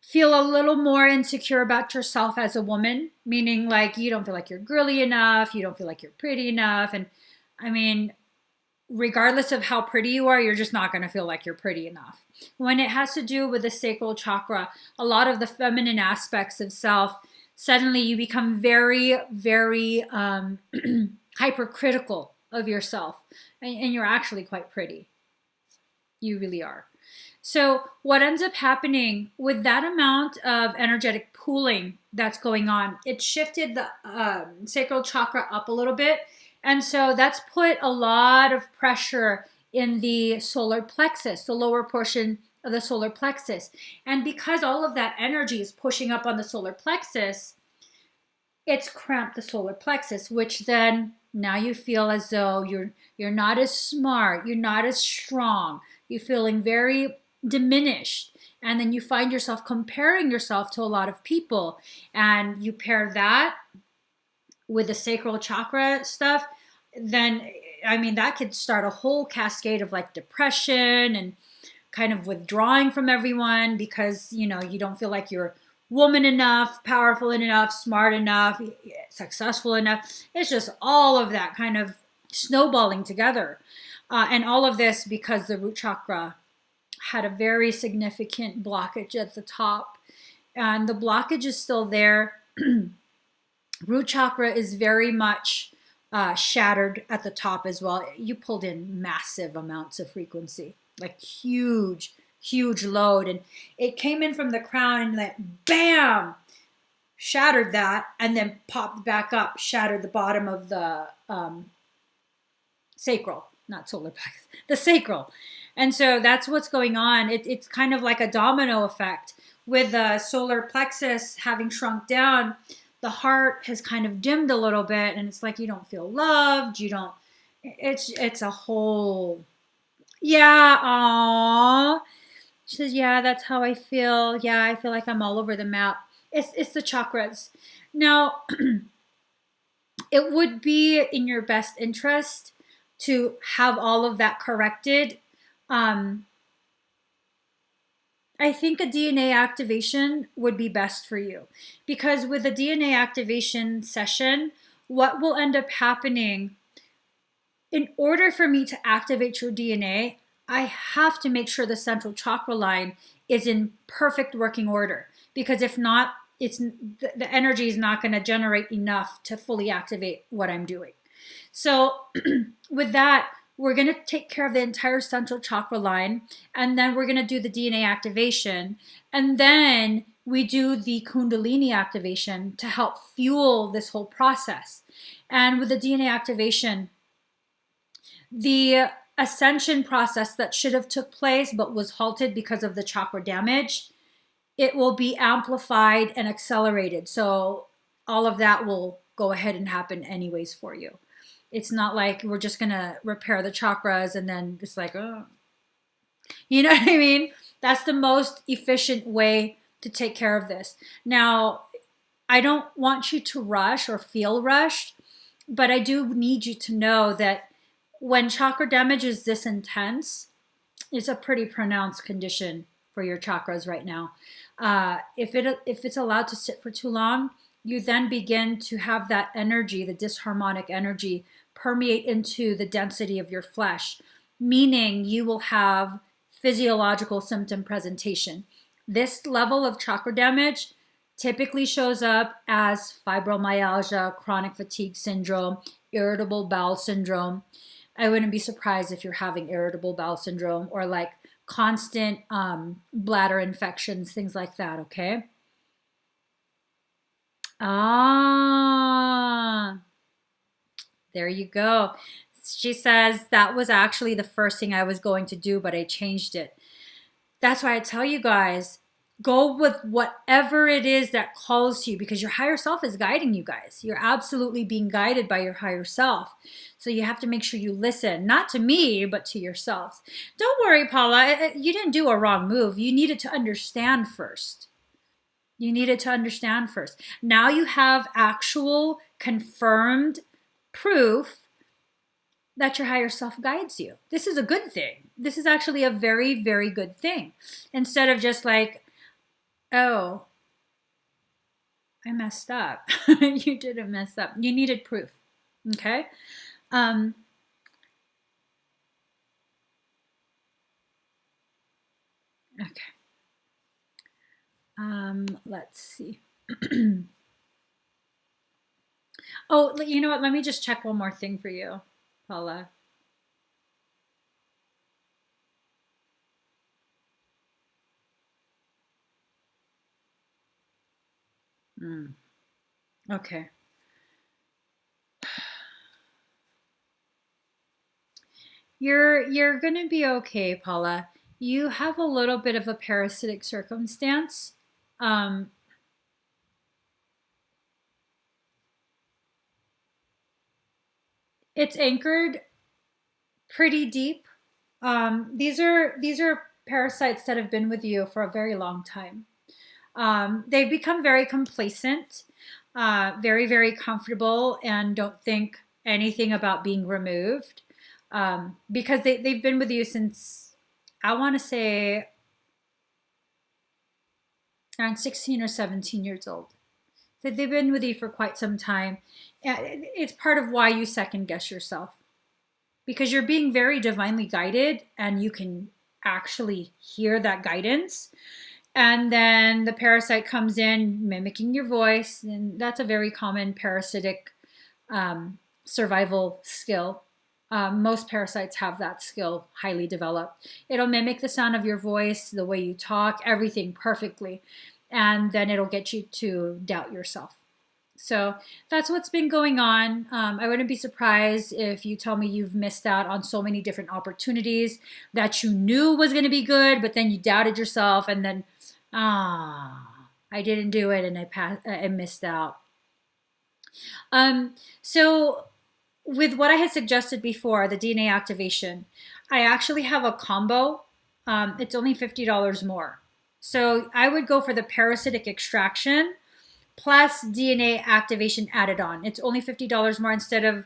feel a little more insecure about yourself as a woman, meaning like you don't feel like you're girly enough, you don't feel like you're pretty enough. And I mean, regardless of how pretty you are, you're just not going to feel like you're pretty enough. When it has to do with the sacral chakra, a lot of the feminine aspects of self, suddenly you become very, very hypercritical of yourself. And you're actually quite pretty. You really are. So what ends up happening with that amount of energetic pooling that's going on, it shifted the sacral chakra up a little bit. And so that's put a lot of pressure in the solar plexus, the lower portion of the solar plexus. And because all of that energy is pushing up on the solar plexus, it's cramped the solar plexus, which then now you feel as though you're not as smart, you're not as strong, you're feeling very diminished. And then you find yourself comparing yourself to a lot of people, and you pair that with the sacral chakra stuff, then I mean that could start a whole cascade of like depression and kind of withdrawing from everyone because you don't feel like you're woman enough, powerful enough, smart enough, successful enough. It's just all of that kind of snowballing together. And all of this because the root chakra had a very significant blockage at the top. And the blockage is still there. Root chakra is very much shattered at the top as well. You pulled in massive amounts of frequency, like huge load. And it came in from the crown and like, bam, shattered that, and then popped back up, shattered the bottom of the sacral, not solar plexus, the sacral. And so that's what's going on. It's kind of like a domino effect. With the solar plexus having shrunk down, the heart has kind of dimmed a little bit, and it's like you don't feel loved. It's a whole, yeah, aww. She says, yeah, that's how I feel. Yeah, I feel like I'm all over the map. It's the chakras. Now, it would be in your best interest to have all of that corrected. I think a DNA activation would be best for you, because with a DNA activation session, what will end up happening, in order for me to activate your DNA, I have to make sure the central chakra line is in perfect working order, because if not, the energy is not going to generate enough to fully activate what I'm doing. So with that, we're going to take care of the entire central chakra line, and then we're going to do the DNA activation, and then we do the Kundalini activation to help fuel this whole process. And with the DNA activation, the ascension process that should have took place but was halted because of the chakra damage, it will be amplified and accelerated. So all of that will go ahead and happen anyways for you. It's not like we're just going to repair the chakras and then it's like, oh. You know what I mean? That's the most efficient way to take care of this. Now, I don't want you to rush or feel rushed, but I do need you to know that when chakra damage is this intense, it's a pretty pronounced condition for your chakras right now. If it's allowed to sit for too long, you then begin to have that energy, the disharmonic energy, permeate into the density of your flesh, meaning you will have physiological symptom presentation. This level of chakra damage typically shows up as fibromyalgia, chronic fatigue syndrome, irritable bowel syndrome. I wouldn't be surprised if you're having irritable bowel syndrome or like constant bladder infections, things like that, okay? Ah, there you go. She says that was actually the first thing I was going to do, but I changed it. That's why I tell you guys, go with whatever it is that calls to you, because your higher self is guiding you guys. You're absolutely being guided by your higher self. So you have to make sure you listen, not to me, but to yourselves. Don't worry, Paula. You didn't do a wrong move. You needed to understand first. You needed to understand first. Now you have actual confirmed proof that your higher self guides you. This is a good thing. This is actually a very, very good thing. Instead of just like, oh, I messed up. You didn't mess up. You needed proof. Okay? Okay. Let's see. Oh, you know what? Let me just check one more thing for you, Paula. Okay. You're gonna be okay, Paula. You have a little bit of a parasitic circumstance. Um, it's anchored pretty deep. These are parasites that have been with you for a very long time. They've become very complacent, very, very comfortable, and don't think anything about being removed because they've been with you since, I want to say, around 16 or 17 years old. So they've been with you for quite some time. It's part of why you second guess yourself, because you're being very divinely guided and you can actually hear that guidance. And then the parasite comes in mimicking your voice, and that's a very common parasitic survival skill. Most parasites have that skill highly developed. It'll mimic the sound of your voice, the way you talk, everything perfectly. And then it'll get you to doubt yourself. So that's what's been going on. I wouldn't be surprised if you tell me you've missed out on so many different opportunities that you knew was going to be good, but then you doubted yourself, and then, I didn't do it, and I missed out. So with what I had suggested before, the DNA activation, I actually have a combo. It's only $50 more. So I would go for the parasitic extraction plus DNA activation added on. It's only $50 more instead of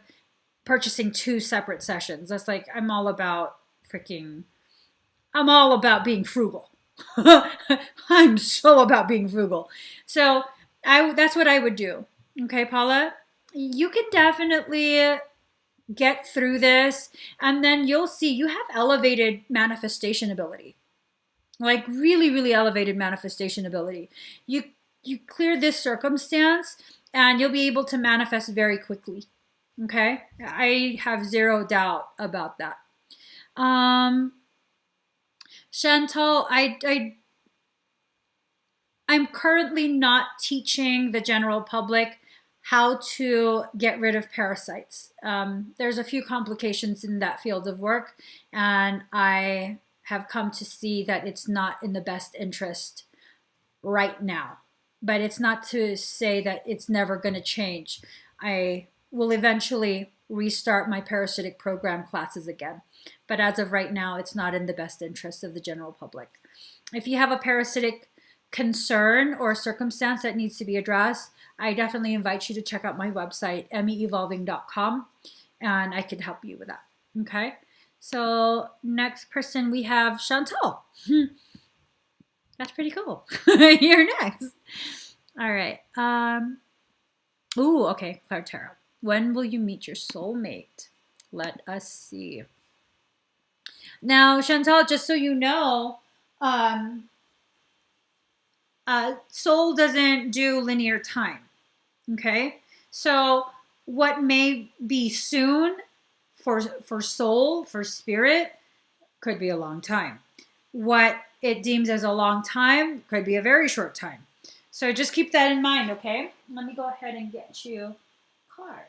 purchasing two separate sessions. That's like, I'm all about being frugal. I'm so about being frugal. So that's what I would do. Okay, Paula? You can definitely get through this, and then you'll see you have elevated manifestation ability. Like really, really elevated manifestation ability. You clear this circumstance and you'll be able to manifest very quickly. Okay? I have zero doubt about that. Chantal, I'm currently not teaching the general public how to get rid of parasites. There's a few complications in that field of work, and I have come to see that it's not in the best interest right now. But it's not to say that it's never going to change. I will eventually restart my parasitic program classes again. But as of right now, it's not in the best interest of the general public. If you have a parasitic concern or circumstance that needs to be addressed, I definitely invite you to check out my website, emmyevolving.com, and I can help you with that. Okay? So next person we have Chantal. That's pretty cool. You're next. All right. Ooh, okay, Claire Tarot. When will you meet your soulmate? Let us see. Now, Chantal, just so you know, soul doesn't do linear time. Okay? So what may be soon for soul, for spirit, could be a long time. What it deems as a long time could be a very short time. So just keep that in mind, okay? Let me go ahead and get you cards.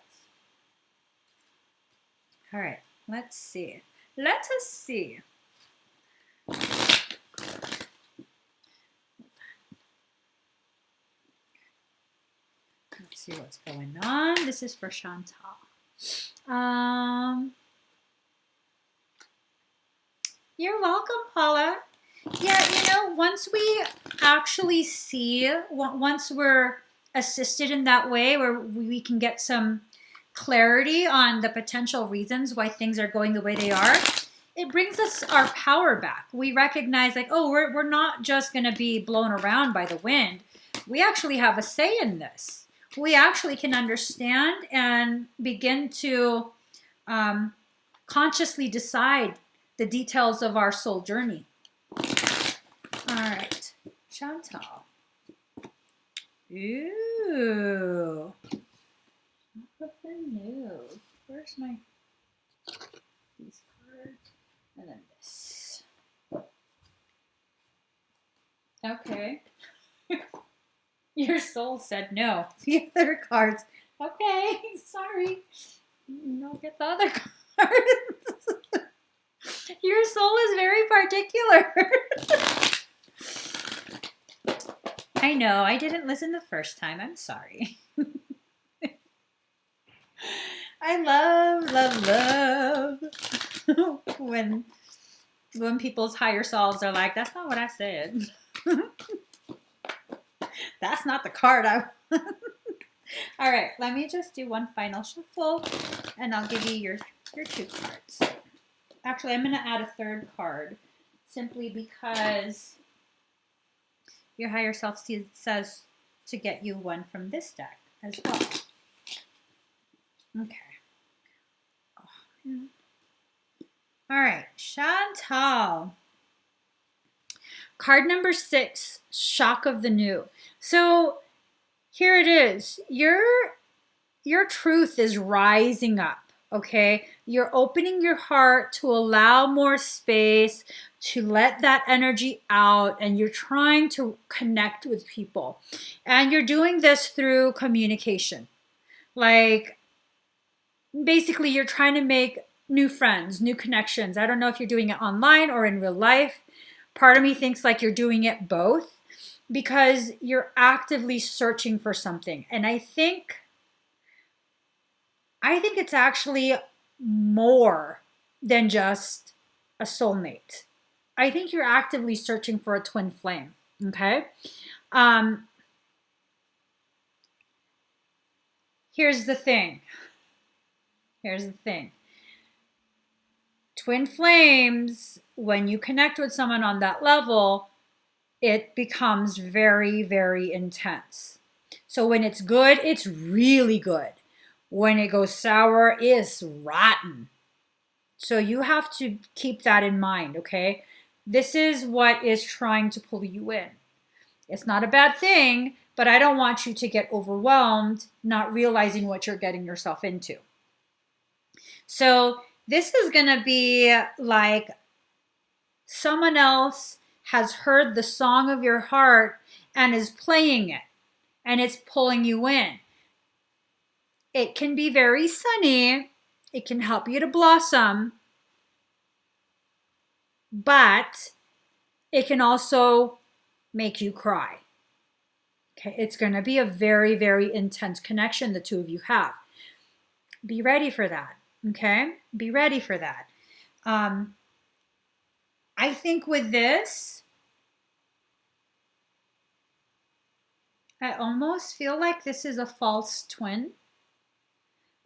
All right, let's see. Let us see. Let's see what's going on. This is for Chantal. You're welcome, Paula. Yeah, once we actually see, once we're assisted in that way, where we can get some clarity on the potential reasons why things are going the way they are, it brings us our power back. We recognize like, oh, we're not just going to be blown around by the wind. We actually have a say in this. We actually can understand and begin to consciously decide the details of our soul journey. All right, Chantal. Ooh. Nothing new. Where's my these cards? And then this. Okay. Your soul said no. The other cards. Okay, sorry. I'll get the other cards. Your soul is very particular. I know, I didn't listen the first time. I'm sorry. I love when people's higher selves are like, that's not what I said. That's not the card I want. All right, let me just do one final shuffle, and I'll give you your 2 cards. Actually, I'm going to add a 3rd card, simply because your higher self says to get you one from this deck as well. Okay. All right, Chantal. Card number 6, shock of the new. So here it is. Your truth is rising up, okay? You're opening your heart to allow more space, to let that energy out, and you're trying to connect with people. And you're doing this through communication. Like, basically, you're trying to make new friends, new connections. I don't know if you're doing it online or in real life. Part of me thinks like you're doing it both because you're actively searching for something. And I think it's actually more than just a soulmate. I think you're actively searching for a twin flame, okay? Here's the thing. Twin flames, when you connect with someone on that level, it becomes very, very intense. So when it's good, it's really good. When it goes sour, it's rotten. So you have to keep that in mind, okay? This is what is trying to pull you in. It's not a bad thing, but I don't want you to get overwhelmed, not realizing what you're getting yourself into. So this is going to be like someone else has heard the song of your heart and is playing it, and it's pulling you in. It can be very sunny. It can help you to blossom, but it can also make you cry. Okay, it's going to be a very, very intense connection the two of you have. Be ready for that, okay? Be ready for that. I think with this, I almost feel like this is a false twin,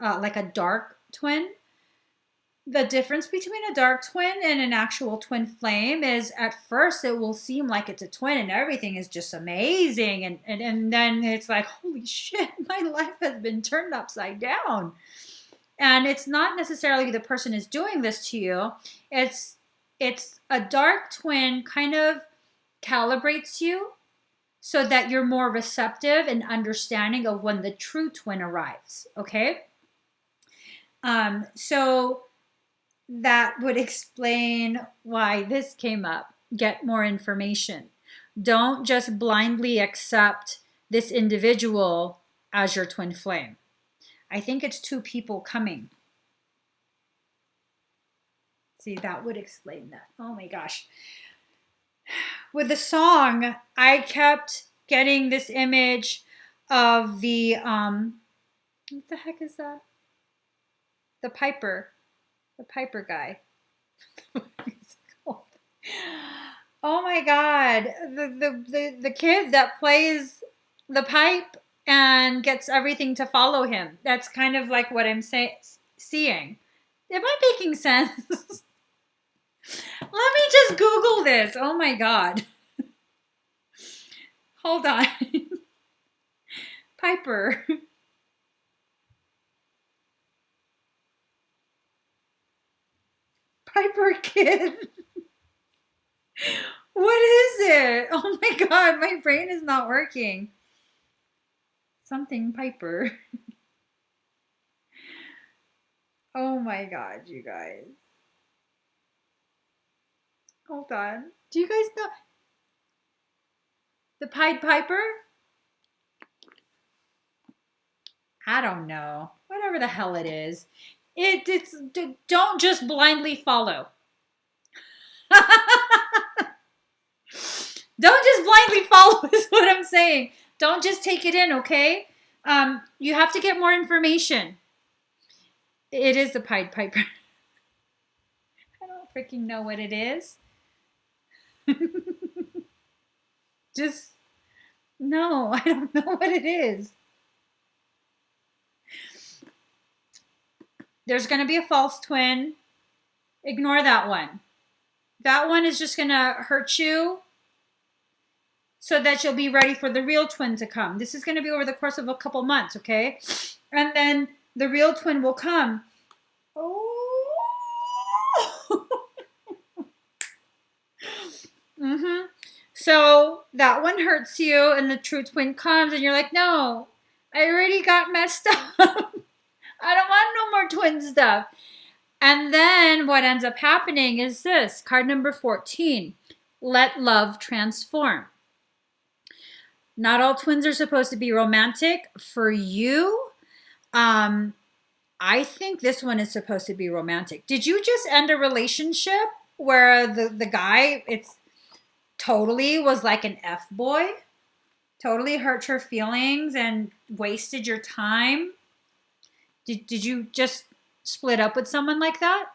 like a dark twin. The difference between a dark twin and an actual twin flame is at first it will seem like it's a twin and everything is just amazing. And then it's like, holy shit, my life has been turned upside down. And it's not necessarily the person is doing this to you. It's a dark twin kind of calibrates you so that you're more receptive and understanding of when the true twin arrives, okay? So that would explain why this came up. Get more information. Don't just blindly accept this individual as your twin flame. I think it's two people coming. See, that would explain that. Oh my gosh. With the song, I kept getting this image of the, what the heck is that? The piper guy. Oh my God. The kid that plays the pipe and gets everything to follow him. That's kind of like what I'm seeing. Am I making sense? Let me just Google this. Oh my God. Hold on. Piper. Piper kid. What is it? Oh my God, my brain is not working. Something Piper. Oh my God, you guys. Hold on. Do you guys know the Pied Piper? I don't know. Whatever the hell it is. It's don't just blindly follow. Don't just blindly follow is what I'm saying. Don't just take it in, okay? You have to get more information. It is the Pied Piper. I don't freaking know what it is. Just, no, I don't know what it is. There's going to be a false twin. Ignore that one. That one is just going to hurt you so that you'll be ready for the real twin to come. This is going to be over the course of a couple months, okay? And then the real twin will come. Oh. Mm-hmm. So that one hurts you and the true twin comes and you're like, no, I already got messed up. I don't want no more twin stuff. And then what ends up happening is this, card number 14, let love transform. Not all twins are supposed to be romantic. For you, I think this one is supposed to be romantic. Did you just end a relationship where the guy, it's totally was like an F-boy? Totally hurt your feelings and wasted your time? Did you just split up with someone like that?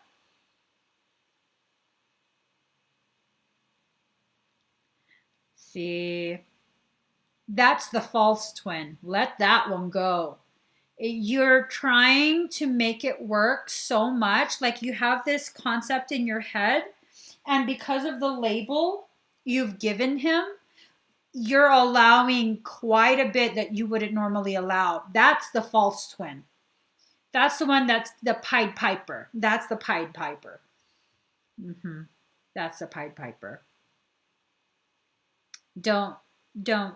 See, that's the false twin. Let that one go. You're trying to make it work so much. Like you have this concept in your head, and because of the label you've given him, you're allowing quite a bit that you wouldn't normally allow. That's the false twin. That's the one that's the Pied Piper. That's the Pied Piper. Mm-hmm. That's the Pied Piper. Don't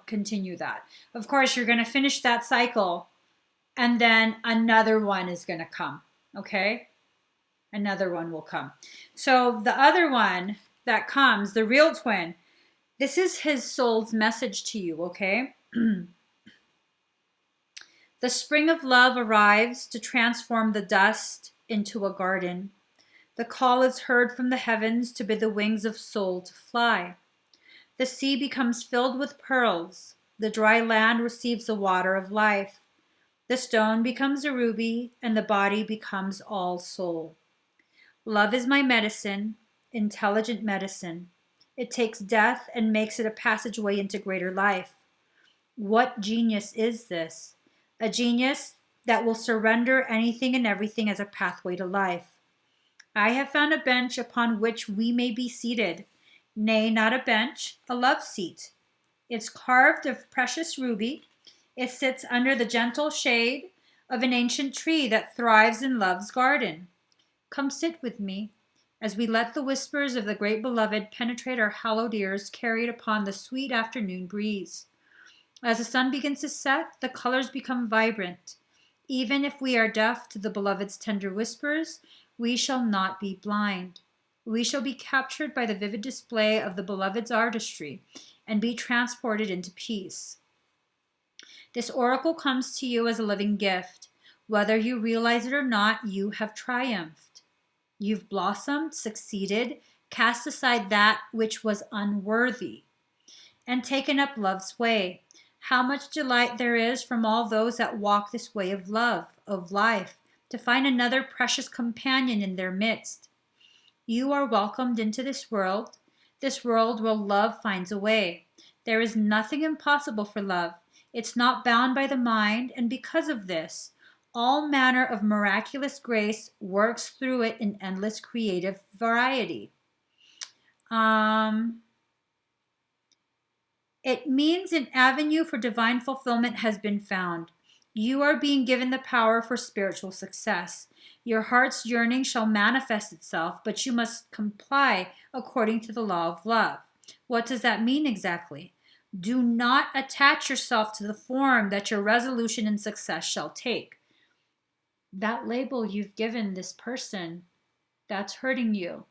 continue that. Of course, you're going to finish that cycle and then another one is going to come. Okay? Another one will come. So the other one that comes, the real twin, this is his soul's message to you, okay? The spring of love arrives to transform the dust into a garden. The call is heard from the heavens to bid the wings of soul to fly. The sea becomes filled with pearls. The dry land receives the water of life. The stone becomes a ruby, and the body becomes all soul. Love is my medicine, intelligent medicine. It takes death and makes it a passageway into greater life. What genius is this? A genius that will surrender anything and everything as a pathway to life. I have found a bench upon which we may be seated. Nay, not a bench, a love seat. It's carved of precious ruby. It sits under the gentle shade of an ancient tree that thrives in love's garden. Come sit with me as we let the whispers of the great beloved penetrate our hallowed ears, carried upon the sweet afternoon breeze. As the sun begins to set, the colors become vibrant. Even if we are deaf to the beloved's tender whispers, We shall not be blind. We shall be captured by the vivid display of the beloved's artistry and be transported into peace. This oracle comes to you as a living gift. Whether you realize it or not, you have triumphed. You've blossomed, succeeded, cast aside that which was unworthy, and taken up love's way. How much delight there is from all those that walk this way of love, of life, to find another precious companion in their midst. You are welcomed into this world where love finds a way. There is nothing impossible for love. It's not bound by the mind, and because of this, all manner of miraculous grace works through it in endless creative variety. It means an avenue for divine fulfillment has been found. You are being given the power for spiritual success. Your heart's yearning shall manifest itself, but you must comply according to the law of love. What does that mean exactly? Do not attach yourself to the form that your resolution and success shall take. That label you've given this person, that's hurting you.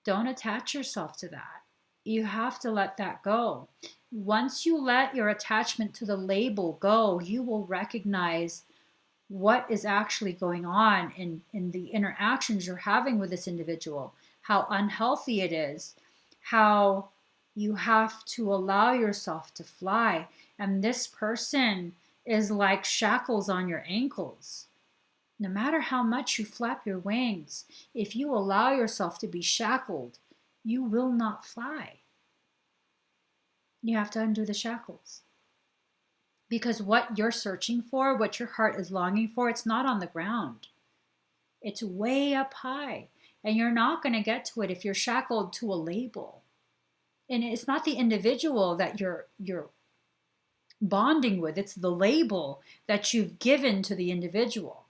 Don't attach yourself to that. You have to let that go. Once you let your attachment to the label go, you will recognize what is actually going on in the interactions you're having with this individual, how unhealthy it is, how you have to allow yourself to fly. And this person is like shackles on your ankles. No matter how much you flap your wings, if you allow yourself to be shackled, you will not fly. You have to undo the shackles. Because what you're searching for, what your heart is longing for, it's not on the ground. It's way up high. And you're not going to get to it if you're shackled to a label. And it's not the individual that you're bonding with. It's the label that you've given to the individual.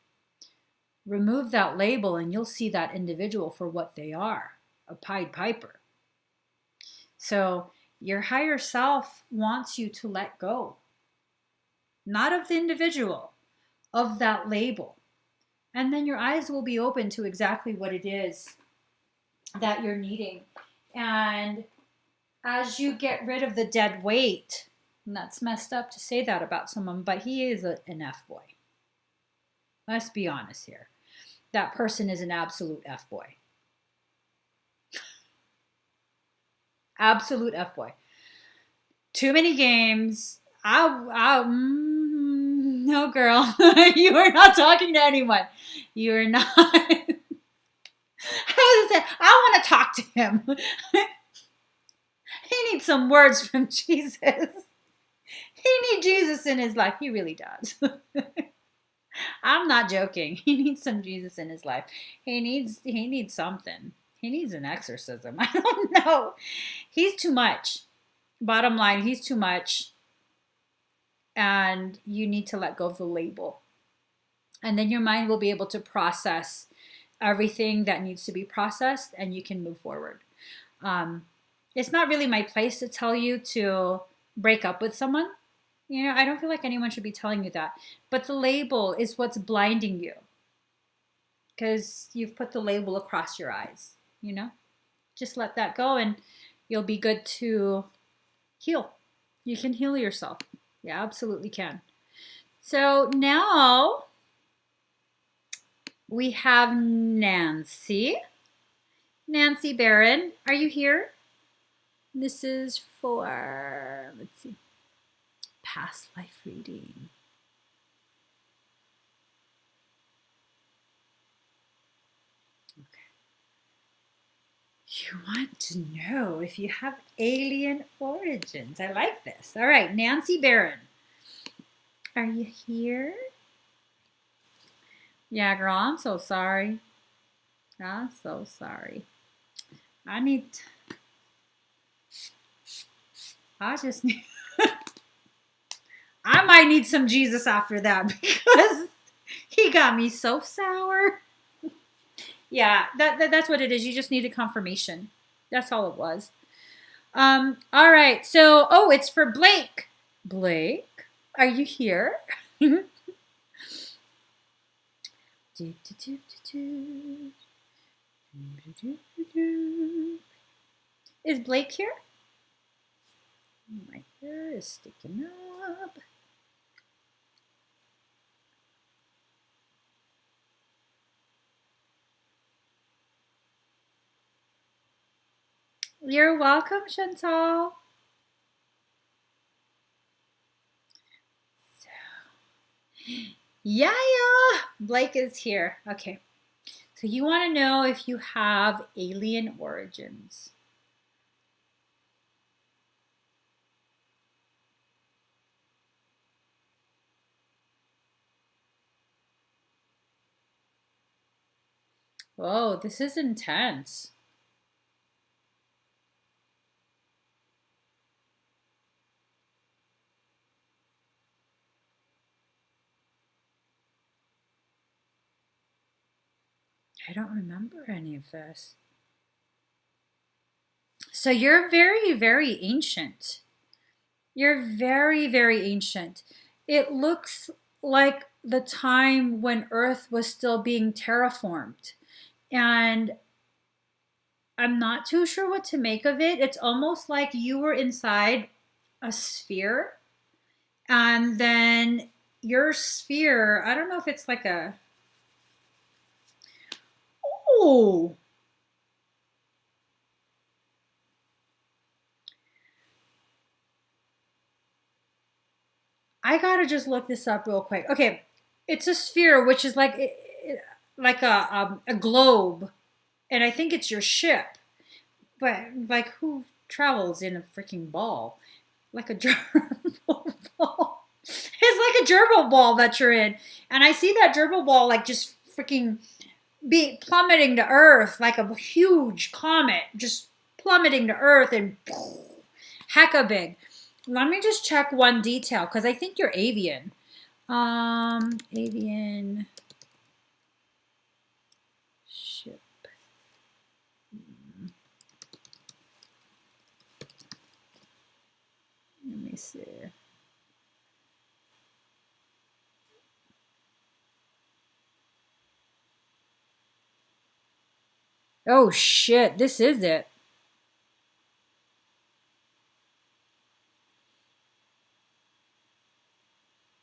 Remove that label and you'll see that individual for what they are, a Pied Piper. So your higher self wants you to let go. Not of the individual, of that label. And then your eyes will be open to exactly what it is that you're needing. And as you get rid of the dead weight, and that's messed up to say that about someone, but he is an F-boy. Let's be honest here. That person is an absolute F-boy. Absolute F-boy. Too many games. No, girl. You are not talking to anyone. You are not. I want to talk to him. He needs some words from Jesus. He needs Jesus in his life. He really does. I'm not joking. He needs some Jesus in his life. He needs something. He needs an exorcism. I don't know. He's too much. Bottom line, he's too much. And you need to let go of the label. And then your mind will be able to process everything that needs to be processed, and you can move forward. It's not really my place to tell you to break up with someone. You know, I don't feel like anyone should be telling you that. But the label is what's blinding you. Because you've put the label across your eyes, you know? Just let that go and you'll be good to heal. You can heal yourself. You absolutely can. So now we have Nancy. Nancy Barron, are you here? This is for, let's see, past life reading. Okay. You want to know if you have alien origins. I like this. All right, Nancy Barron. Are you here? Yeah, girl, I'm so sorry. I'm so sorry. I just need, I might need some Jesus after that because he got me so sour. Yeah, that's what it is. You just needed confirmation. That's all it was. All right. So, it's for Blake. Blake, are you here? Is Blake here? My hair is sticking up. You're welcome, Chantal. Yeah, Blake is here. Okay. So you want to know if you have alien origins. Whoa, this is intense. I don't remember any of this. So you're very, very ancient. You're very, very ancient. It looks like the time when Earth was still being terraformed. And I'm not too sure what to make of it. It's almost like you were inside a sphere, and then your sphere, I don't know if it's like a, oh, I gotta just look this up real quick. Okay, it's a sphere, which is like a globe, and I think it's your ship. But like, who travels in a freaking ball? Like a gerbil ball. It's like a gerbil ball that you're in, and I see that gerbil ball like just freaking be plummeting to Earth like a huge comet, just plummeting to Earth and hecka big. Let me just check one detail because I think you're avian. Avian ship. Let me see. Oh shit, this is it.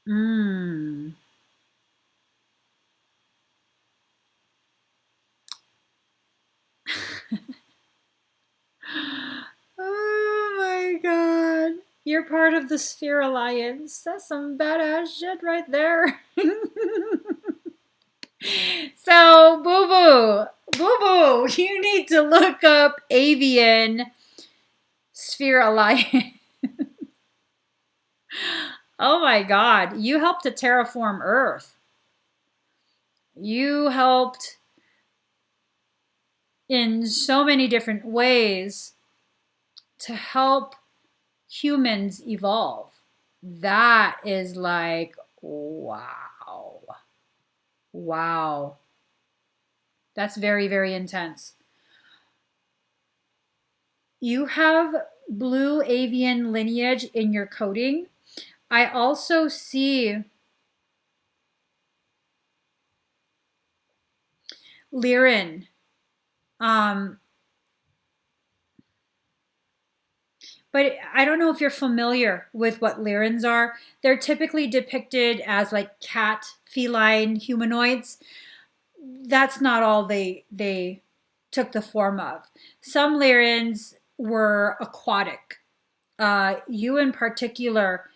Mmm. Oh my god. You're part of the Sphere Alliance. That's some badass shit right there. So, Boo Boo, you need to look up Avian Sphere Alliance. Oh my god, you helped to terraform Earth. You helped in so many different ways to help humans evolve. That is like, wow. Wow. That's very, very intense. You have blue avian lineage in your coding. I also see Lyran. Um, but I don't know if you're familiar with what Lyrans are. They're typically depicted as like cat, feline humanoids. That's not all they took the form of. Some Lyrans were aquatic. You in particular,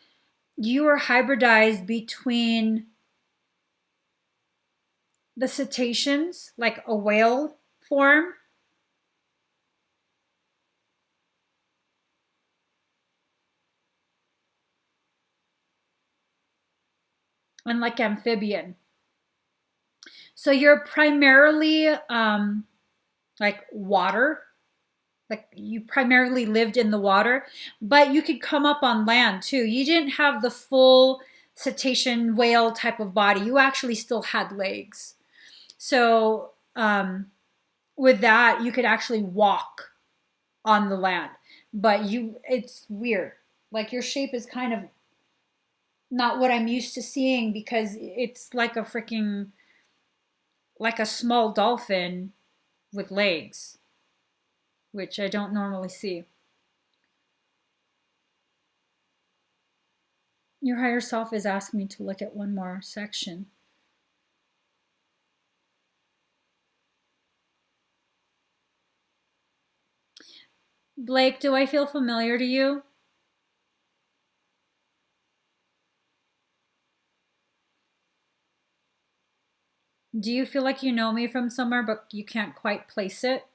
you were hybridized between the cetaceans, like a whale form, and like amphibian. So you're primarily like water, like you primarily lived in the water, but you could come up on land too. You didn't have the full cetacean whale type of body. You actually still had legs. So with that, you could actually walk on the land. But it's weird. Like your shape is kind of not what I'm used to seeing because it's like a freaking like a small dolphin with legs, which I don't normally see. Your higher self is asking me to look at one more section. Blake, do I feel familiar to you? Do you feel like you know me from somewhere, but you can't quite place it?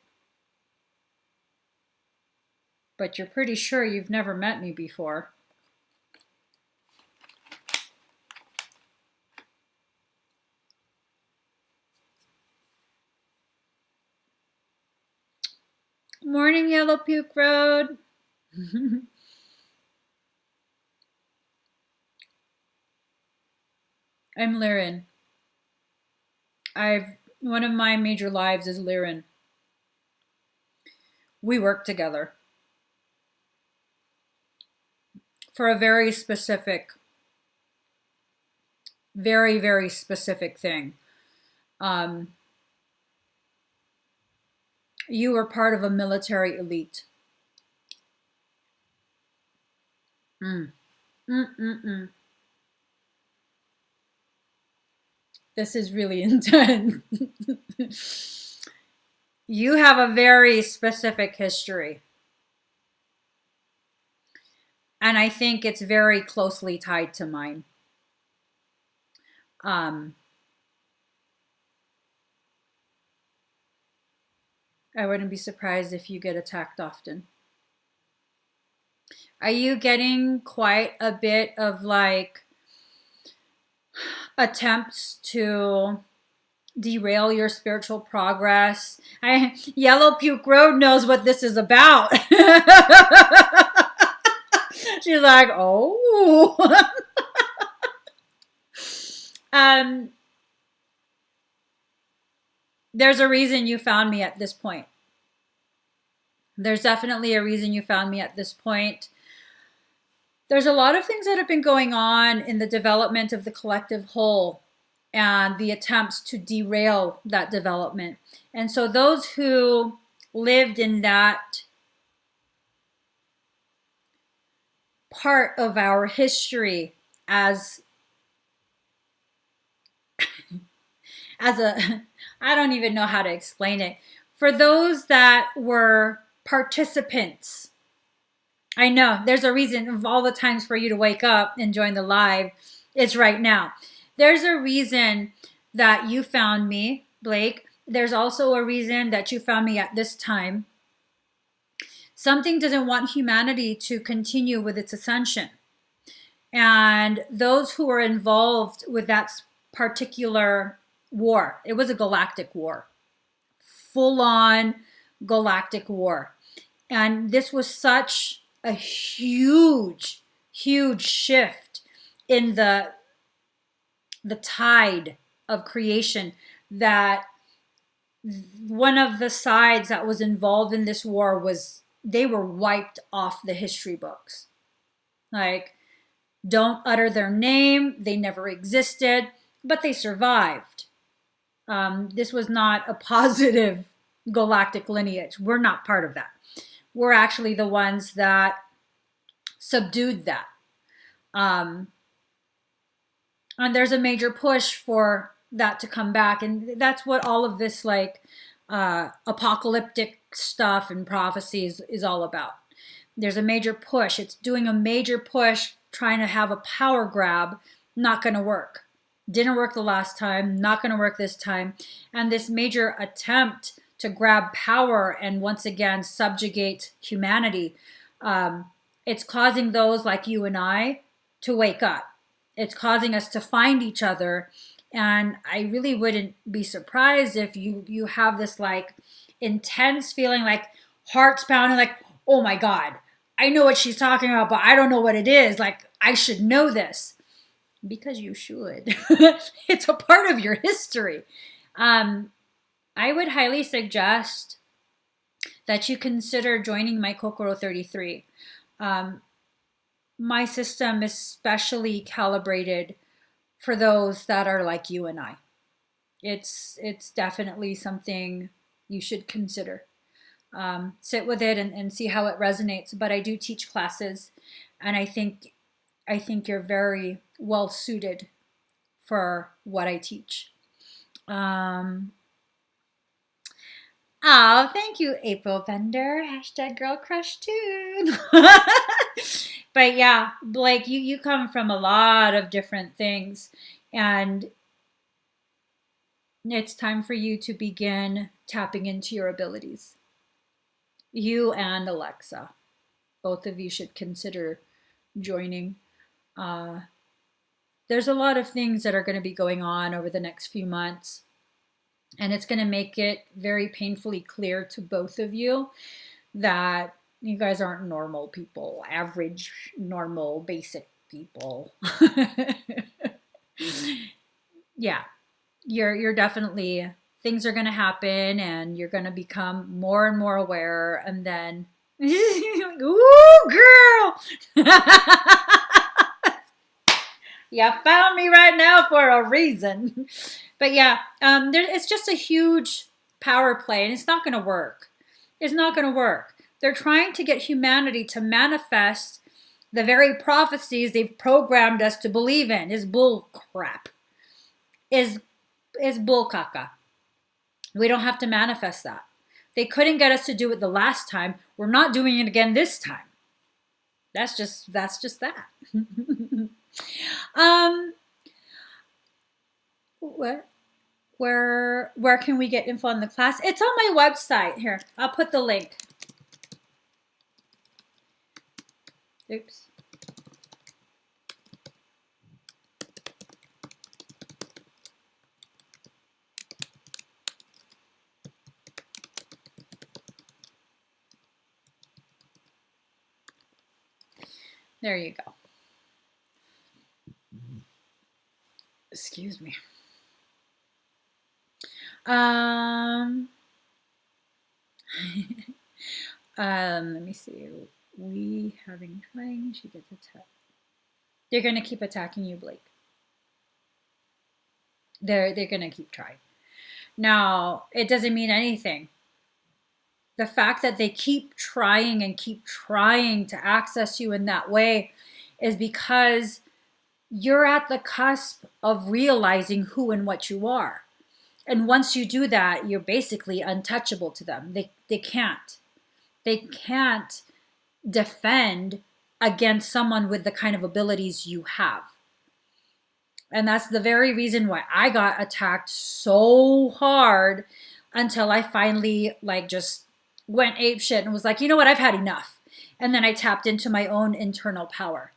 But you're pretty sure you've never met me before. Morning, Yellow Puke Road. I'm Lirin. One of my major lives is Lirin. We work together for a very specific, very, very specific thing. You were part of a military elite. This is really intense. You have a very specific history. And I think it's very closely tied to mine. I wouldn't be surprised if you get attacked often. Are you getting quite a bit of like attempts to derail your spiritual progress? Yellow Puke Road knows what this is about. She's like, oh. There's a reason you found me at this point. There's definitely a reason you found me at this point. There's a lot of things that have been going on in the development of the collective whole and the attempts to derail that development. And so those who lived in that part of our history as a, I don't even know how to explain it. For those that were participants, I know there's a reason of all the times for you to wake up and join the live. It's right now. There's a reason that you found me, Blake. There's also a reason that you found me at this time. Something doesn't want humanity to continue with its ascension. And those who were involved with that particular war, it was a galactic war, full-on galactic war. And this was such a huge, huge shift in the tide of creation that one of the sides that was involved in this war was, they were wiped off the history books. Like, don't utter their name. They never existed, but they survived. This was not a positive galactic lineage. We're not part of that. We're actually the ones that subdued that. And there's a major push for that to come back. And that's what all of this like apocalyptic stuff and prophecies is all about. There's a major push. It's doing a major push, trying to have a power grab. Not going to work. Didn't work the last time. Not going to work this time. And this major attempt to grab power and once again subjugate humanity, it's causing those like you and I to wake up. It's causing us to find each other. And I really wouldn't be surprised if you have this like intense feeling, like heart's pounding, like, oh my God, I know what she's talking about, but I don't know what it is. Like, I should know this. Because you should. It's a part of your history. I would highly suggest that you consider joining my Kokoro 33. My system is specially calibrated for those that are like you and I. It's definitely something you should consider. Sit with it and see how it resonates. But I do teach classes, and I think you're very well suited for what I teach. Um, oh, thank you, April Bender. Hashtag girl crush too. But yeah, Blake, you come from a lot of different things, and it's time for you to begin tapping into your abilities. You and Alexa, both of you should consider joining. Uh, there's a lot of things that are going to be going on over the next few months, and it's going to make it very painfully clear to both of you that you guys aren't normal people, average, normal, basic people. Yeah, you're definitely, things are going to happen, and you're going to become more and more aware, and then ooh, girl. You found me right now for a reason. But yeah, it's just a huge power play, and it's not going to work. It's not going to work. They're trying to get humanity to manifest the very prophecies they've programmed us to believe in. Is bull crap. Is bull caca. We don't have to manifest that. They couldn't get us to do it the last time. We're not doing it again this time. That's just that. What? Where can we get info on the class? It's on my website. Here, I'll put the link. Oops. There you go. Excuse me. Let me see. We having trying. She gets attacked. They're gonna keep attacking you, Blake. They're gonna keep trying. Now, it doesn't mean anything. The fact that they keep trying and keep trying to access you in that way is because you're at the cusp of realizing who and what you are. And once you do that, you're basically untouchable to them. They can't. They can't defend against someone with the kind of abilities you have. And that's the very reason why I got attacked so hard until I finally just went apeshit and was like, you know what, I've had enough. And then I tapped into my own internal power.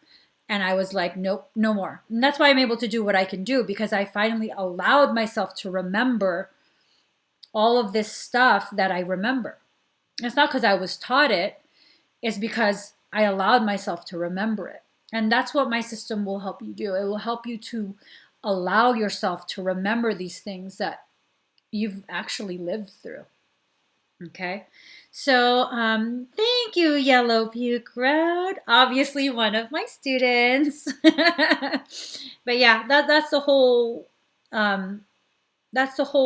And I was like, nope, no more. And that's why I'm able to do what I can do, because I finally allowed myself to remember all of this stuff that I remember. It's not because I was taught it. It's because I allowed myself to remember it. And that's what my system will help you do. It will help you to allow yourself to remember these things that you've actually lived through. Okay, so thank you, Yellow Puke Road. Obviously, one of my students. But yeah, that's the whole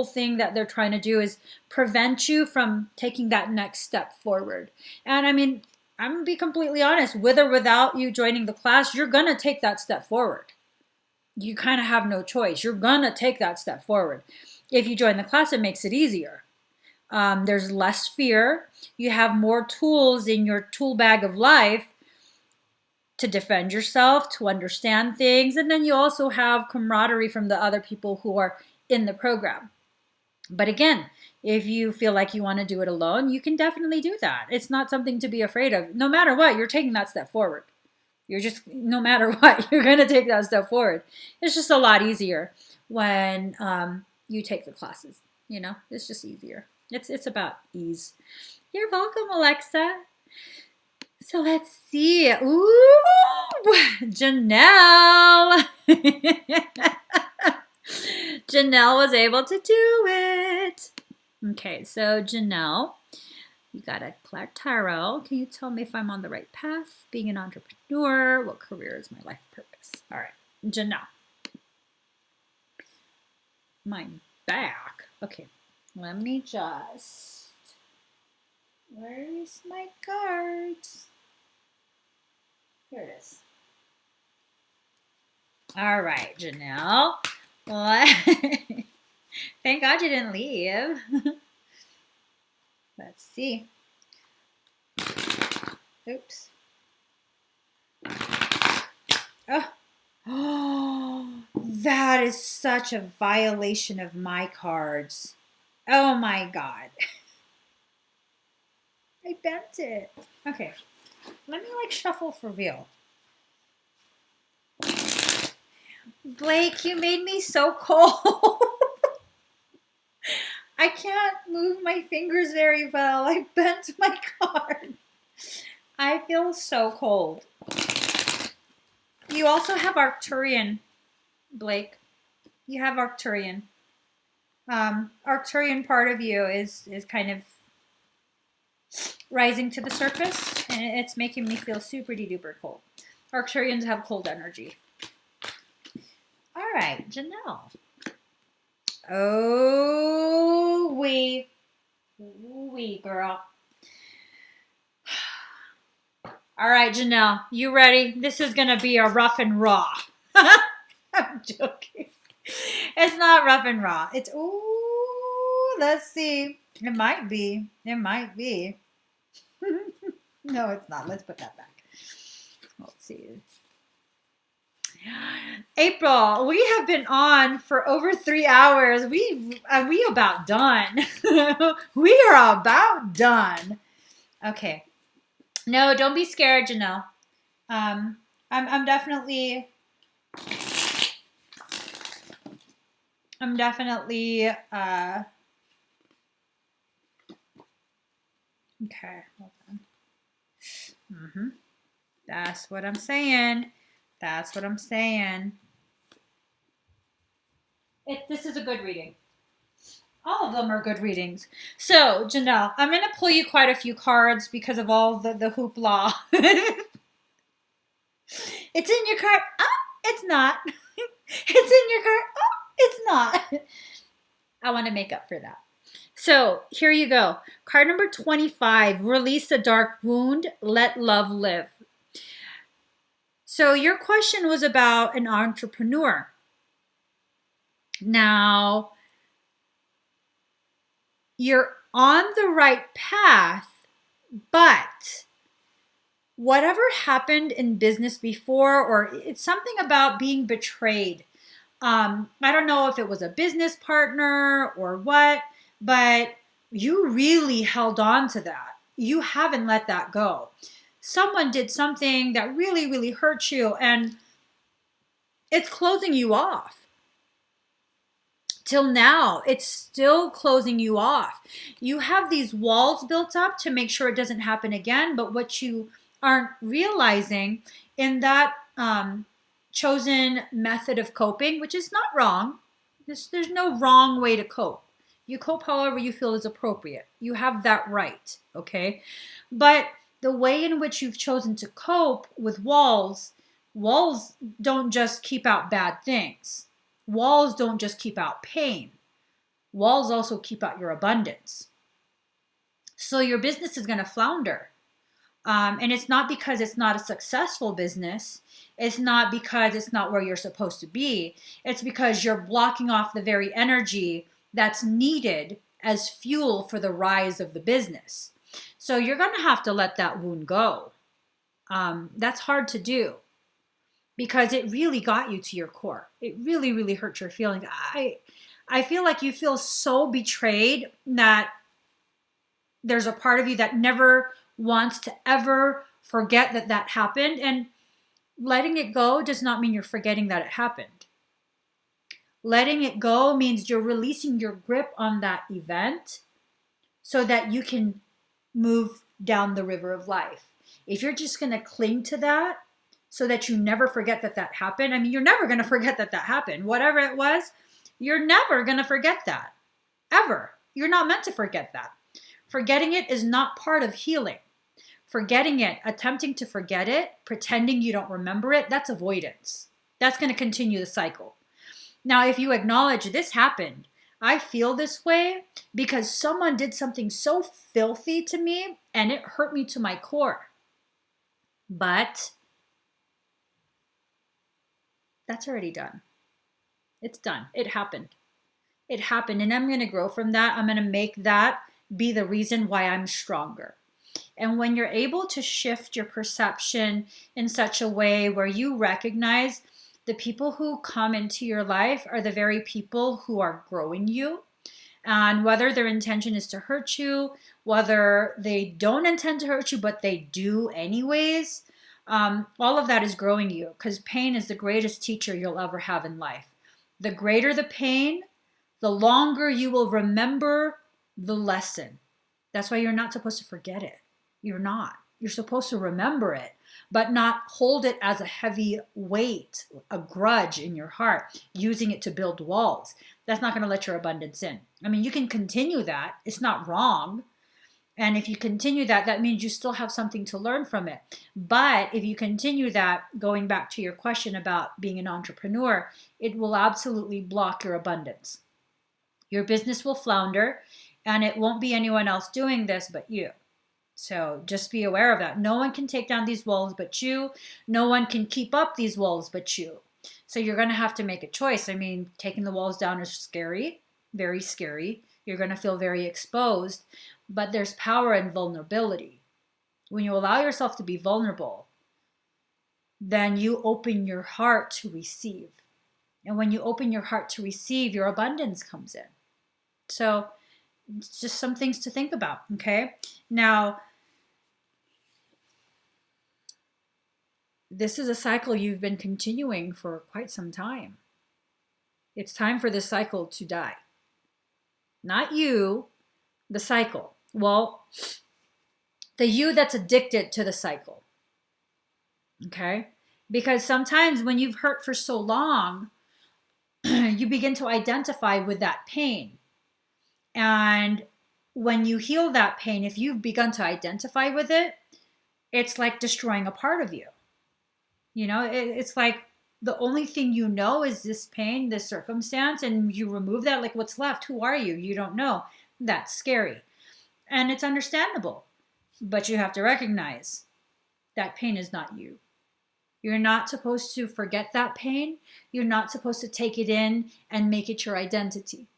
thing that they're trying to do, is prevent you from taking that next step forward. And I mean, I'm gonna be completely honest, with or without you joining the class, you're gonna take that step forward. You kind of have no choice. You're gonna take that step forward. If you join the class, it makes it easier. There's less fear. You have more tools in your tool bag of life to defend yourself, to understand things, and then you also have camaraderie from the other people who are in the program. But again, if you feel like you want to do it alone, you can definitely do that. It's not something to be afraid of. No matter what, you're taking that step forward. No matter what, you're going to take that step forward. It's just a lot easier when you take the classes. It's just easier. It's about ease. You're welcome, Alexa. So let's see. Ooh, Janelle. Janelle was able to do it. Okay, so Janelle, you got a Clark Tarot. Can you tell me if I'm on the right path? Being an entrepreneur, what career is my life purpose? All right, Janelle. Mine back. Okay, let me just, where is my cards? Here it is. All right, Janelle. Thank God you didn't leave. Let's see. Oops. Oh, that is such a violation of my cards. Oh my God. I bent it. Okay. Let me shuffle for real. Blake, you made me so cold. I can't move my fingers very well. I bent my card. I feel so cold. You also have Arcturian, Blake. You have Arcturian. Arcturian part of you is kind of rising to the surface, and it's making me feel super duper cold. Arcturians have cold energy. All right, Janelle. Oh, wee girl. All right, Janelle, you ready? This is going to be a rough and raw. I'm joking. It's not rough and raw. It's, ooh, let's see. It might be. It might be. No, it's not. Let's put that back. Let's see. April, we have been on for over 3 hours. We about done. We are about done. Okay. No, don't be scared, Janelle. I'm definitely okay, hold on. That's what I'm saying. That's what I'm saying. This is a good reading. All of them are good readings. So, Janelle, I'm going to pull you quite a few cards because of all the hoopla. It's in your card. Oh, it's not. It's in your card. Oh, it's not. I want to make up for that. So, here you go. Card number 25, release the dark wound, let love live. So, your question was about an entrepreneur. Now, you're on the right path, but whatever happened in business before, or it's something about being betrayed. I don't know if it was a business partner or what, but you really held on to that. You haven't let that go. Someone did something that really, really hurt you, and it's closing you off. Till now, it's still closing you off. You have these walls built up to make sure it doesn't happen again, but what you aren't realizing in that chosen method of coping, which is not wrong, there's no wrong way to cope. You cope however you feel is appropriate. You have that right, okay? But the way in which you've chosen to cope with walls don't just keep out bad things. Walls don't just keep out pain. Walls also keep out your abundance. So your business is going to flounder. And it's not because it's not a successful business. It's not because it's not where you're supposed to be. It's because you're blocking off the very energy that's needed as fuel for the rise of the business. So you're going to have to let that wound go. That's hard to do, because it really got you to your core. It really, really hurt your feelings. I feel like you feel so betrayed that there's a part of you that never wants to ever forget that happened. And letting it go does not mean you're forgetting that it happened. Letting it go means you're releasing your grip on that event so that you can move down the river of life. If you're just going to cling to that, so that you never forget that happened. I mean, you're never going to forget that happened. Whatever it was, you're never going to forget that. Ever. You're not meant to forget that. Forgetting it is not part of healing. Forgetting it, attempting to forget it, pretending you don't remember it, that's avoidance. That's going to continue the cycle. Now, if you acknowledge this happened, I feel this way because someone did something so filthy to me and it hurt me to my core. But that's already done. It's done. It happened. It happened. And I'm going to grow from that. I'm going to make that be the reason why I'm stronger. And when you're able to shift your perception in such a way where you recognize the people who come into your life are the very people who are growing you, and whether their intention is to hurt you, whether they don't intend to hurt you, but they do anyways, all of that is growing you, because pain is the greatest teacher you'll ever have in life. The greater the pain, the longer you will remember the lesson. That's why you're not supposed to forget it. You're not. You're supposed to remember it, but not hold it as a heavy weight, a grudge in your heart, using it to build walls. That's not going to let your abundance in. I mean, you can continue that. It's not wrong. And if you continue that, that means you still have something to learn from it. But if you continue that, going back to your question about being an entrepreneur, it will absolutely block your abundance. Your business will flounder, and it won't be anyone else doing this but you. So just be aware of that. No one can take down these walls but you. No one can keep up these walls but you. So you're going to have to make a choice. I mean, taking the walls down is scary, very scary. You're going to feel very exposed, but there's power in vulnerability. When you allow yourself to be vulnerable, then you open your heart to receive. And when you open your heart to receive, your abundance comes in. So it's just some things to think about, okay? Now, this is a cycle you've been continuing for quite some time. It's time for this cycle to die. Not you, the cycle. Well, the you that's addicted to the cycle, okay? Because sometimes when you've hurt for so long, you begin to identify with that pain. And when you heal that pain, if you've begun to identify with it, it's like destroying a part of you. You know, it's like the only thing you know is this pain, this circumstance, and you remove that, like what's left? Who are you? You don't know. That's scary. And it's understandable. But you have to recognize that pain is not you. You're not supposed to forget that pain. You're not supposed to take it in and make it your identity.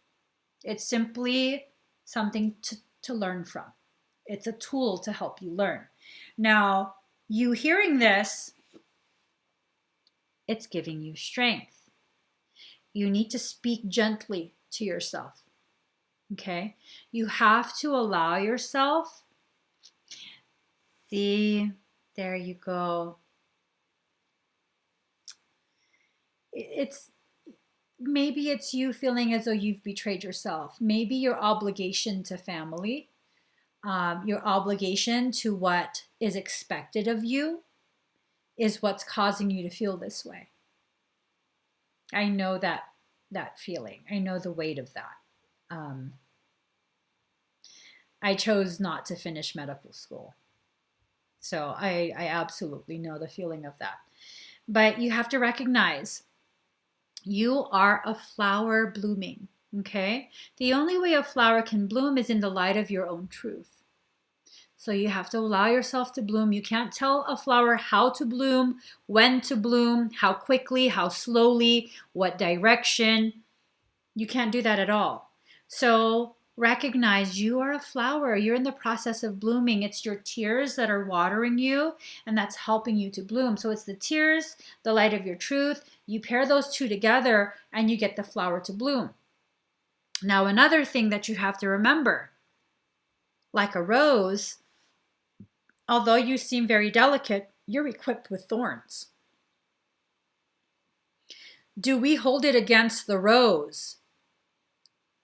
It's simply something to learn from. It's a tool to help you learn. Now, you hearing this, it's giving you strength. You need to speak gently to yourself. Okay? You have to allow yourself. See, there you go. Maybe it's you feeling as though you've betrayed yourself. Maybe your obligation to family, your obligation to what is expected of you is what's causing you to feel this way. I know that feeling. I know the weight of that. I chose not to finish medical school. So I absolutely know the feeling of that. But you have to recognize you are a flower blooming, okay? The only way a flower can bloom is in the light of your own truth. So you have to allow yourself to bloom. You can't tell a flower how to bloom, when to bloom, how quickly, how slowly, what direction. You can't do that at all. So recognize you are a flower. You're in the process of blooming. It's your tears that are watering you, and that's helping you to bloom. So it's the tears, the light of your truth. You pair those two together, and you get the flower to bloom. Now, another thing that you have to remember, like a rose, although you seem very delicate, you're equipped with thorns. Do we hold it against the rose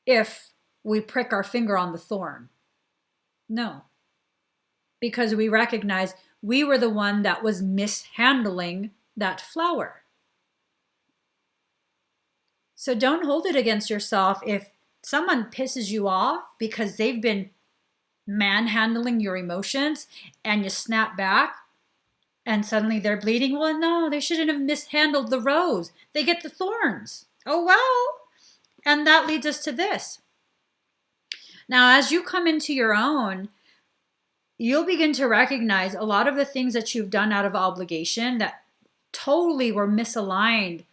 if we prick our finger on the thorn? No. Because we recognize we were the one that was mishandling that flower. So don't hold it against yourself if someone pisses you off because they've been manhandling your emotions and you snap back and suddenly they're bleeding. Well, no, they shouldn't have mishandled the rose. They get the thorns. Oh, well, And that leads us to this. Now, as you come into your own, you'll begin to recognize a lot of the things that you've done out of obligation that totally were misaligned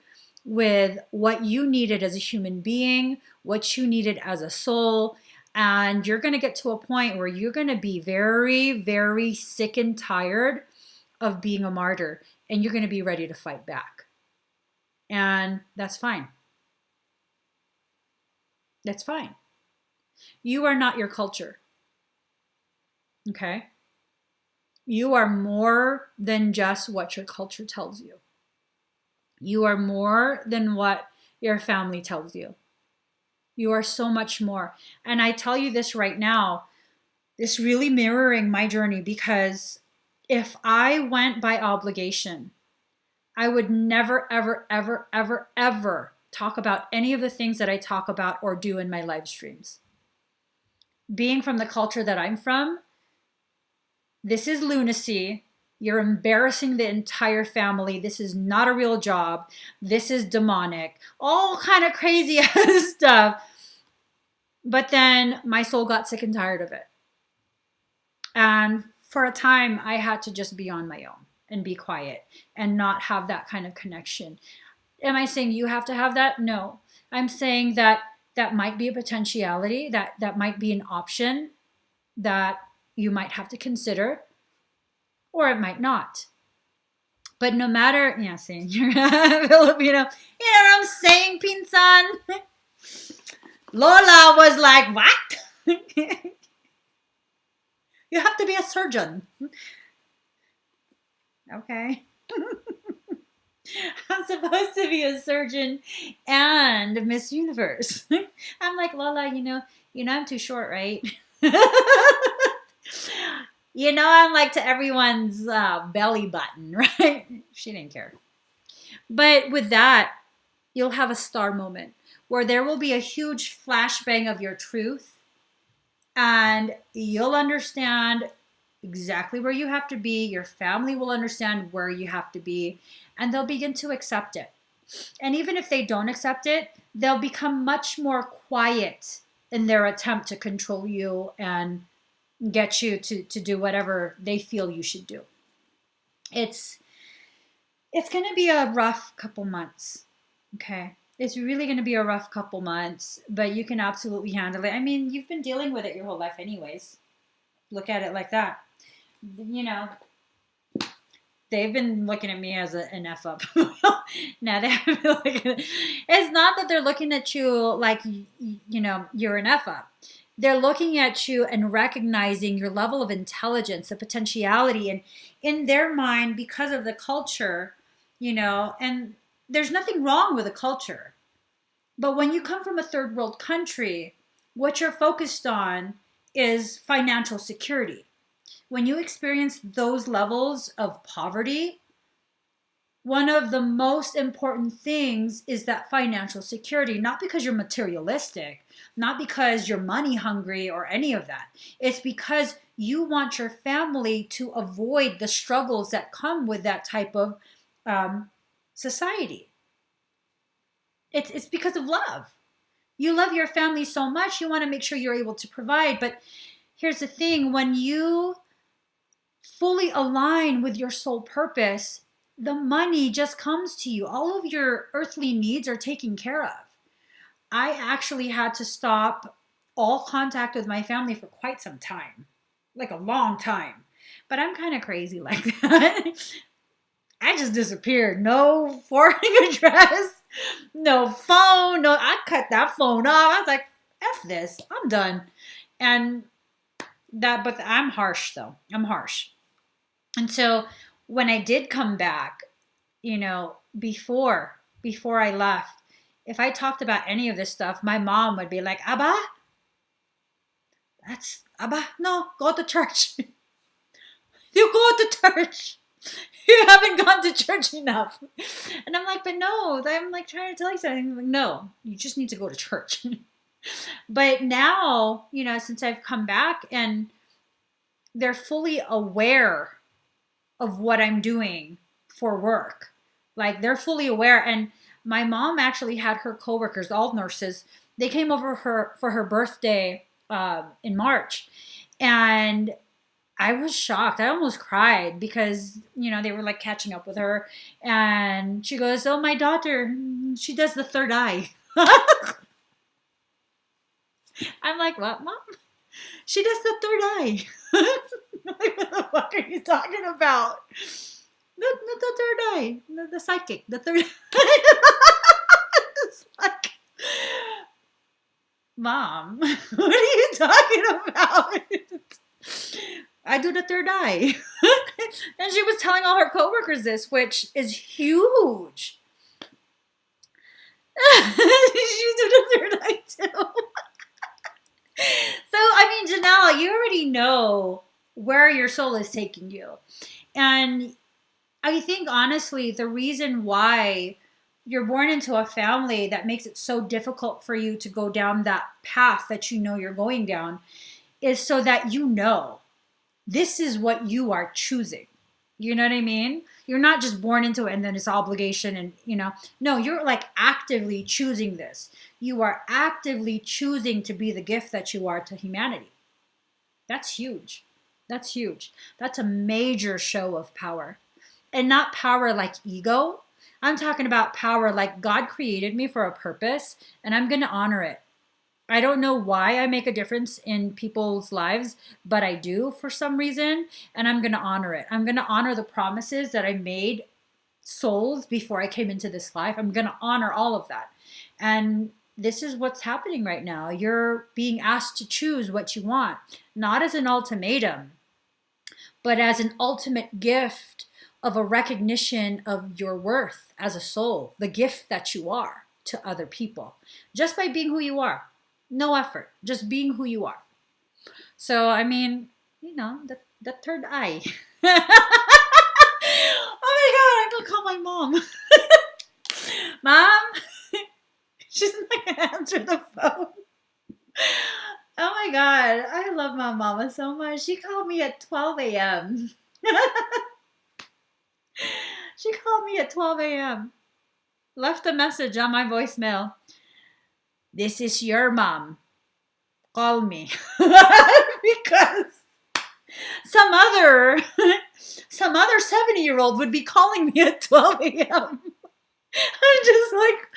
with what you needed as a human being, what you needed as a soul. And you're going to get to a point where you're going to be very, very sick and tired of being a martyr. And you're going to be ready to fight back. And that's fine. That's fine. You are not your culture. Okay? You are more than just what your culture tells you. You are more than what your family tells you. You are so much more. And I tell you this right now, this really mirroring my journey, because if I went by obligation, I would never, ever, ever, ever, ever talk about any of the things that I talk about or do in my live streams. Being from the culture that I'm from, this is lunacy. You're embarrassing the entire family. This is not a real job. This is demonic. All kind of crazy ass stuff. But then my soul got sick and tired of it. And for a time, I had to just be on my own and be quiet and not have that kind of connection. Am I saying you have to have that? No. I'm saying that that might be a potentiality, that might be an option that you might have to consider, or it might not. But no matter, yeah, saying you're Filipino, you know what I'm saying, Pinsan? Lola was like, what? You have to be a surgeon. Okay. I'm supposed to be a surgeon and Miss Universe. I'm like, Lola, you know, I'm too short, right? You know, I'm like to everyone's belly button, right? She didn't care. But with that, you'll have a star moment where there will be a huge flashbang of your truth, and you'll understand exactly where you have to be. Your family will understand where you have to be, and they'll begin to accept it. And even if they don't accept it, they'll become much more quiet in their attempt to control you and get you to do whatever they feel you should do. It's going to be a rough couple months, okay? It's really going to be a rough couple months, but you can absolutely handle it. I mean, you've been dealing with it your whole life anyways. Look at it like that. You know, they've been looking at me as an F up. Now they have been looking at, it's not that they're looking at you like, you know, you're an F up. They're looking at you and recognizing your level of intelligence, the potentiality, and in their mind, because of the culture, you know, and there's nothing wrong with a culture. But when you come from a third world country, what you're focused on is financial security. When you experience those levels of poverty, one of the most important things is that financial security, not because you're materialistic, not because you're money hungry or any of that. It's because you want your family to avoid the struggles that come with that type of society. It's because of love. You love your family so much, you want to make sure you're able to provide. But here's the thing, when you fully align with your soul purpose, the money just comes to you. All of your earthly needs are taken care of. I actually had to stop all contact with my family for quite some time, like a long time. But I'm kind of crazy like that. I just disappeared. No forwarding address, no phone, no, I cut that phone off. I was like, F this, I'm done. And that, but I'm harsh though. I'm harsh. And so when I did come back, you know, before I left, if I talked about any of this stuff, my mom would be like, Abba, no, go to church. You go to church. You haven't gone to church enough. And I'm like, but no, I'm like trying to tell you something. I'm like, no, you just need to go to church. But now, you know, since I've come back and they're fully aware of what I'm doing for work. Like they're fully aware. And my mom actually had her coworkers, all nurses. They came over her for her birthday in March, and I was shocked. I almost cried because, they were like catching up with her. And she goes, "Oh, my daughter, she does the third eye." I'm like, "What, Mom?" "She does the third eye." Like, what the fuck are you talking about? The third eye. The psychic. The third It's like, Mom, what are you talking about? "I do the third eye." And she was telling all her coworkers this, which is huge. She do the third eye too. So, I mean, Janelle, you already know where your soul is taking you. And I think, honestly, the reason why you're born into a family that makes it so difficult for you to go down that path that you know you're going down is so that this is what you are choosing. You know what I mean? You're not just born into it and then it's obligation and, no, you're like actively choosing this. You are actively choosing to be the gift that you are to humanity. That's huge. That's huge. That's a major show of power. And not power like ego. I'm talking about power like God created me for a purpose and I'm going to honor it. I don't know why I make a difference in people's lives, but I do for some reason, and I'm going to honor it. I'm going to honor the promises that I made souls before I came into this life. I'm going to honor all of that. And this is what's happening right now. You're being asked to choose what you want, not as an ultimatum, but as an ultimate gift of a recognition of your worth as a soul, the gift that you are to other people, just by being who you are. No effort, just being who you are. So, I mean, the third eye. Oh my God, I'm going to call my mom. Mom, she's not going to answer the phone. Oh my God, I love my mama so much. She called me at 12 a.m. She called me at 12 a.m. Left a message on my voicemail. "This is your mom. Call me." Because some other 70-year-old would be calling me at 12 a.m. I'm just like,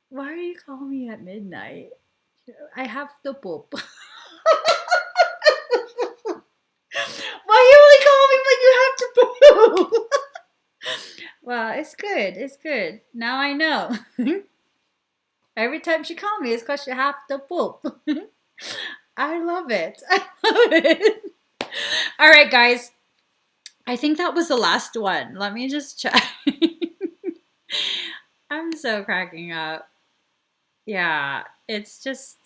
why are you calling me at midnight? I have to poop. Why you only call me when you have to poop? Well, it's good. It's good. Now I know. Every time she calls me, it's because she have to poop. I love it. I love it. All right, guys. I think that was the last one. Let me just check. I'm so cracking up. Yeah, it's just,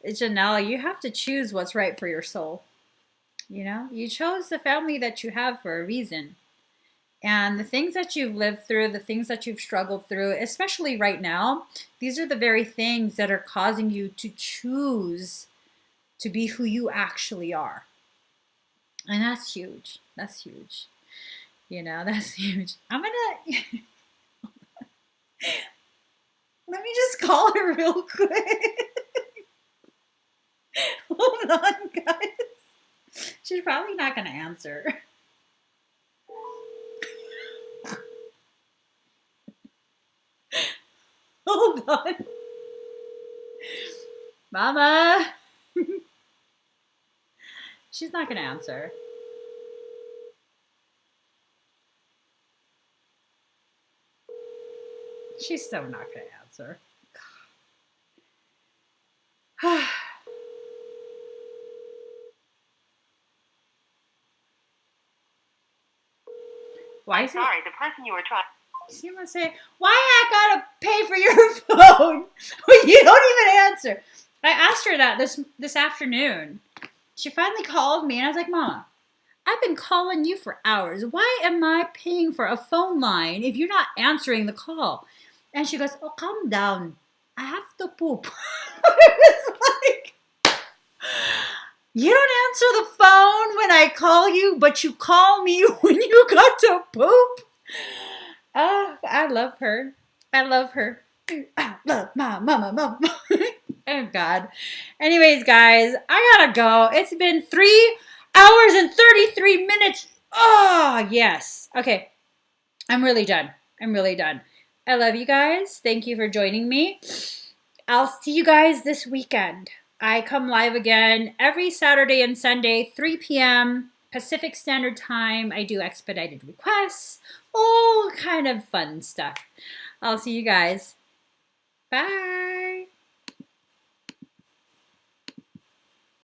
Janelle, you have to choose what's right for your soul. You chose the family that you have for a reason. And the things that you've lived through, the things that you've struggled through, especially right now, these are the very things that are causing you to choose to be who you actually are. And that's huge. That's huge. That's huge. I'm going to... Let me just call her real quick. Hold on, guys. She's probably not going to answer. Hold on. Mama. She's not going to answer. She's so not going to answer. Why is it? Sorry, the person you were trying. She must say, "Why I gotta pay for your phone when you don't even answer?" I asked her that this afternoon. She finally called me, and I was like, "Mama, I've been calling you for hours. Why am I paying for a phone line if you're not answering the call?" And she goes, "Oh, calm down. I have to poop." I was like, you don't answer the phone when I call you, but you call me when you got to poop? Oh, I love her. I love her. I love my mama. Oh, God. Anyways, guys, I gotta go. It's been 3 hours and 33 minutes. Oh, yes. Okay. I'm really done. I'm really done. I love you guys. Thank you for joining me. I'll see you guys this weekend. I come live again every Saturday and Sunday, 3 p.m. Pacific Standard Time. I do expedited requests, all kind of fun stuff. I'll see you guys. Bye.